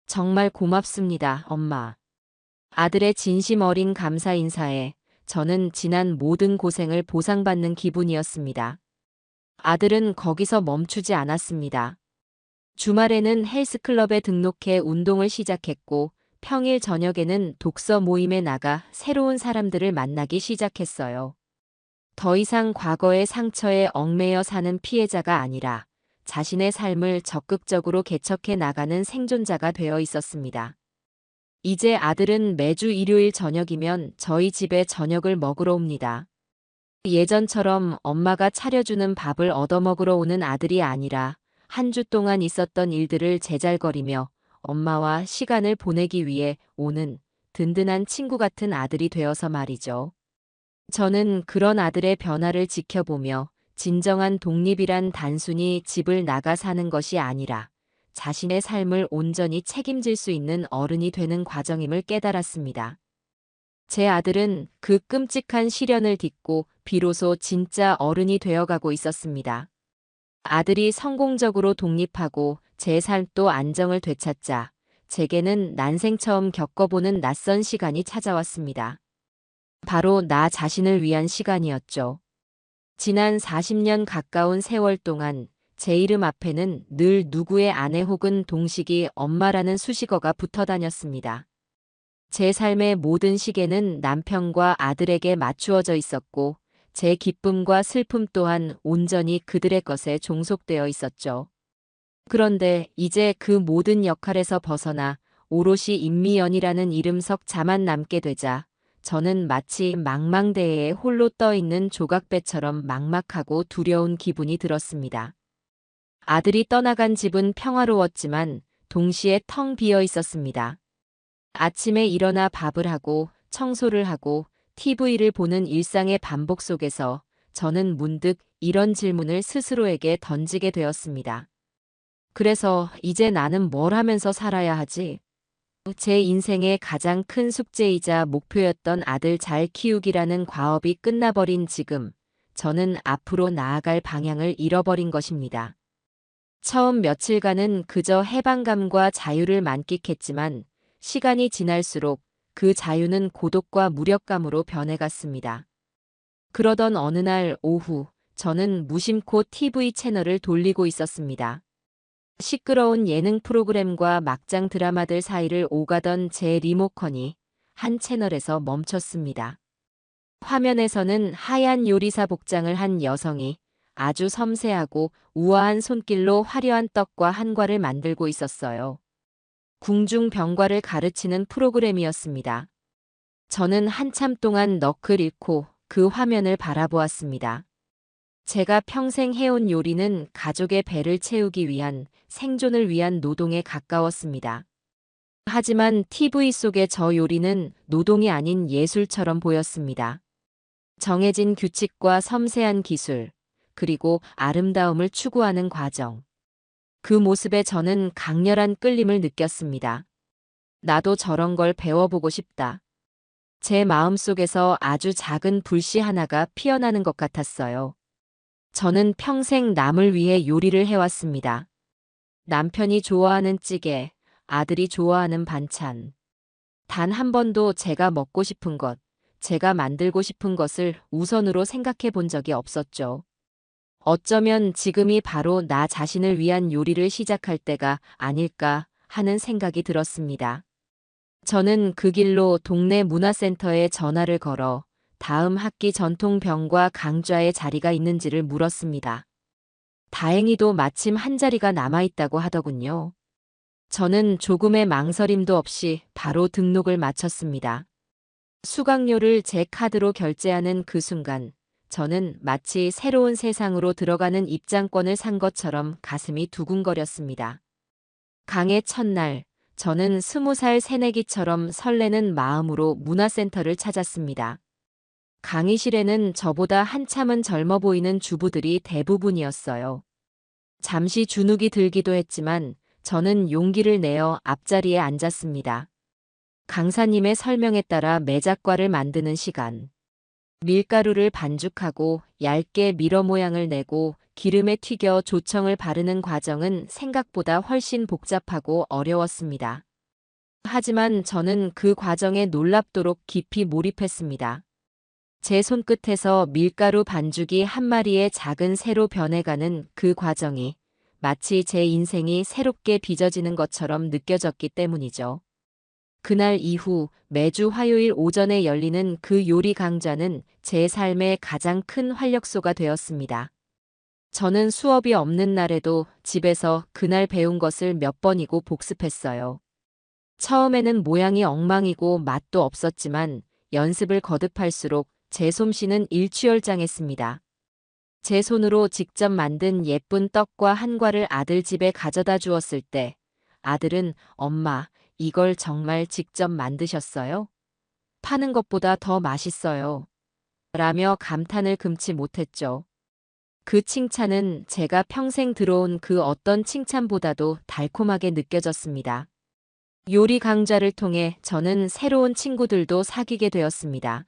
정말 고맙습니다, 엄마. 아들의 진심 어린 감사 인사에 저는 지난 모든 고생을 보상받는 기분이었습니다. 아들은 거기서 멈추지 않았습니다. 주말에는 헬스클럽에 등록해 운동을 시작했고 평일 저녁에는 독서 모임에 나가 새로운 사람들을 만나기 시작했어요. 더 이상 과거의 상처에 얽매여 사는 피해자가 아니라 자신의 삶을 적극적으로 개척해 나가는 생존자가 되어 있었습니다. 이제 아들은 매주 일요일 저녁이면 저희 집에 저녁을 먹으러 옵니다. 예전처럼 엄마가 차려주는 밥을 얻어먹으러 오는 아들이 아니라 한 주 동안 있었던 일들을 제잘거리며 엄마와 시간을 보내기 위해 오는 든든한 친구 같은 아들이 되어서 말이죠. 저는 그런 아들의 변화를 지켜보며 진정한 독립이란 단순히 집을 나가 사는 것이 아니라 자신의 삶을 온전히 책임질 수 있는 어른이 되는 과정임을 깨달았습니다. 제 아들은 그 끔찍한 시련을 딛고 비로소 진짜 어른이 되어가고 있었습니다. 아들이 성공적으로 독립하고 제 삶도 안정을 되찾자 제게는 난생 처음 겪어보는 낯선 시간이 찾아왔습니다. 바로 나 자신을 위한 시간이었죠. 지난 40년 가까운 세월 동안 제 이름 앞에는 늘 누구의 아내 혹은 동식이 엄마라는 수식어가 붙어 다녔습니다. 제 삶의 모든 시계는 남편과 아들에게 맞추어져 있었고 제 기쁨과 슬픔 또한 온전히 그들의 것에 종속되어 있었죠. 그런데 이제 그 모든 역할에서 벗어나 오롯이 임미연이라는 이름석 자만 남게 되자 저는 마치 망망대해에 홀로 떠 있는 조각배처럼 막막하고 두려운 기분이 들었습니다. 아들이 떠나간 집은 평화로웠지만 동시에 텅 비어 있었습니다. 아침에 일어나 밥을 하고 청소를 하고 TV를 보는 일상의 반복 속에서 저는 문득 이런 질문을 스스로에게 던지게 되었습니다. 그래서 이제 나는 뭘 하면서 살아야 하지? 제 인생의 가장 큰 숙제이자 목표였던 아들 잘 키우기라는 과업이 끝나버린 지금, 저는 앞으로 나아갈 방향을 잃어버린 것입니다. 처음 며칠간은 그저 해방감과 자유를 만끽했지만 시간이 지날수록 그 자유는 고독과 무력감으로 변해갔습니다. 그러던 어느 날 오후, 저는 무심코 TV 채널을 돌리고 있었습니다. 시끄러운 예능 프로그램과 막장 드라마들 사이를 오가던 제 리모컨이 한 채널에서 멈췄습니다. 화면에서는 하얀 요리사 복장을 한 여성이 아주 섬세하고 우아한 손길로 화려한 떡과 한과를 만들고 있었어요. 궁중 병과를 가르치는 프로그램이었습니다. 저는 한참 동안 넋을 잃고 그 화면을 바라보았습니다. 제가 평생 해온 요리는 가족의 배를 채우기 위한 생존을 위한 노동에 가까웠습니다. 하지만 TV 속의 저 요리는 노동이 아닌 예술처럼 보였습니다. 정해진 규칙과 섬세한 기술, 그리고 아름다움을 추구하는 과정. 그 모습에 저는 강렬한 끌림을 느꼈습니다. 나도 저런 걸 배워보고 싶다. 제 마음속에서 아주 작은 불씨 하나가 피어나는 것 같았어요. 저는 평생 남을 위해 요리를 해왔습니다. 남편이 좋아하는 찌개, 아들이 좋아하는 반찬. 단 한 번도 제가 먹고 싶은 것, 제가 만들고 싶은 것을 우선으로 생각해 본 적이 없었죠. 어쩌면 지금이 바로 나 자신을 위한 요리를 시작할 때가 아닐까 하는 생각이 들었습니다. 저는 그 길로 동네 문화센터에 전화를 걸어 다음 학기 전통병과 강좌의 자리가 있는지를 물었습니다. 다행히도 마침 한 자리가 남아있다고 하더군요. 저는 조금의 망설임도 없이 바로 등록을 마쳤습니다. 수강료를 제 카드로 결제하는 그 순간, 저는 마치 새로운 세상으로 들어가는 입장권을 산 것처럼 가슴이 두근거렸습니다. 강의 첫날, 저는 20살 새내기처럼 설레는 마음으로 문화센터를 찾았습니다. 강의실에는 저보다 한참은 젊어 보이는 주부들이 대부분이었어요. 잠시 주눅이 들기도 했지만 저는 용기를 내어 앞자리에 앉았습니다. 강사님의 설명에 따라 매작과를 만드는 시간. 밀가루를 반죽하고 얇게 밀어 모양을 내고 기름에 튀겨 조청을 바르는 과정은 생각보다 훨씬 복잡하고 어려웠습니다. 하지만 저는 그 과정에 놀랍도록 깊이 몰입했습니다. 제 손끝에서 밀가루 반죽이 한 마리의 작은 새로 변해가는 그 과정이 마치 제 인생이 새롭게 빚어지는 것처럼 느껴졌기 때문이죠. 그날 이후 매주 화요일 오전에 열리는 그 요리 강좌는 제 삶의 가장 큰 활력소가 되었습니다. 저는 수업이 없는 날에도 집에서 그날 배운 것을 몇 번이고 복습했어요. 처음에는 모양이 엉망이고 맛도 없었지만 연습을 거듭할수록 제 솜씨는 일취월장했습니다. 제 손으로 직접 만든 예쁜 떡과 한과를 아들 집에 가져다 주었을 때 아들은 "엄마, 이걸 정말 직접 만드셨어요? 파는 것보다 더 맛있어요." 라며 감탄을 금치 못했죠. 그 칭찬은 제가 평생 들어온 그 어떤 칭찬보다도 달콤하게 느껴졌습니다. 요리 강좌를 통해 저는 새로운 친구들도 사귀게 되었습니다.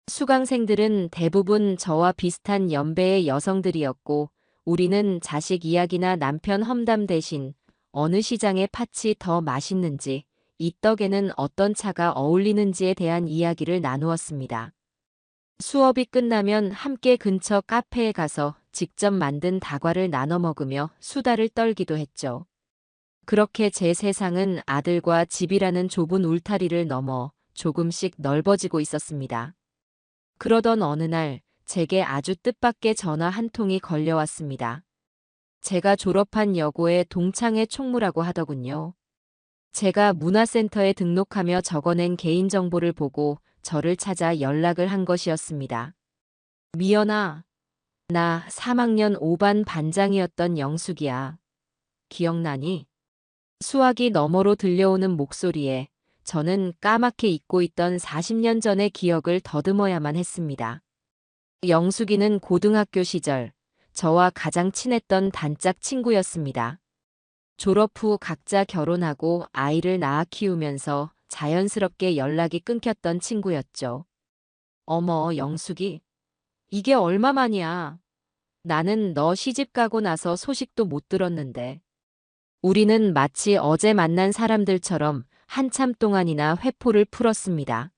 수강생들은 대부분 저와 비슷한 연배의 여성들이었고, 우리는 자식 이야기나 남편 험담 대신 어느 시장의 팥이 더 맛있는지, 이 떡에는 어떤 차가 어울리는지에 대한 이야기를 나누었습니다. 수업이 끝나면 함께 근처 카페에 가서 직접 만든 다과를 나눠 먹으며 수다를 떨기도 했죠. 그렇게 제 세상은 아들과 집이라는 좁은 울타리를 넘어 조금씩 넓어지고 있었습니다. 그러던 어느 날 제게 아주 뜻밖의 전화 한 통이 걸려왔습니다. 제가 졸업한 여고의 동창회 총무라고 하더군요. 제가 문화센터에 등록하며 적어낸 개인정보를 보고 저를 찾아 연락을 한 것이었습니다. "미연아, 나 3학년 5반 반장이었던 영숙이야. 기억나니?" 수화기 너머로 들려오는 목소리에 저는 까맣게 잊고 있던 40년 전의 기억을 더듬어야만 했습니다. 영숙이는 고등학교 시절 저와 가장 친했던 단짝 친구였습니다. 졸업 후 각자 결혼하고 아이를 낳아 키우면서 자연스럽게 연락이 끊겼던 친구였죠. "어머, 영숙이, 이게 얼마만이야. 나는 너 시집 가고 나서 소식도 못 들었는데." 우리는 마치 어제 만난 사람들처럼 한참 동안이나 회포를 풀었습니다.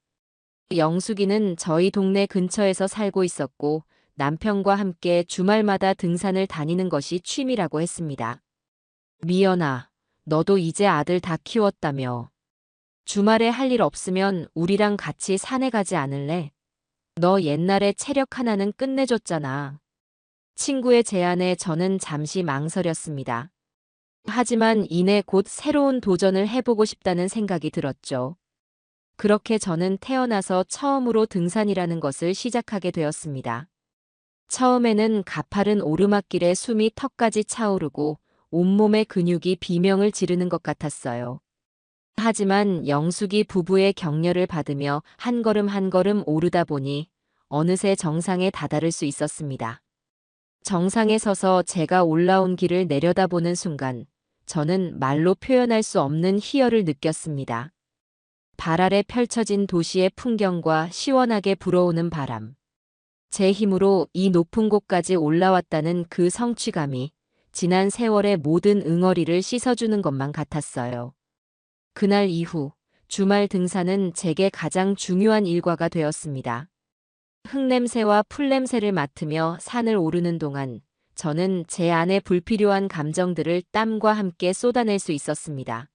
영숙이는 저희 동네 근처에서 살고 있었고 남편과 함께 주말마다 등산을 다니는 것이 취미라고 했습니다. "미연아, 너도 이제 아들 다 키웠다며. 주말에 할 일 없으면 우리랑 같이 산에 가지 않을래? 너 옛날에 체력 하나는 끝내줬잖아." 친구의 제안에 저는 잠시 망설였습니다. 하지만 이내 곧 새로운 도전을 해보고 싶다는 생각이 들었죠. 그렇게 저는 태어나서 처음으로 등산이라는 것을 시작하게 되었습니다. 처음에는 가파른 오르막길에 숨이 턱까지 차오르고 온몸의 근육이 비명을 지르는 것 같았어요. 하지만 영숙이 부부의 격려를 받으며 한 걸음 한 걸음 오르다 보니 어느새 정상에 다다를 수 있었습니다. 정상에 서서 제가 올라온 길을 내려다보는 순간 저는 말로 표현할 수 없는 희열을 느꼈습니다. 발 아래 펼쳐진 도시의 풍경과 시원하게 불어오는 바람. 제 힘으로 이 높은 곳까지 올라왔다는 그 성취감이 지난 세월의 모든 응어리를 씻어주는 것만 같았어요. 그날 이후 주말 등산은 제게 가장 중요한 일과가 되었습니다. 흙냄새와 풀냄새를 맡으며 산을 오르는 동안 저는 제 안에 불필요한 감정들을 땀과 함께 쏟아낼 수 있었습니다.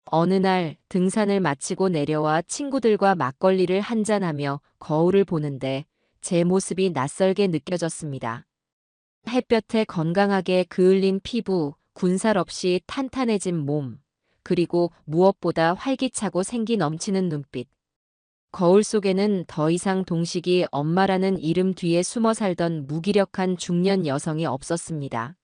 어느 날 등산을 마치고 내려와 친구들과 막걸리를 한잔하며 거울을 보는데 제 모습이 낯설게 느껴졌습니다. 햇볕에 건강하게 그을린 피부, 군살 없이 탄탄해진 몸, 그리고 무엇보다 활기차고 생기 넘치는 눈빛. 거울 속에는 더 이상 동식이 엄마라는 이름 뒤에 숨어 살던 무기력한 중년 여성이 없었습니다.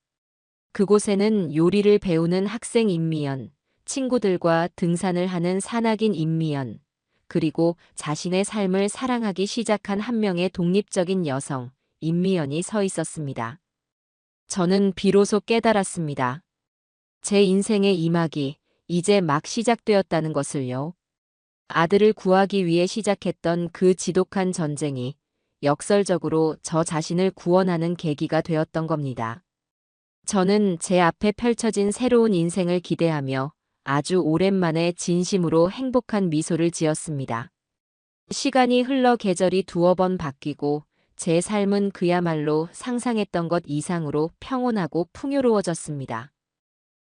그곳에는 요리를 배우는 학생 임미연, 친구들과 등산을 하는 산악인 임미연, 그리고 자신의 삶을 사랑하기 시작한 한 명의 독립적인 여성, 임미연이 서 있었습니다. 저는 비로소 깨달았습니다. 제 인생의 이막이 이제 막 시작되었다는 것을요. 아들을 구하기 위해 시작했던 그 지독한 전쟁이 역설적으로 저 자신을 구원하는 계기가 되었던 겁니다. 저는 제 앞에 펼쳐진 새로운 인생을 기대하며 아주 오랜만에 진심으로 행복한 미소를 지었습니다. 시간이 흘러 계절이 두어 번 바뀌고 제 삶은 그야말로 상상했던 것 이상으로 평온하고 풍요로워졌습니다.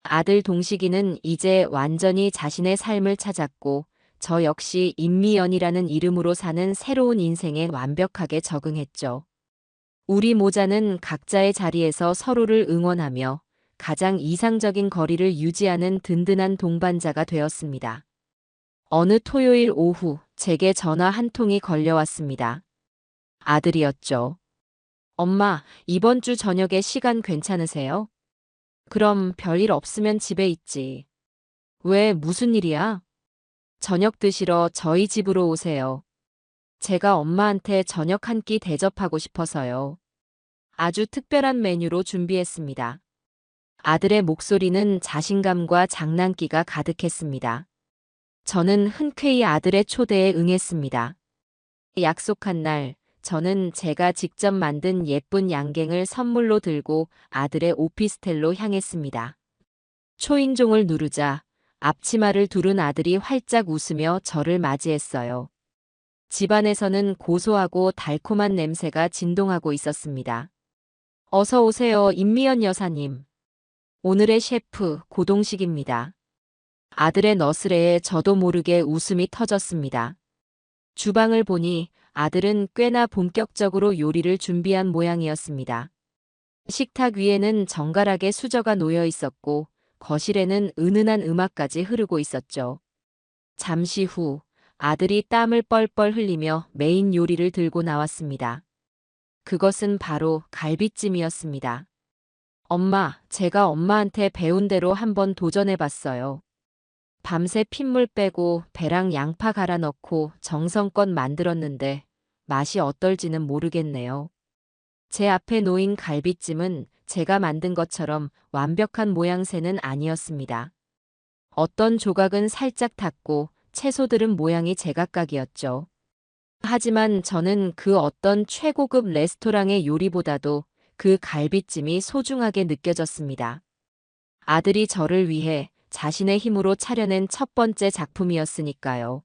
아들 동식이는 이제 완전히 자신의 삶을 찾았고 저 역시 임미연이라는 이름으로 사는 새로운 인생에 완벽하게 적응했죠. 우리 모자는 각자의 자리에서 서로를 응원하며 가장 이상적인 거리를 유지하는 든든한 동반자가 되었습니다. 어느 토요일 오후 제게 전화 한 통이 걸려왔습니다. 아들이었죠. 엄마, 이번 주 저녁에 시간 괜찮으세요? 그럼 별일 없으면 집에 있지. 왜, 무슨 일이야? 저녁 드시러 저희 집으로 오세요. 제가 엄마한테 저녁 한 끼 대접하고 싶어서요. 아주 특별한 메뉴로 준비했습니다. 아들의 목소리는 자신감과 장난기가 가득했습니다. 저는 흔쾌히 아들의 초대에 응했습니다. 약속한 날, 저는 제가 직접 만든 예쁜 양갱을 선물로 들고 아들의 오피스텔로 향했습니다. 초인종을 누르자 앞치마를 두른 아들이 활짝 웃으며 저를 맞이했어요. 집안에서는 고소하고 달콤한 냄새가 진동하고 있었습니다. 어서 오세요, 임미연 여사님. 오늘의 셰프 고동식입니다. 아들의 너스레에 저도 모르게 웃음이 터졌습니다. 주방을 보니 아들은 꽤나 본격적으로 요리를 준비한 모양이었습니다. 식탁 위에는 정갈하게 수저가 놓여 있었고 거실에는 은은한 음악까지 흐르고 있었죠. 잠시 후 아들이 땀을 뻘뻘 흘리며 메인 요리를 들고 나왔습니다. 그것은 바로 갈비찜이었습니다. 엄마, 제가 엄마한테 배운 대로 한번 도전해봤어요. 밤새 핏물 빼고 배랑 양파 갈아 넣고 정성껏 만들었는데 맛이 어떨지는 모르겠네요. 제 앞에 놓인 갈비찜은 제가 만든 것처럼 완벽한 모양새는 아니었습니다. 어떤 조각은 살짝 탔고 채소들은 모양이 제각각이었죠. 하지만 저는 그 어떤 최고급 레스토랑의 요리보다도 그 갈비찜이 소중하게 느껴졌습니다. 아들이 저를 위해 자신의 힘으로 차려낸 첫 번째 작품이었으니까요.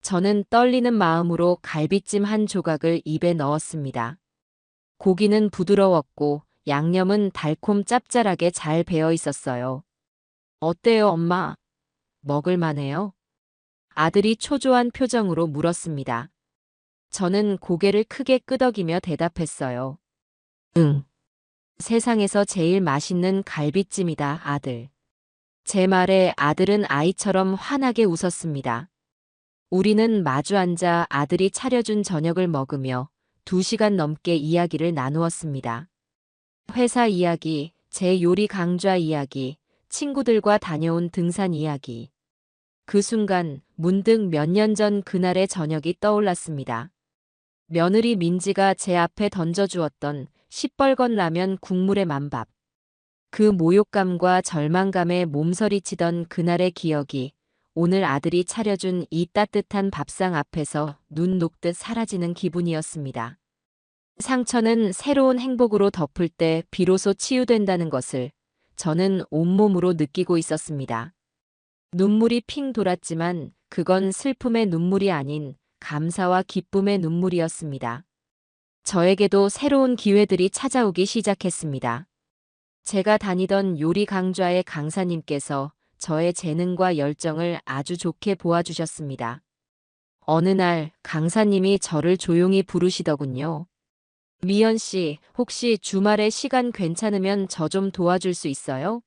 저는 떨리는 마음으로 갈비찜 한 조각을 입에 넣었습니다. 고기는 부드러웠고 양념은 달콤 짭짤하게 잘 배어 있었어요. 어때요, 엄마? 먹을만해요? 아들이 초조한 표정으로 물었습니다. 저는 고개를 크게 끄덕이며 대답했어요. 응. 세상에서 제일 맛있는 갈비찜이다, 아들. 제 말에 아들은 아이처럼 환하게 웃었습니다. 우리는 마주 앉아 아들이 차려준 저녁을 먹으며 2시간 넘게 이야기를 나누었습니다. 회사 이야기, 제 요리 강좌 이야기, 친구들과 다녀온 등산 이야기. 그 순간 문득 몇 년 전 그날의 저녁이 떠올랐습니다. 며느리 민지가 제 앞에 던져주었던 시뻘건 라면 국물의 만밥. 그 모욕감과 절망감에 몸서리치던 그날의 기억이 오늘 아들이 차려준 이 따뜻한 밥상 앞에서 눈 녹듯 사라지는 기분이었습니다. 상처는 새로운 행복으로 덮을 때 비로소 치유된다는 것을 저는 온몸으로 느끼고 있었습니다. 눈물이 핑 돌았지만 그건 슬픔의 눈물이 아닌 감사와 기쁨의 눈물이었습니다. 저에게도 새로운 기회들이 찾아오기 시작했습니다. 제가 다니던 요리 강좌의 강사님께서 저의 재능과 열정을 아주 좋게 보아주셨습니다. 어느 날 강사님이 저를 조용히 부르시더군요. 미연 씨, 혹시 주말에 시간 괜찮으면 저 좀 도와줄 수 있어요?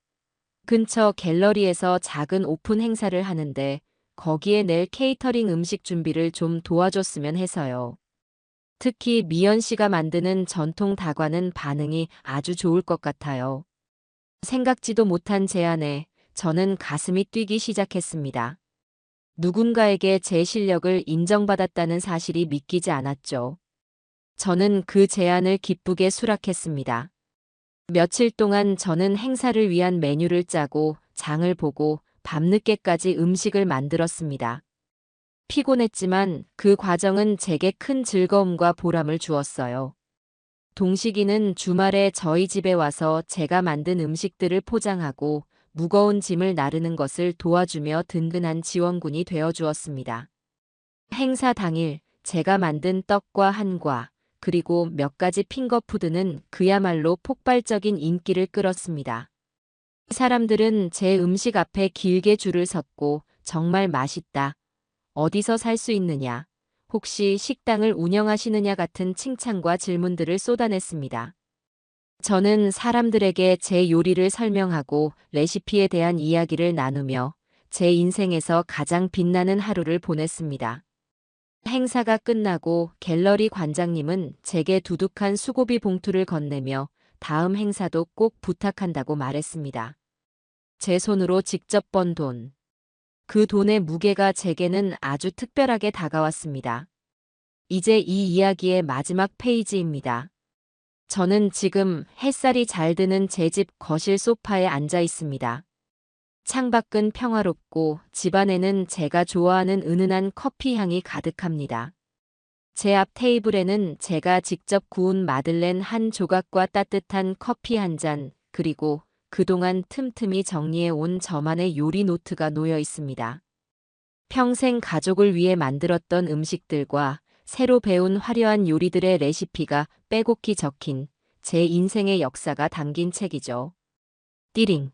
근처 갤러리에서 작은 오픈 행사를 하는데 거기에 낼 케이터링 음식 준비를 좀 도와줬으면 해서요. 특히 미연 씨가 만드는 전통 다과는 반응이 아주 좋을 것 같아요. 생각지도 못한 제안에 저는 가슴이 뛰기 시작했습니다. 누군가에게 제 실력을 인정받았다는 사실이 믿기지 않았죠. 저는 그 제안을 기쁘게 수락했습니다. 며칠 동안 저는 행사를 위한 메뉴를 짜고 장을 보고 밤늦게까지 음식을 만들었습니다. 피곤했지만 그 과정은 제게 큰 즐거움과 보람을 주었어요. 동식이는 주말에 저희 집에 와서 제가 만든 음식들을 포장하고 무거운 짐을 나르는 것을 도와주며 든든한 지원군이 되어 주었습니다. 행사 당일 제가 만든 떡과 한과 그리고 몇 가지 핑거푸드는 그야말로 폭발적인 인기를 끌었습니다. 사람들은 제 음식 앞에 길게 줄을 섰고 정말 맛있다. 어디서 살 수 있느냐? 혹시 식당을 운영하시느냐 같은 칭찬과 질문들을 쏟아냈습니다. 저는 사람들에게 제 요리를 설명하고 레시피에 대한 이야기를 나누며 제 인생에서 가장 빛나는 하루를 보냈습니다. 행사가 끝나고 갤러리 관장님은 제게 두둑한 수고비 봉투를 건네며 다음 행사도 꼭 부탁한다고 말했습니다. 제 손으로 직접 번 돈. 그 돈의 무게가 제게는 아주 특별하게 다가왔습니다. 이제 이 이야기의 마지막 페이지입니다. 저는 지금 햇살이 잘 드는 제 집 거실 소파에 앉아 있습니다. 창밖은 평화롭고 집안에는 제가 좋아하는 은은한 커피 향이 가득합니다. 제 앞 테이블에는 제가 직접 구운 마들렌 한 조각과 따뜻한 커피 한 잔, 그리고 그동안 틈틈이 정리해 온 저만의 요리 노트가 놓여 있습니다. 평생 가족을 위해 만들었던 음식들과 새로 배운 화려한 요리들의 레시피가 빼곡히 적힌 제 인생의 역사가 담긴 책이죠. 띠링.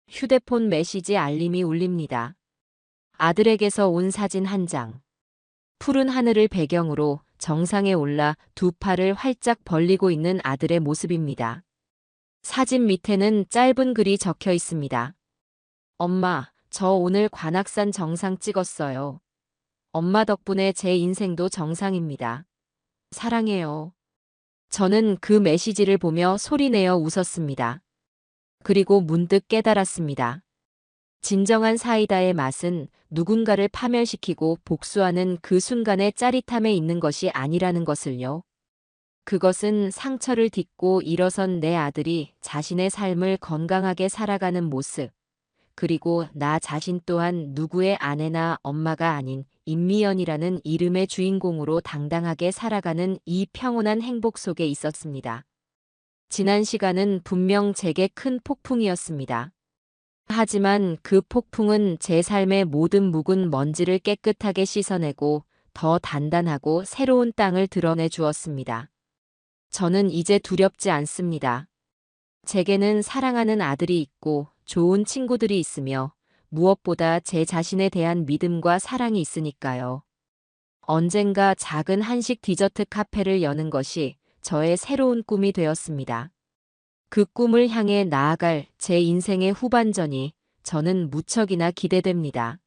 휴대폰 메시지 알림이 울립니다. 아들에게서 온 사진 한 장. 푸른 하늘을 배경으로 정상에 올라 두 팔을 활짝 벌리고 있는 아들의 모습입니다. 사진 밑에는 짧은 글이 적혀 있습니다. 엄마, 저 오늘 관악산 정상 찍었어요. 엄마 덕분에 제 인생도 정상입니다. 사랑해요. 저는 그 메시지를 보며 소리내어 웃었습니다. 그리고 문득 깨달았습니다. 진정한 사이다의 맛은 누군가를 파멸시키고 복수하는 그 순간의 짜릿함에 있는 것이 아니라는 것을요. 그것은 상처를 딛고 일어선 내 아들이 자신의 삶을 건강하게 살아가는 모습, 그리고 나 자신 또한 누구의 아내나 엄마가 아닌 임미연이라는 이름의 주인공으로 당당하게 살아가는 이 평온한 행복 속에 있었습니다. 지난 시간은 분명 제게 큰 폭풍이었습니다. 하지만 그 폭풍은 제 삶의 모든 묵은 먼지를 깨끗하게 씻어내고 더 단단하고 새로운 땅을 드러내 주었습니다. 저는 이제 두렵지 않습니다. 제게는 사랑하는 아들이 있고 좋은 친구들이 있으며 무엇보다 제 자신에 대한 믿음과 사랑이 있으니까요. 언젠가 작은 한식 디저트 카페를 여는 것이 저의 새로운 꿈이 되었습니다. 그 꿈을 향해 나아갈 제 인생의 후반전이 저는 무척이나 기대됩니다.